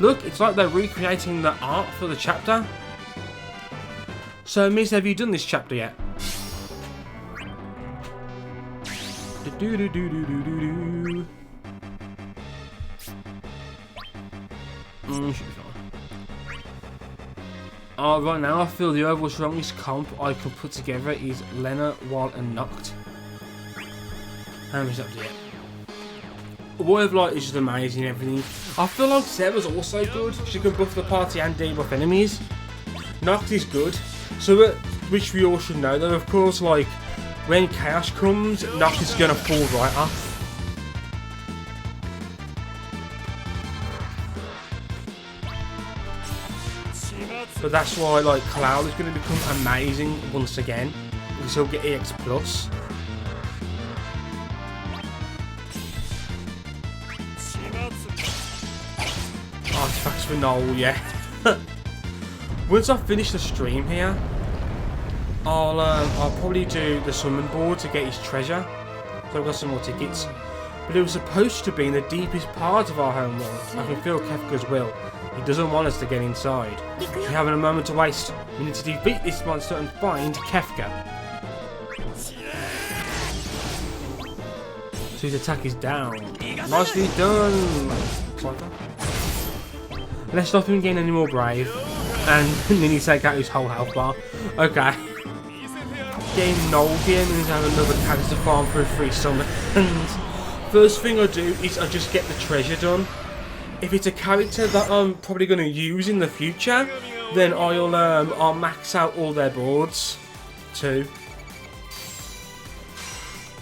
Look, it's like they're recreating the art for the chapter. So, Miss, have you done this chapter yet? Should be fine. Right now I feel the overall strongest comp I can put together is Lena, Wall and Noct. How much up to yet? Whatever Light is just amazing and everything. I feel like Seva's also good. She can buff the party and debuff enemies. Noct is good. So which we all should know though, of course, like when Chaos comes, Noct is gonna fall right off. But that's why like Cloud is going to become amazing once again, because he'll get EX plus. Artifacts for Noel, yeah. Once I finish the stream here, I'll probably do the summon board to get his treasure. So I've got some more tickets. But it was supposed to be in the deepest part of our home world. I can feel Kefka's will. He doesn't want us to get inside. We're having a moment to waste. We need to defeat this monster and find Kefka. So his attack is down. Nicely done. Let's stop him getting any more brave. And then he take out his whole health bar. Okay. Getting Nolgian and have another character farm for a free summon. First thing I do is I just get the treasure done. If it's a character that I'm probably going to use in the future, then I'll max out all their boards too.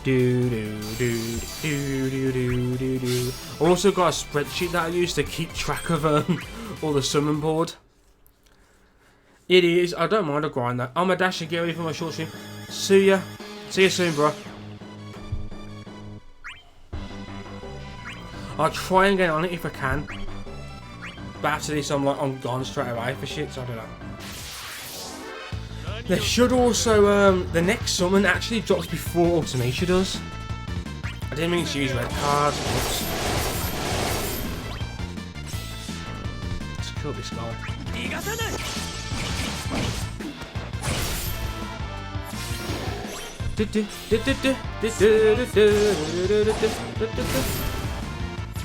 I've also got a spreadsheet that I use to keep track of all the summon board. It is. I don't mind a grind that. I'm a dash and get ready for my short stream. See ya. See you soon, bro. I'll try and get on it if I can. But after this, I'm gone straight away for shit, so I don't know. There should also, the next summon actually drops before Ultimacia does. I didn't mean to use red cards. Oops. Let's kill this guy.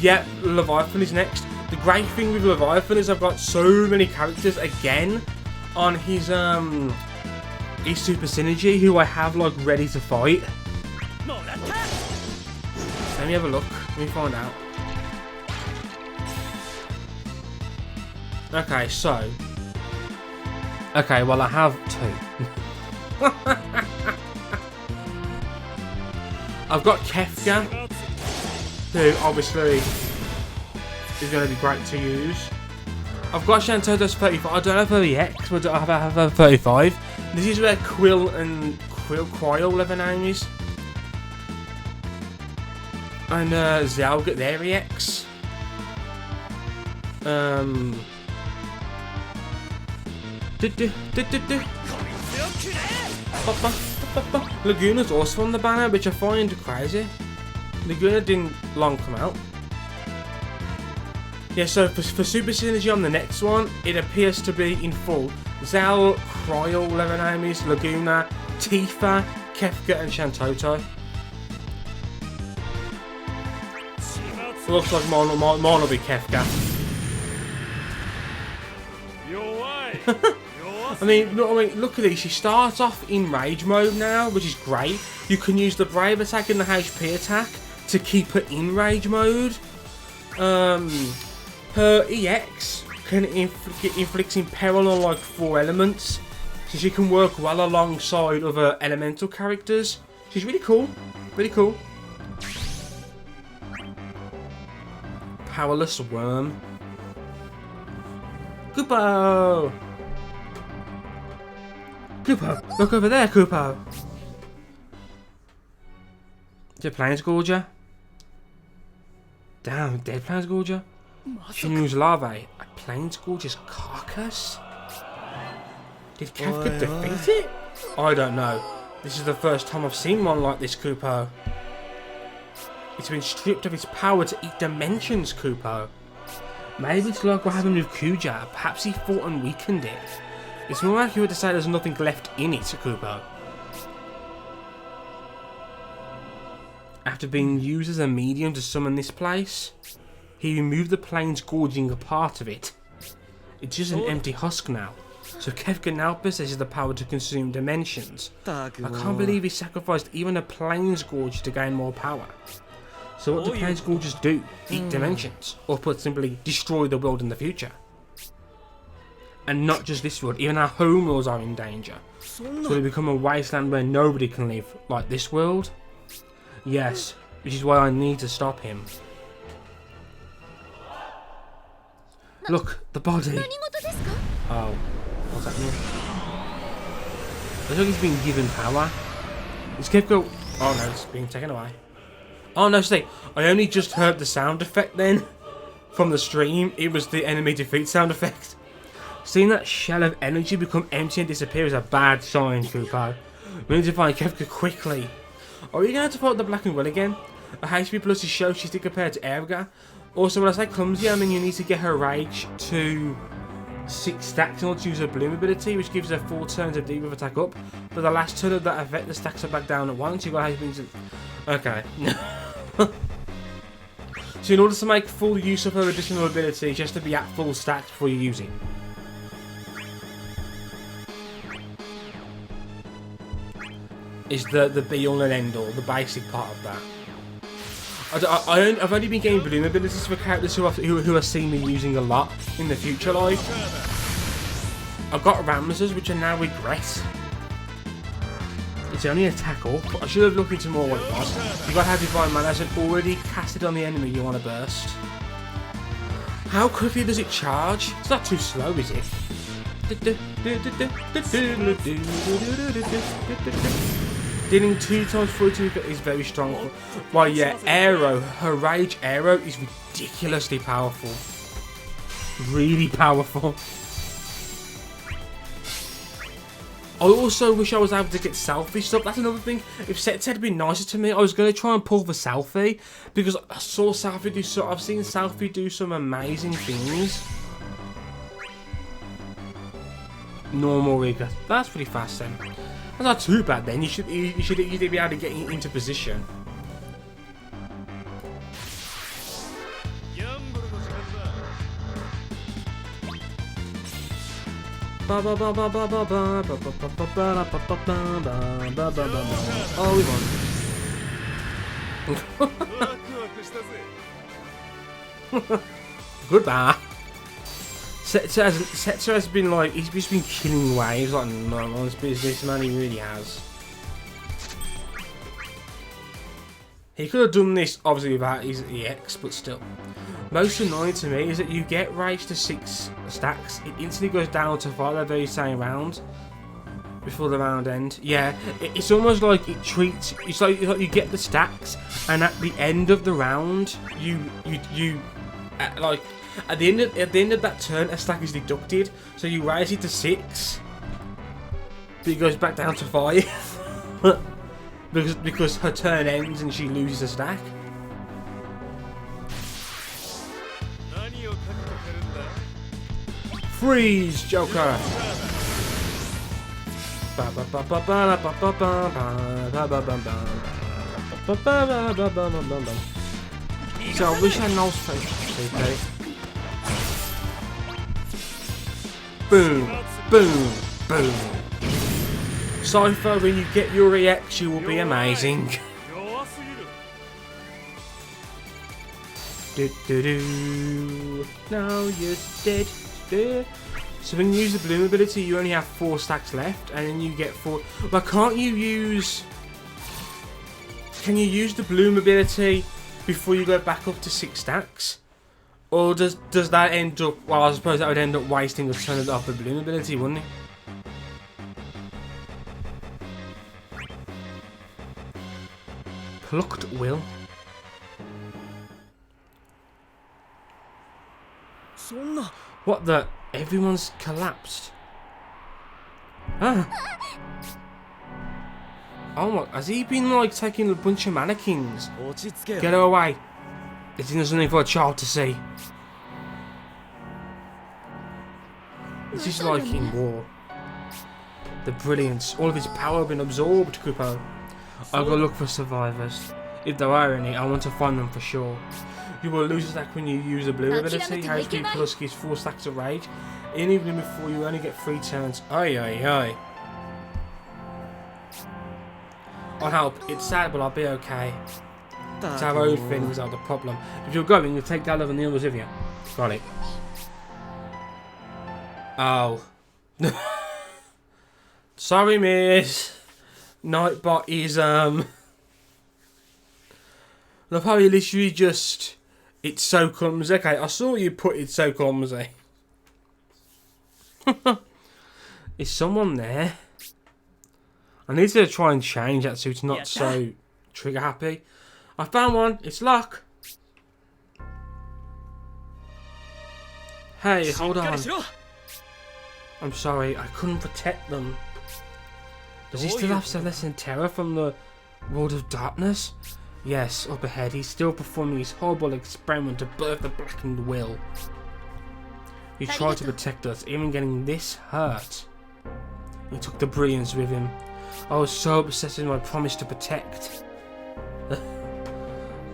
Yeah, Leviathan is next. The great thing with Leviathan is I've got so many characters again on his super synergy who I have like ready to fight. Let me have a look. Let me find out. Okay, so. Okay, well I have two. I've got Kefka, who obviously is going to be great to use. I've got Shantoto's 35. I don't have her EX, but I have her 35. This is where Quirrell, whatever her name is, and Zell get their EX. Laguna's also on the banner, which I find crazy. Laguna didn't long come out. Yeah, so for Super Synergy on the next one, it appears to be in full. Zell, Cryo, whatever her name is, Laguna, Tifa, Kefka and Shantoto. Looks like mine will be Kefka. I mean, look at this. She starts off in Rage mode now, which is great. You can use the Brave attack and the HP attack to keep her in Rage mode. Her EX can inflict peril on like 4 elements, so she can work well alongside other elemental characters. She's really cool. Really cool. Powerless Worm. Kupo! Kupo! Look over there, Kupo! Dead Planesgorger? Damn, Dead Planesgorger? Shinru's Larvae, a Planesgorger's carcass? Did Kefka defeat it? I don't know. This is the first time I've seen one like this, Kupo. It's been stripped of its power to eat dimensions, Kupo. Maybe it's like what happened with Kuja. Perhaps he fought and weakened it. It's more accurate to say there's nothing left in it, Kupo. After being used as a medium to summon this place, He removed the plane's gorging part of it. It's just an empty husk now. So Kefka now possesses the power to consume dimensions. I can't believe he sacrificed even a plane's gorge to gain more power. So what do plane's gorges do? Eat dimensions. Or put simply, destroy the world in the future. And not just this world, even our home worlds are in danger. So we become a wasteland where nobody can live, like this world? Yes, which is why I need to stop him. Look, the body. Oh, what's happening? Looks like he's been given power. It's kept going. Oh no, it's being taken away. Oh no, see, I only just heard the sound effect then from the stream. It was the enemy defeat sound effect. Seeing that shell of energy become empty and disappear is a bad sign, Kupo. We need to find Kefka quickly. Are we going to have to fight the Black and Will again? A HP plus is show she's compared to Erga. Also, when I say clumsy, I mean you need to get her rage to 6 stacks in order to use her bloom ability, which gives her 4 turns of debuff attack up. But the last turn of that effect, the stacks are back down at once. You've got HP to... Okay. So in order to make full use of her additional ability, she has to be at full stacks before you use it. Is the be all and end all, the basic part of that. I've only been getting bloom abilities for characters who are seen me using a lot in the future, like. I've got Ramses, which I now regret. It's only attack up. I should have looked into more what it was. You've got to have Divine Mana and already cast it on the enemy you want to burst. How quickly does it charge? It's not too slow, is it? Dealing 2 times 42 is very strong. Well, yeah, Aero, her rage Aero is ridiculously powerful. Really powerful. I also wish I was able to get selfie stuff. That's another thing. If Sets had been nicer to me, I was going to try and pull the selfie. Because I saw Selfie do so. I've seen Selfie do some amazing things. Normal rigger. That's pretty fast then. That's not too bad then. You should be able to get into position. Oh, we won. Goodbye. Setzer has been like, he's just been killing waves like none on his business, man, he really has. He could have done this obviously without his EX, but still. Most annoying to me is that you get rage to 6 stacks, it instantly goes down to 5 the very same round before the round end. Yeah, it's almost like it treats, it's like you get the stacks, and at the end of the round, at the end of that turn, a stack is deducted, so you raise it to 6, but it goes back down to 5 because her turn ends and she loses a stack. Freeze, Joker! So I wish I had Null's face, okay? Boom, boom, boom. Cypher, when you get your EX, you will be amazing. Now you're dead. So when you use the bloom ability, you only have 4 stacks left, and then you get 4. But can't you use? Can you use the bloom ability before you go back up to 6 stacks? Or does that end up? Well, I suppose that would end up wasting a turn of the bloom ability, wouldn't it? Plucked Will. What the? Everyone's collapsed. Ah. Oh my! Has he been like taking a bunch of mannequins? Get her away! It's something for a child to see. This is like in war. The brilliance, all of his power have been absorbed, Kupo. I'll go look for survivors. If there are any, I want to find them for sure. You will lose attack when you use a blue ability. HP plus gives 4 stacks of rage. Even before you only get 3 turns. Oi, oi, oi. I'll help. It's sad, but I'll be okay. It's our own things are the problem. If you're going, you'll take Gallo and the others with you. Got it. Oh. Sorry, miss. Nightbot is, they'll probably literally just... It's so clumsy. Okay, I saw you put it so clumsy. Is someone there? I need to try and change that so it's not so trigger happy. I found one. It's Locke. Hey, hold on. I'm sorry, I couldn't protect them. Does he still have Celestial Terror from the World of Darkness? Yes, up ahead, he's still performing his horrible experiment to birth the blackened will. He tried to protect us, even getting this hurt. He took the brilliance with him. I was so obsessed with my promise to protect.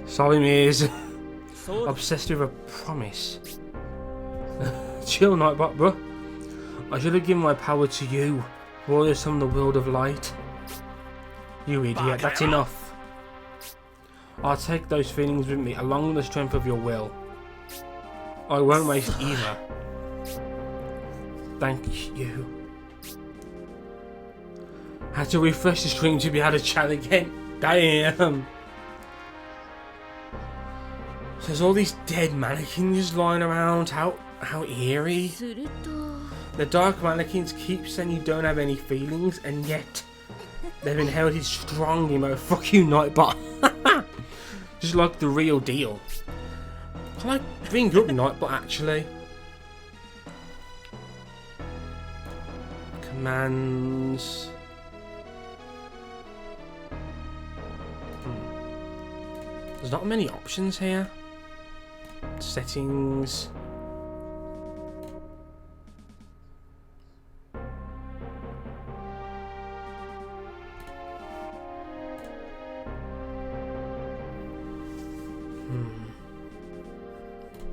Sorry, Miz. Obsessed with a promise. Chill, Nightbot, bro. I should have given my power to you, warriors from the world of light. You idiot, that's enough. I'll take those feelings with me, along with the strength of your will. I won't waste either. Thank you. Had to refresh the stream to be able to chat again. Damn. There's all these dead mannequins lying around. How eerie. The dark mannequins keep saying you don't have any feelings, and yet they've inherited strong emo. Fuck you, Nightbot. Just like the real deal. I like being up Nightbot actually. Commands. There's not many options here. Settings.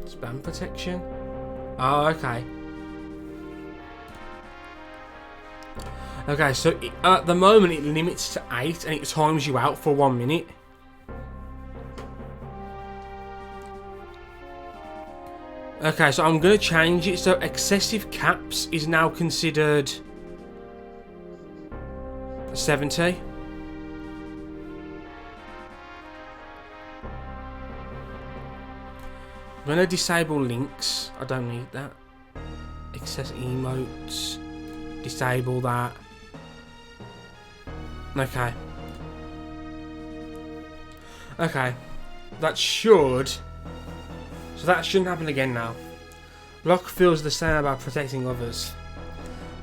Spam protection. Oh, okay. Okay, so at the moment it limits to 8 and it times you out for 1 minute. Okay, so I'm going to change it. So excessive caps is now considered 70. I'm going to disable links. I don't need that. Excess emotes. Disable that. Okay. Okay. That should... So that shouldn't happen again now. Locke feels the same about protecting others.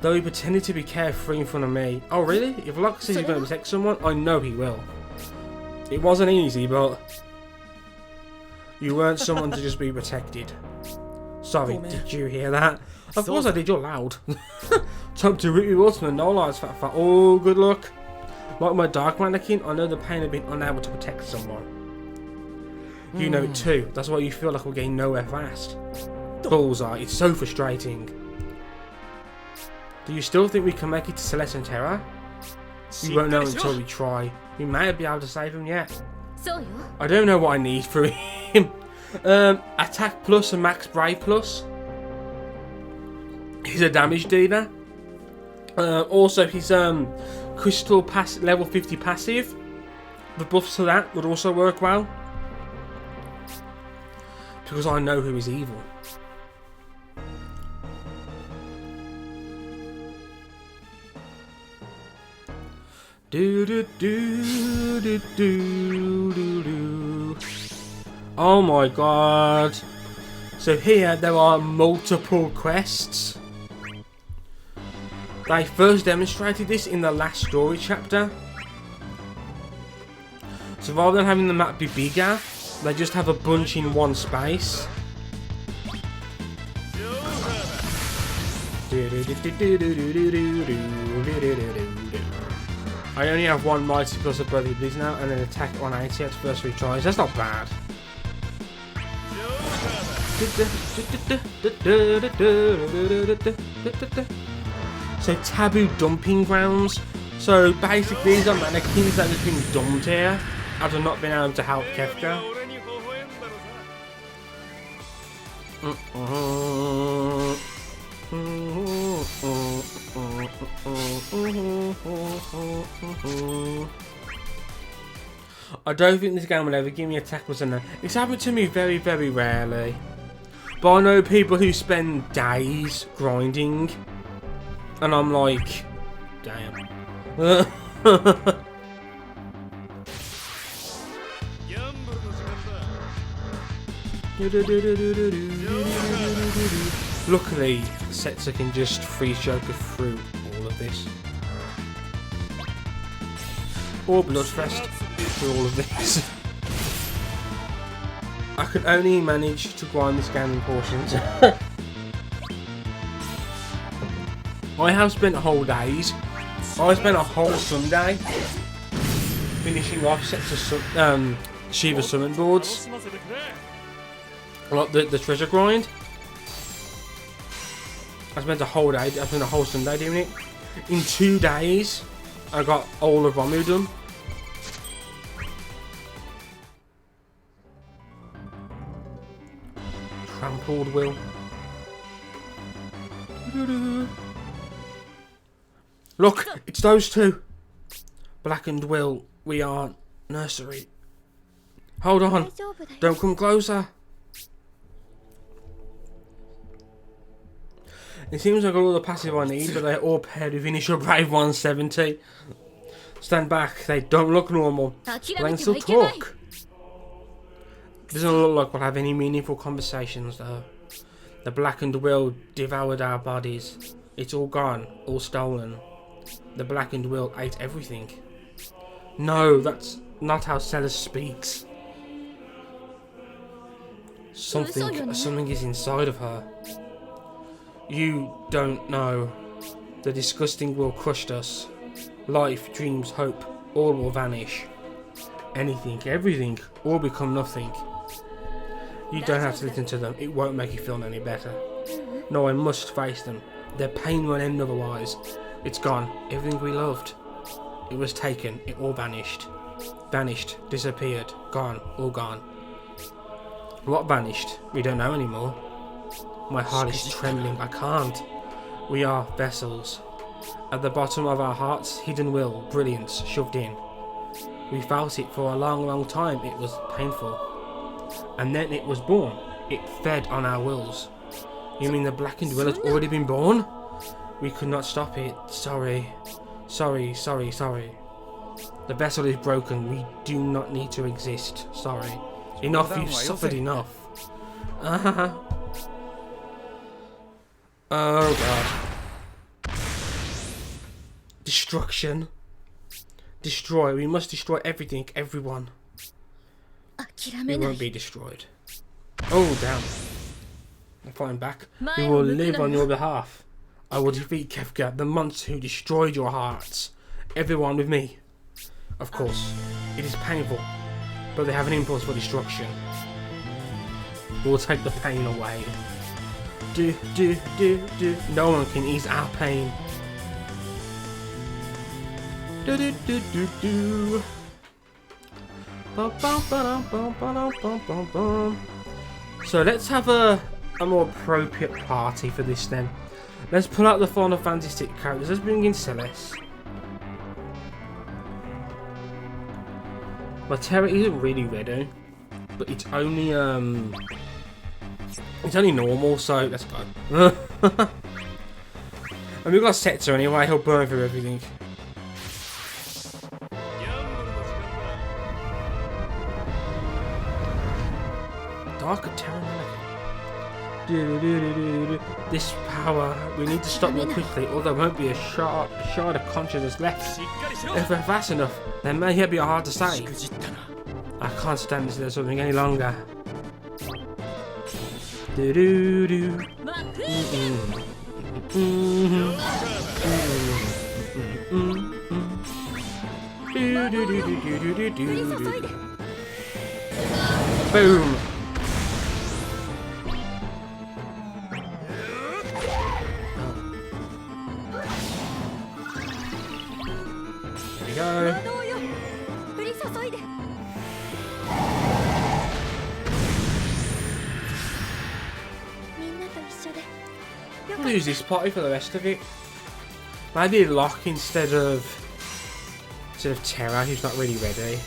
Though he pretended to be carefree in front of me. Oh really? If Locke says he's going to protect someone, I know he will. It wasn't easy, but... You weren't someone to just be protected. Sorry, did you hear that? Of course I did, you're loud. Time to root you ultimate, no lies, fat. Oh, good luck. Like my dark mannequin, I know the pain of being unable to protect someone. You know it too, that's why you feel like we're getting nowhere fast. Bullseye, it's so frustrating. Do you still think we can make it to Celestial Terror? We won't know until we try. We may be able to save him yet. I don't know what I need for him. Attack plus and max brave plus. He's a damage dealer. Also his crystal level 50 passive. The buffs to that would also work well. Because I know who is evil. Do do do do do do do. Oh my god. So here there are multiple quests. They first demonstrated this in the last story chapter. So rather than having the map be bigger, they just have a bunch in one space. I only have one Mighty Plus of Brotherly Bliss now and an attack 180 at first 3 tries. That's not bad. So taboo dumping grounds. So basically these are mannequins that have been dumped here as have not been able to help Kefka. I don't think this game will ever give me a tackles in there. It's happened to me very, very rarely. But I know people who spend days grinding, and I'm like, damn. Luckily, Setzer can just freeze Joker through all of this. Or Bloodfest through all of this. I could only manage to grind this game in portions. I have spent whole days. I spent a whole Sunday finishing off Setzer Shiva summon boards. Like the treasure grind. I spent a whole day, I spent a whole Sunday doing it. In 2 days, I got all of Ramu done. Trampled Will. Look, it's those two. Blackened Will, we are nursery. Hold on, don't come closer. It seems like all the passive I need, but they're all paired with Initial Brave 170. Stand back, they don't look normal. They can still talk. Doesn't look like we'll have any meaningful conversations though. The Blackened Will devoured our bodies. It's all gone, all stolen. The Blackened Will ate everything. No, that's not how Celes speaks. Something is inside of her. You don't know. The disgusting will crushed us. Life, dreams, hope, all will vanish. Anything, everything, all become nothing. You don't have to listen to them. It won't make you feel any better. No, I must face them. Their pain won't end otherwise. It's gone. Everything we loved. It was taken. It all vanished. Vanished. Disappeared. Gone. All gone. What vanished? We don't know anymore. My heart is trembling. I can't. We are vessels. At the bottom of our hearts, hidden will, brilliance, shoved in. We felt it for a long, long time. It was painful. And then it was born. It fed on our wills. You mean the Blackened Will has already been born? We could not stop it. Sorry. Sorry, sorry, sorry. The vessel is broken. We do not need to exist. Sorry. Enough, you've suffered enough. Oh god. Destruction. Destroy. We must destroy everything, everyone. We won't be destroyed. Oh, damn. I'm fighting back. We will live on your behalf. I will defeat Kefka, the monster who destroyed your hearts. Everyone with me. Of course, it is painful, but they have an impulse for destruction. We will take the pain away. No one can ease our pain. So let's have a more appropriate party for this then. Let's pull out the Final Fantasy characters. Let's bring in Celes. My Terra isn't really ready, but it's only normal, so let's go. And we've got Setzer anyway, he'll burn through everything. Dark of Terra Mannequin. This power, we need to stop them quickly, or there won't be a shard of consciousness left. If we're fast enough, then may yet be hard to say. I can't stand this little something any longer. Boom. I'll use this party for the rest of it. Maybe Locke instead of Terra, who's not really ready.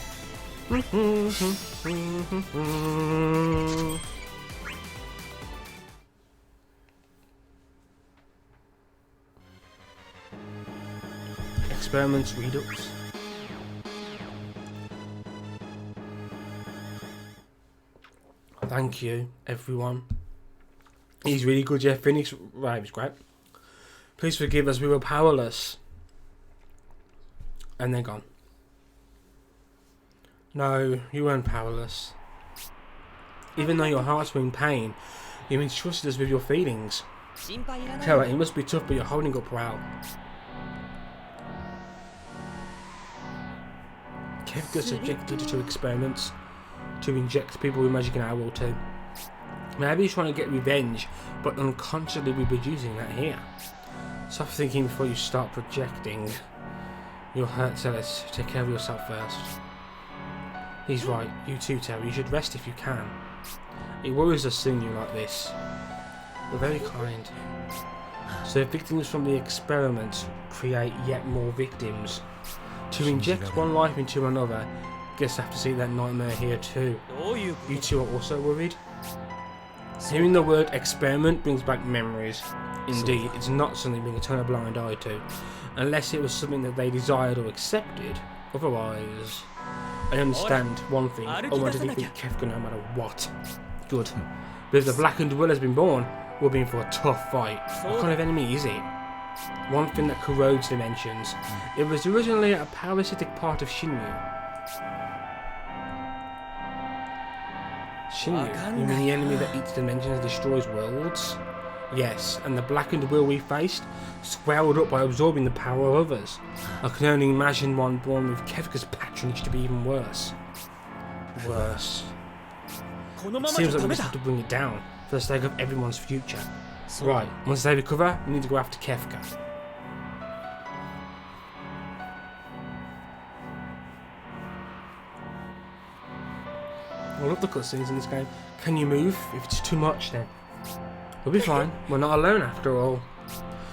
Experiments Redux. Thank you, everyone. He's really good, yeah. Phoenix Rave is great. Please forgive us, we were powerless. And they're gone. No, you weren't powerless. Even though your hearts were in pain, you entrusted us with your feelings. Terra, it must be tough, but you're holding up well. Kefka subjected to experiments to inject people with magic in our world too. Maybe he's trying to get revenge, but unconsciously we're producing that here. Stop thinking before you start projecting. You'll hurt Celis. Take care of yourself first. He's right. You too, Terry. You should rest if you can. It worries us seeing you like this. You're very kind. So victims from the experiment create yet more victims. To inject one life into another, guess I have to see that nightmare here too. You two are also worried? Hearing the word experiment brings back memories. Indeed, it's not something we can turn a blind eye to, unless it was something that they desired or accepted. Otherwise, I understand one thing. I want to defeat Kefka no matter what. Good. But if the Blackened Will has been born, we're in for a tough fight. What kind of enemy is it? One thing that corrodes dimensions. It was originally a parasitic part of Shinryu. Shinryu? You mean the enemy that eats dimensions and destroys worlds? Yes, and the Blackened Will we faced swelled up by absorbing the power of others. I can only imagine one born with Kefka's patronage to be even worse. Worse. Seems like we just have to bring it down for the sake of everyone's future. Right, once they recover, we need to go after Kefka. I love the cutscenes in this game. Can you move? If it's too much, then we'll be fine. We're not alone after all.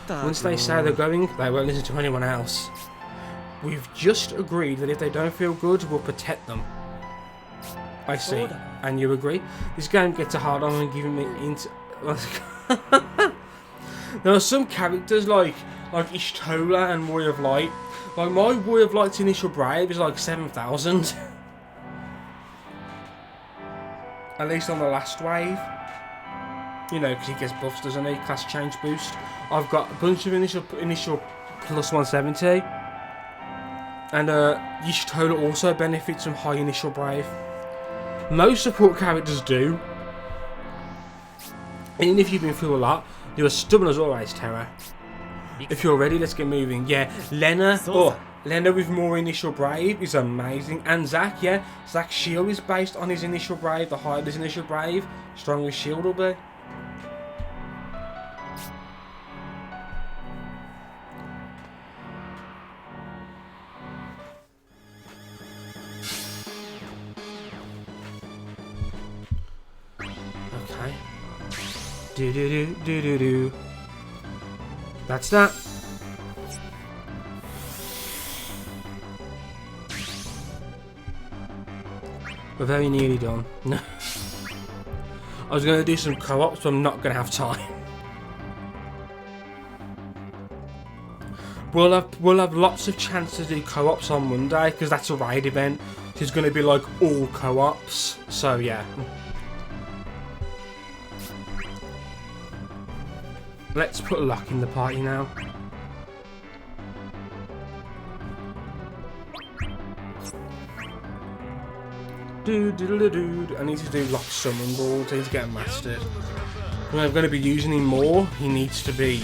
Once they say they're going, they won't listen to anyone else. We've just agreed that if they don't feel good, we'll protect them. I see. And you agree? This game gets a hard on and giving me into. There are some characters like Ishtola and Warrior of Light. Like my Warrior of Light's initial brave is like 7,000. At least on the last wave. You know, because he gets buffs, doesn't he? Class change boost. I've got a bunch of initial plus 170. And Ishtola also benefits from high initial brave. Most support characters do. Even if you've been through a lot, you're as stubborn as always, Terra. If you're ready, let's get moving. Yeah, Lena. Oh, Lena with more initial brave is amazing. And Zack, yeah. Zack's shield is based on his initial brave. The higher his initial brave, stronger his shield will be. Okay. Do. That's that. We're very nearly done. I was going to do some co-ops, but I'm not going to have time. We'll have lots of chances to do co-ops on Monday because that's a raid event. So it's going to be like all co-ops. So yeah. Let's put Locke in the party now. I need to do Locke summon balls. I need to get him mastered. When I'm going to be using him more, he needs to be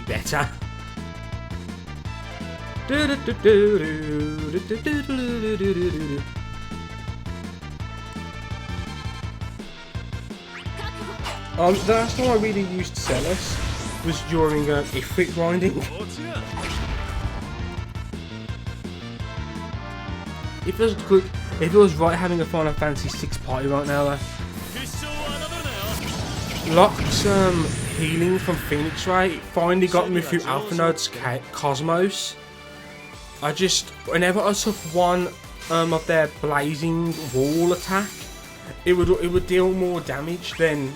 better. The last time I really used Celis was during Ifrit grinding. It feels good. It feels right having a Final Fantasy 6 party right now though. Locke's healing from Phoenix Ray. It finally got me through Alpha Node's Cosmos. Whenever I took one of their blazing wall attack, it would deal more damage than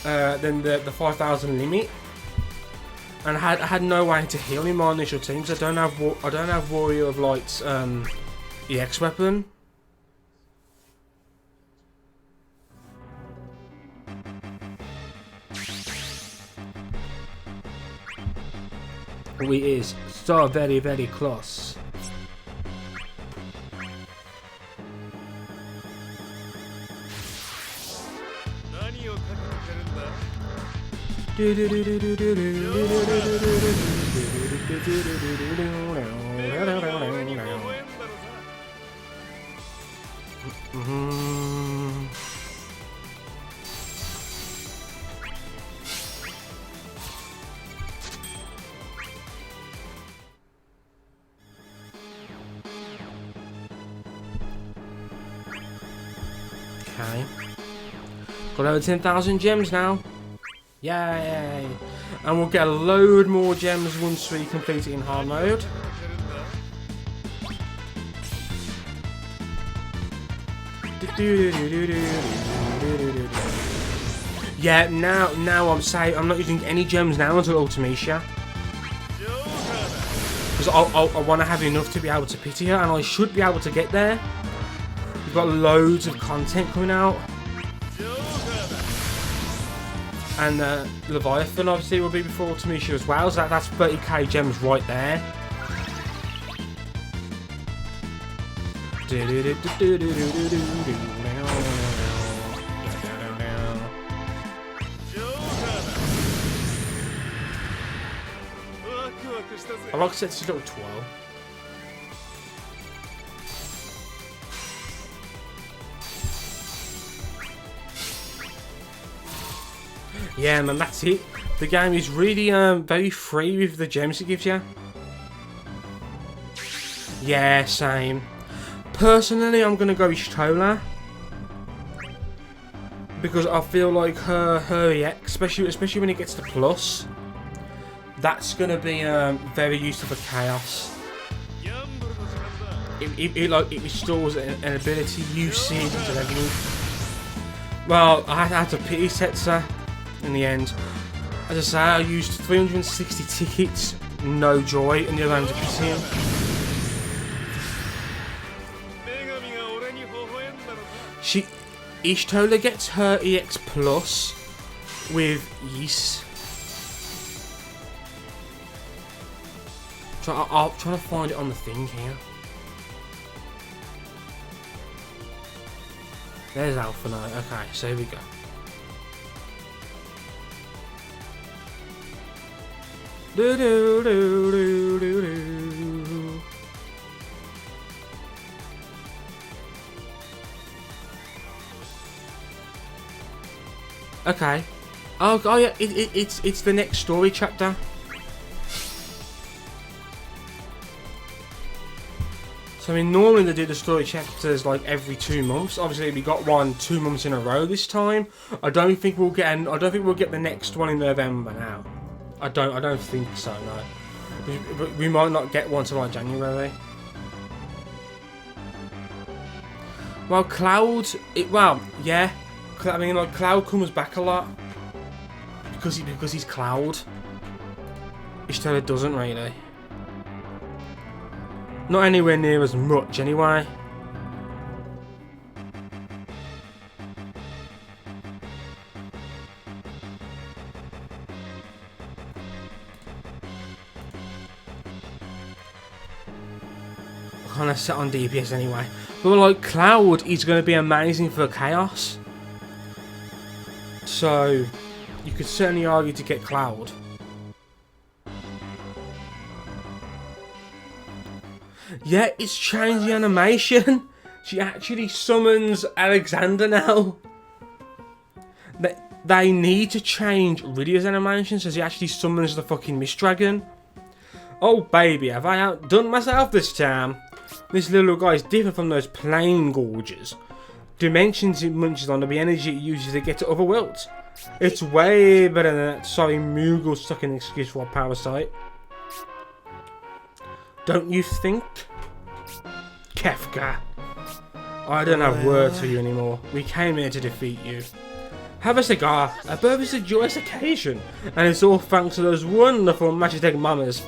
the 5,000 limit. And I had no way to heal in my initial teams. I don't have Warrior of Light's EX weapon. We is so very, very close. Okay. Got over 10,000 gems now. Yay! And we'll get a load more gems once we complete it in hard mode. Yeah, now I'm saying I'm not using any gems now until Ultimecia. Because I want to have enough to be able to pity her, and I should be able to get there. We've got loads of content coming out. And Leviathan obviously will be before Ultimecia as well, so that's 30k gems right there. I like to set this to 12. Yeah, man, that's it. The game is really very free with the gems it gives you. Yeah, same. Personally, I'm gonna go Ishtola because I feel like her EX, especially when it gets to plus, that's gonna be very useful for chaos. It restores an ability usage and everything. Well, I had to pity Setsa in the end. As I say, I used 360 tickets, no joy, and the other hand to pity him. Ishtola gets her EX plus with Ys. I'll try to find it on the thing here. There's Alpha Knight. Okay, so here we go. Do do do do do do. Okay. Oh yeah, it's the next story chapter. So I mean, normally they do the story chapters like every 2 months. Obviously, we got one 2 months in a row this time. I don't think we'll get the next one in November now. I don't think so. No, we might not get one till like January. Well, Cloud, yeah. I mean, like Cloud comes back a lot because he's Cloud. Ishtola doesn't really. Not anywhere near as much, anyway. I kind of set on DPS anyway. But like Cloud is going to be amazing for Chaos. So you could certainly argue to get Cloud. Yeah, it's changed the animation. She actually summons Alexander now. They need to change Rydia's animation so she actually summons the fucking Mist Dragon. Oh baby, have I outdone myself this time? This little guy's different from those plain gorges. dimensions it munches on will be energy it uses to get to other worlds. It's way better than that sorry Moogle stuck in excuse for a parasite. Don't you think? Kefka. I don't have words for you anymore. We came here to defeat you. Have a cigar. A birth is a joyous occasion, and it's all thanks to those wonderful Magitech mamas.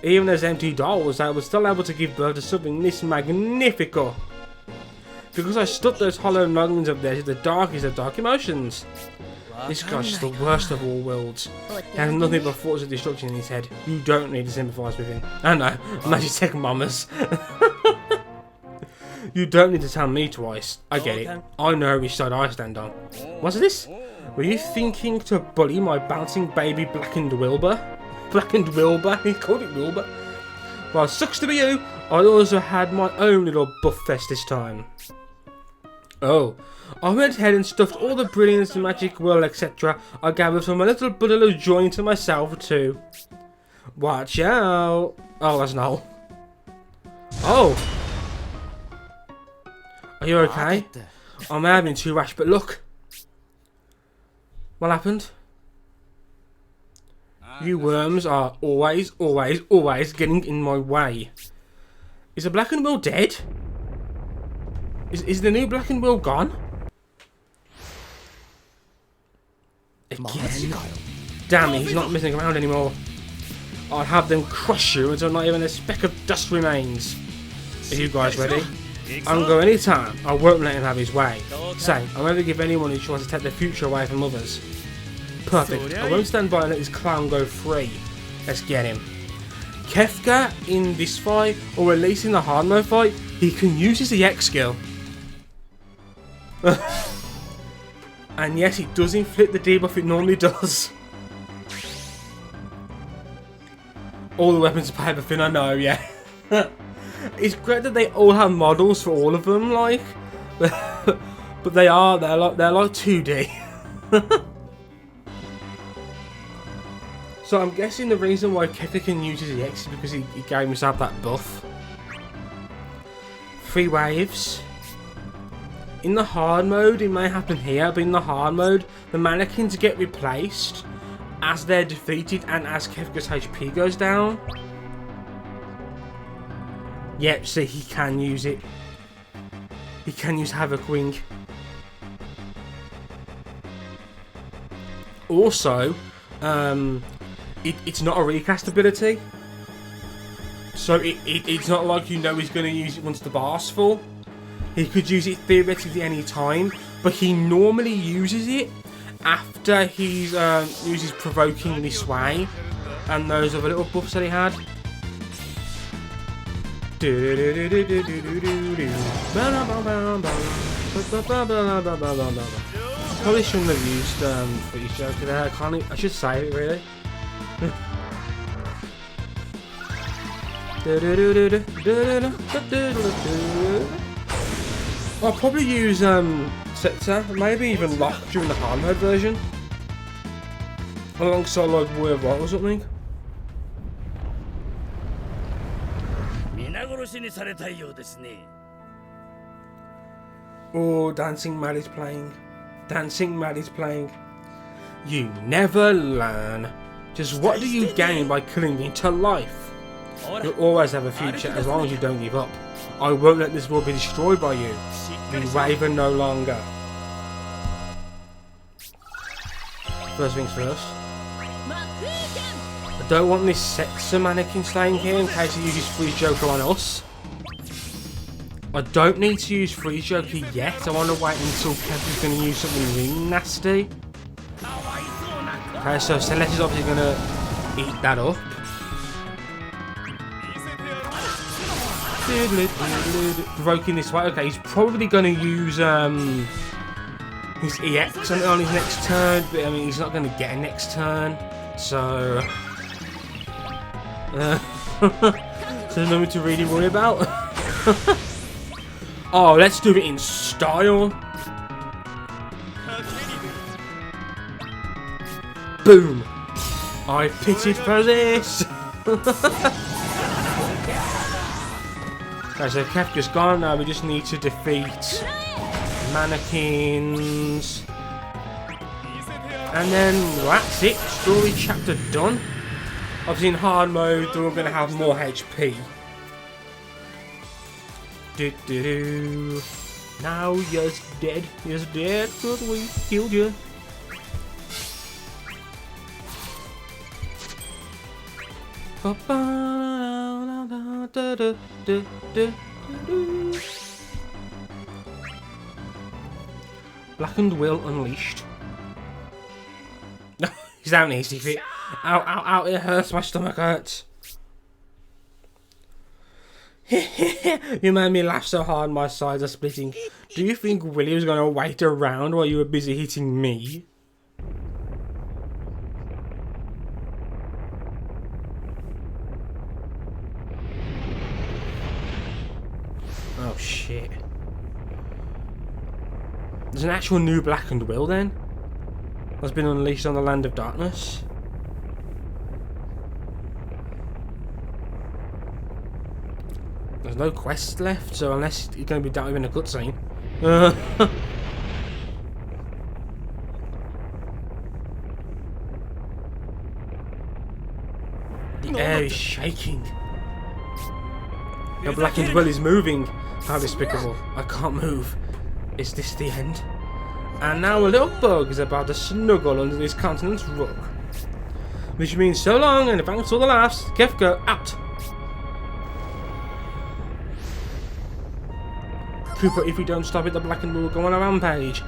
Even as empty dolls, I was still able to give birth to something this magnifico. Because I stuck those hollow noggins up there to the darkest of dark emotions. This guy's just the worst of all worlds. He has nothing but thoughts of destruction in his head. You don't need to sympathise with him. I know, Magitech mamas. You don't need to tell me twice. I get it. I know which side I stand on. What's this? Were you thinking to bully my bouncing baby Blackened Wilbur? Blackened Wilbur? He called it Wilbur. Well, sucks to be you. I also had my own little buff fest this time. Oh, I went ahead and stuffed all the brilliance, magic, world, etc. I gathered from my little bundle of joy to myself too. Watch out. Oh, that's Noel. Oh. Are you okay? I may have been too rash, but look. What happened? You worms are always getting in my way. Is the Blackened Will dead? Is the new Blackened Will gone? Again? Damn it, he's not messing around anymore. I'll have them crush you until not even a speck of dust remains. Are you guys ready? I can go anytime. I won't let him have his way. Say, I'll never give anyone who tries to take their future away from others. Perfect. I won't stand by and let this clown go free. Let's get him. Kefka in this fight, or at least in the hard mode fight, he can use his EX skill. And yes, it does inflict the debuff it normally does. All the weapons are paper thin, I know, yeah. It's great that they all have models for all of them, like, but they're like 2D. So I'm guessing the reason why Kefka can use his EX is because he gave himself that buff. 3 waves. In the hard mode, it may happen here, but in the hard mode, the mannequins get replaced as they're defeated and as Kefka's HP goes down. Yep, see, he can use it. He can use Havoc Wing. Also, it's not a recast ability. So it's not like you know he's going to use it once the bar's full. He could use it theoretically any time, but he normally uses it after he's uses Provokingly Sway and those other little buffs that he had. Probably shouldn't have used Freeze Joker there. I should save it really. I'll probably use Setzer, maybe even Lock during the hard mode version. Alongside like Warrior Right or something. Oh, Dancing Mad is playing. Dancing Mad is playing. You never learn. Just what do you gain by killing me to life? You'll always have a future as long as you don't give up. I won't let this world be destroyed by you. Be Raven no longer. First things first. I don't want this Setzer mannequin staying here in case he uses Freeze Joker on us. I don't need to use Freeze Joker yet. I want to wait until Kefka's going to use something really nasty. Okay, so Celeste is obviously going to eat that up. Provoking this way. Okay, he's probably going to use his EX on his next turn, but I mean he's not going to get a next turn, so there's nothing to really worry about. Oh, let's do it in style. Boom! I pitied for this. Okay, so Kefka's gone now. We just need to defeat mannequins. And then that's it. Story chapter done. Obviously in hard mode, they're all going to have more HP. Now you're dead. You're dead. Good, we killed you. Blackened Will unleashed. He's out easy fit. Ow, ow, ow, it hurts, my stomach hurts. You made me laugh so hard my sides are splitting. Do you think Willie was going to wait around while you were busy hitting me? Oh shit. There's an actual new Blackened Will then? That's been unleashed on the land of darkness. There's no quest left, so unless you're going to be dealt with in a cutscene. The air is shaking. The Blackened Will is moving. How despicable. I can't move. Is this the end? And now a little bug is about to snuggle under this continent's rug. Which means so long and thanks for all the laughs. Kefka out. Cooper, if we don't stop it, the Blackened Will will go on a rampage.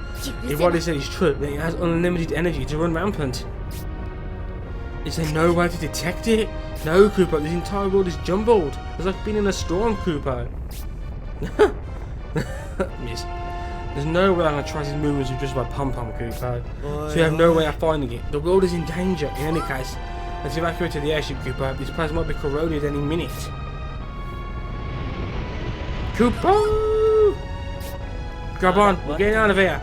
If what he said is true, then it has unlimited energy to run rampant. Is there no way to detect it? No, Cooper, this entire world is jumbled. It's like being in a storm, Cooper. Miss. There's no way I'm going to trace his movements with just my pom-pom, Cooper. So you have no way of finding it. The world is in danger. In any case, let's evacuate to the airship, Cooper. This place might be corroded any minute. Cooper! Grab on, we're getting out of here.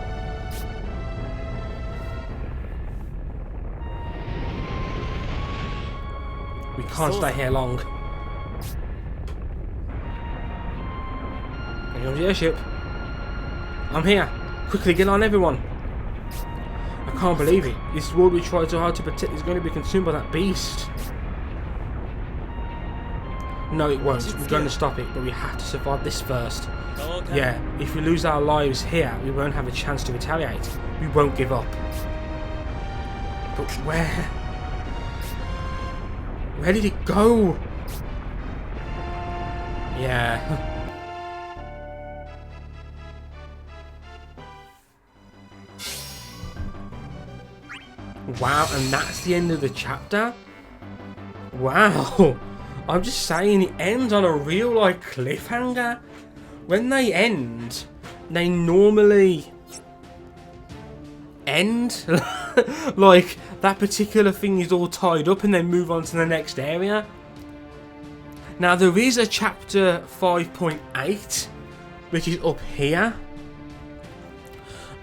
We can't stay here long. Here comes the airship. I'm here. Quickly get on, everyone. I can't believe it. This world we tried so hard to protect is going to be consumed by that beast. No, it won't. We're going to stop it, but we have to survive this first. Yeah, if we lose our lives here, we won't have a chance to retaliate. We won't give up. But where? Where did it go? Yeah. Wow, and that's the end of the chapter? Wow. I'm just saying, it ends on a real, like, cliffhanger. When they end, they normally end. Like, that particular thing is all tied up and then move on to the next area. Now, there is a chapter 5.8, which is up here.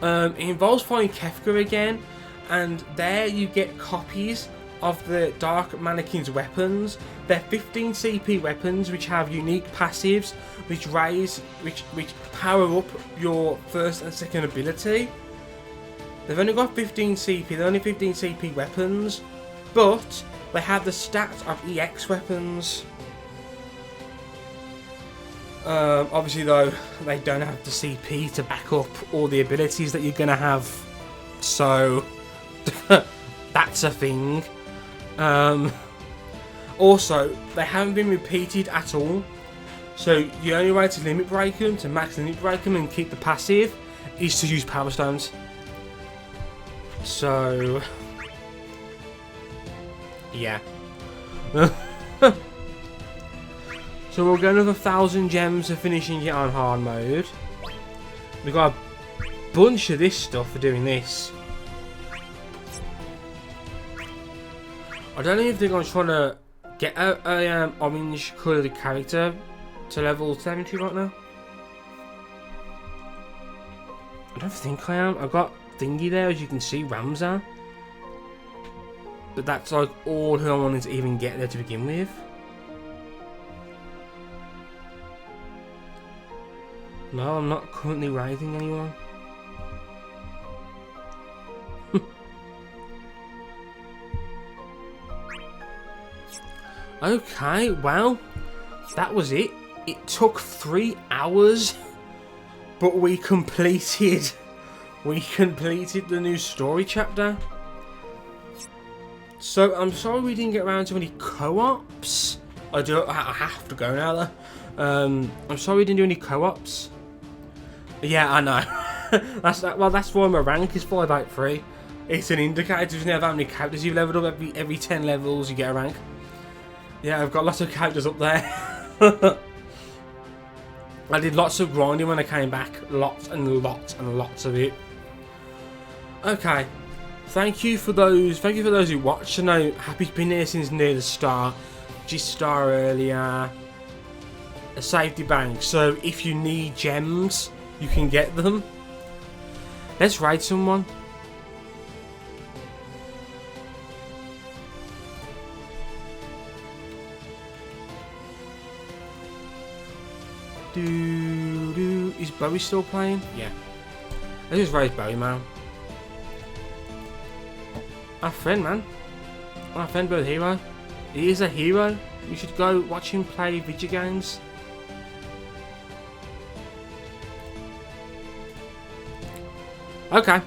It involves finding Kefka again, and there you get copies of the Dark Mannequin's weapons. They're 15 CP weapons which have unique passives which power up your first and second ability. They've only got 15 CP, they're only 15 CP weapons, but they have the stats of EX weapons. Obviously though, they don't have the CP to back up all the abilities that you're going to have, so that's a thing. Also, they haven't been repeated at all, so the only way to limit break them, to max limit break them and keep the passive, is to use power stones. So yeah. So we'll get another 1,000 gems for finishing it on hard mode. We got a bunch of this stuff for doing this. I don't know if they're going to try to get a orange coloured character to level 70 right now. I don't think I am. I've got Thingy there, as you can see, Ramza. But that's like all who I wanted to even get there to begin with. No, I'm not currently raiding anyone. Okay, well, that was it. It took 3 hours, but we completed the new story chapter. So I'm sorry we didn't get around to any co-ops. I have to go now though. I'm sorry we didn't do any co-ops. Yeah, I know. That's why my rank is 5 out of 3. It's an indicator of how many characters you've leveled up. Every 10 levels you get a rank. Yeah, I've got lots of characters up there. I did lots of grinding when I came back. Lots and lots and lots of it. Okay. Thank you for those who watched. I know Happy's been here since near the start. G-Star earlier. A safety bank. So if you need gems, you can get them. Let's raid someone. Is Bowie still playing? Yeah. Let's just raid Bowie, man. Our friend, man. Our friend, Bowie, hero. He is a hero. You should go watch him play video games. Okay.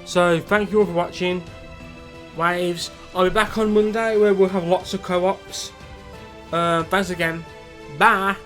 So, thank you all for watching. Waves. I'll be back on Monday where we'll have lots of co-ops. Thanks again. Bye.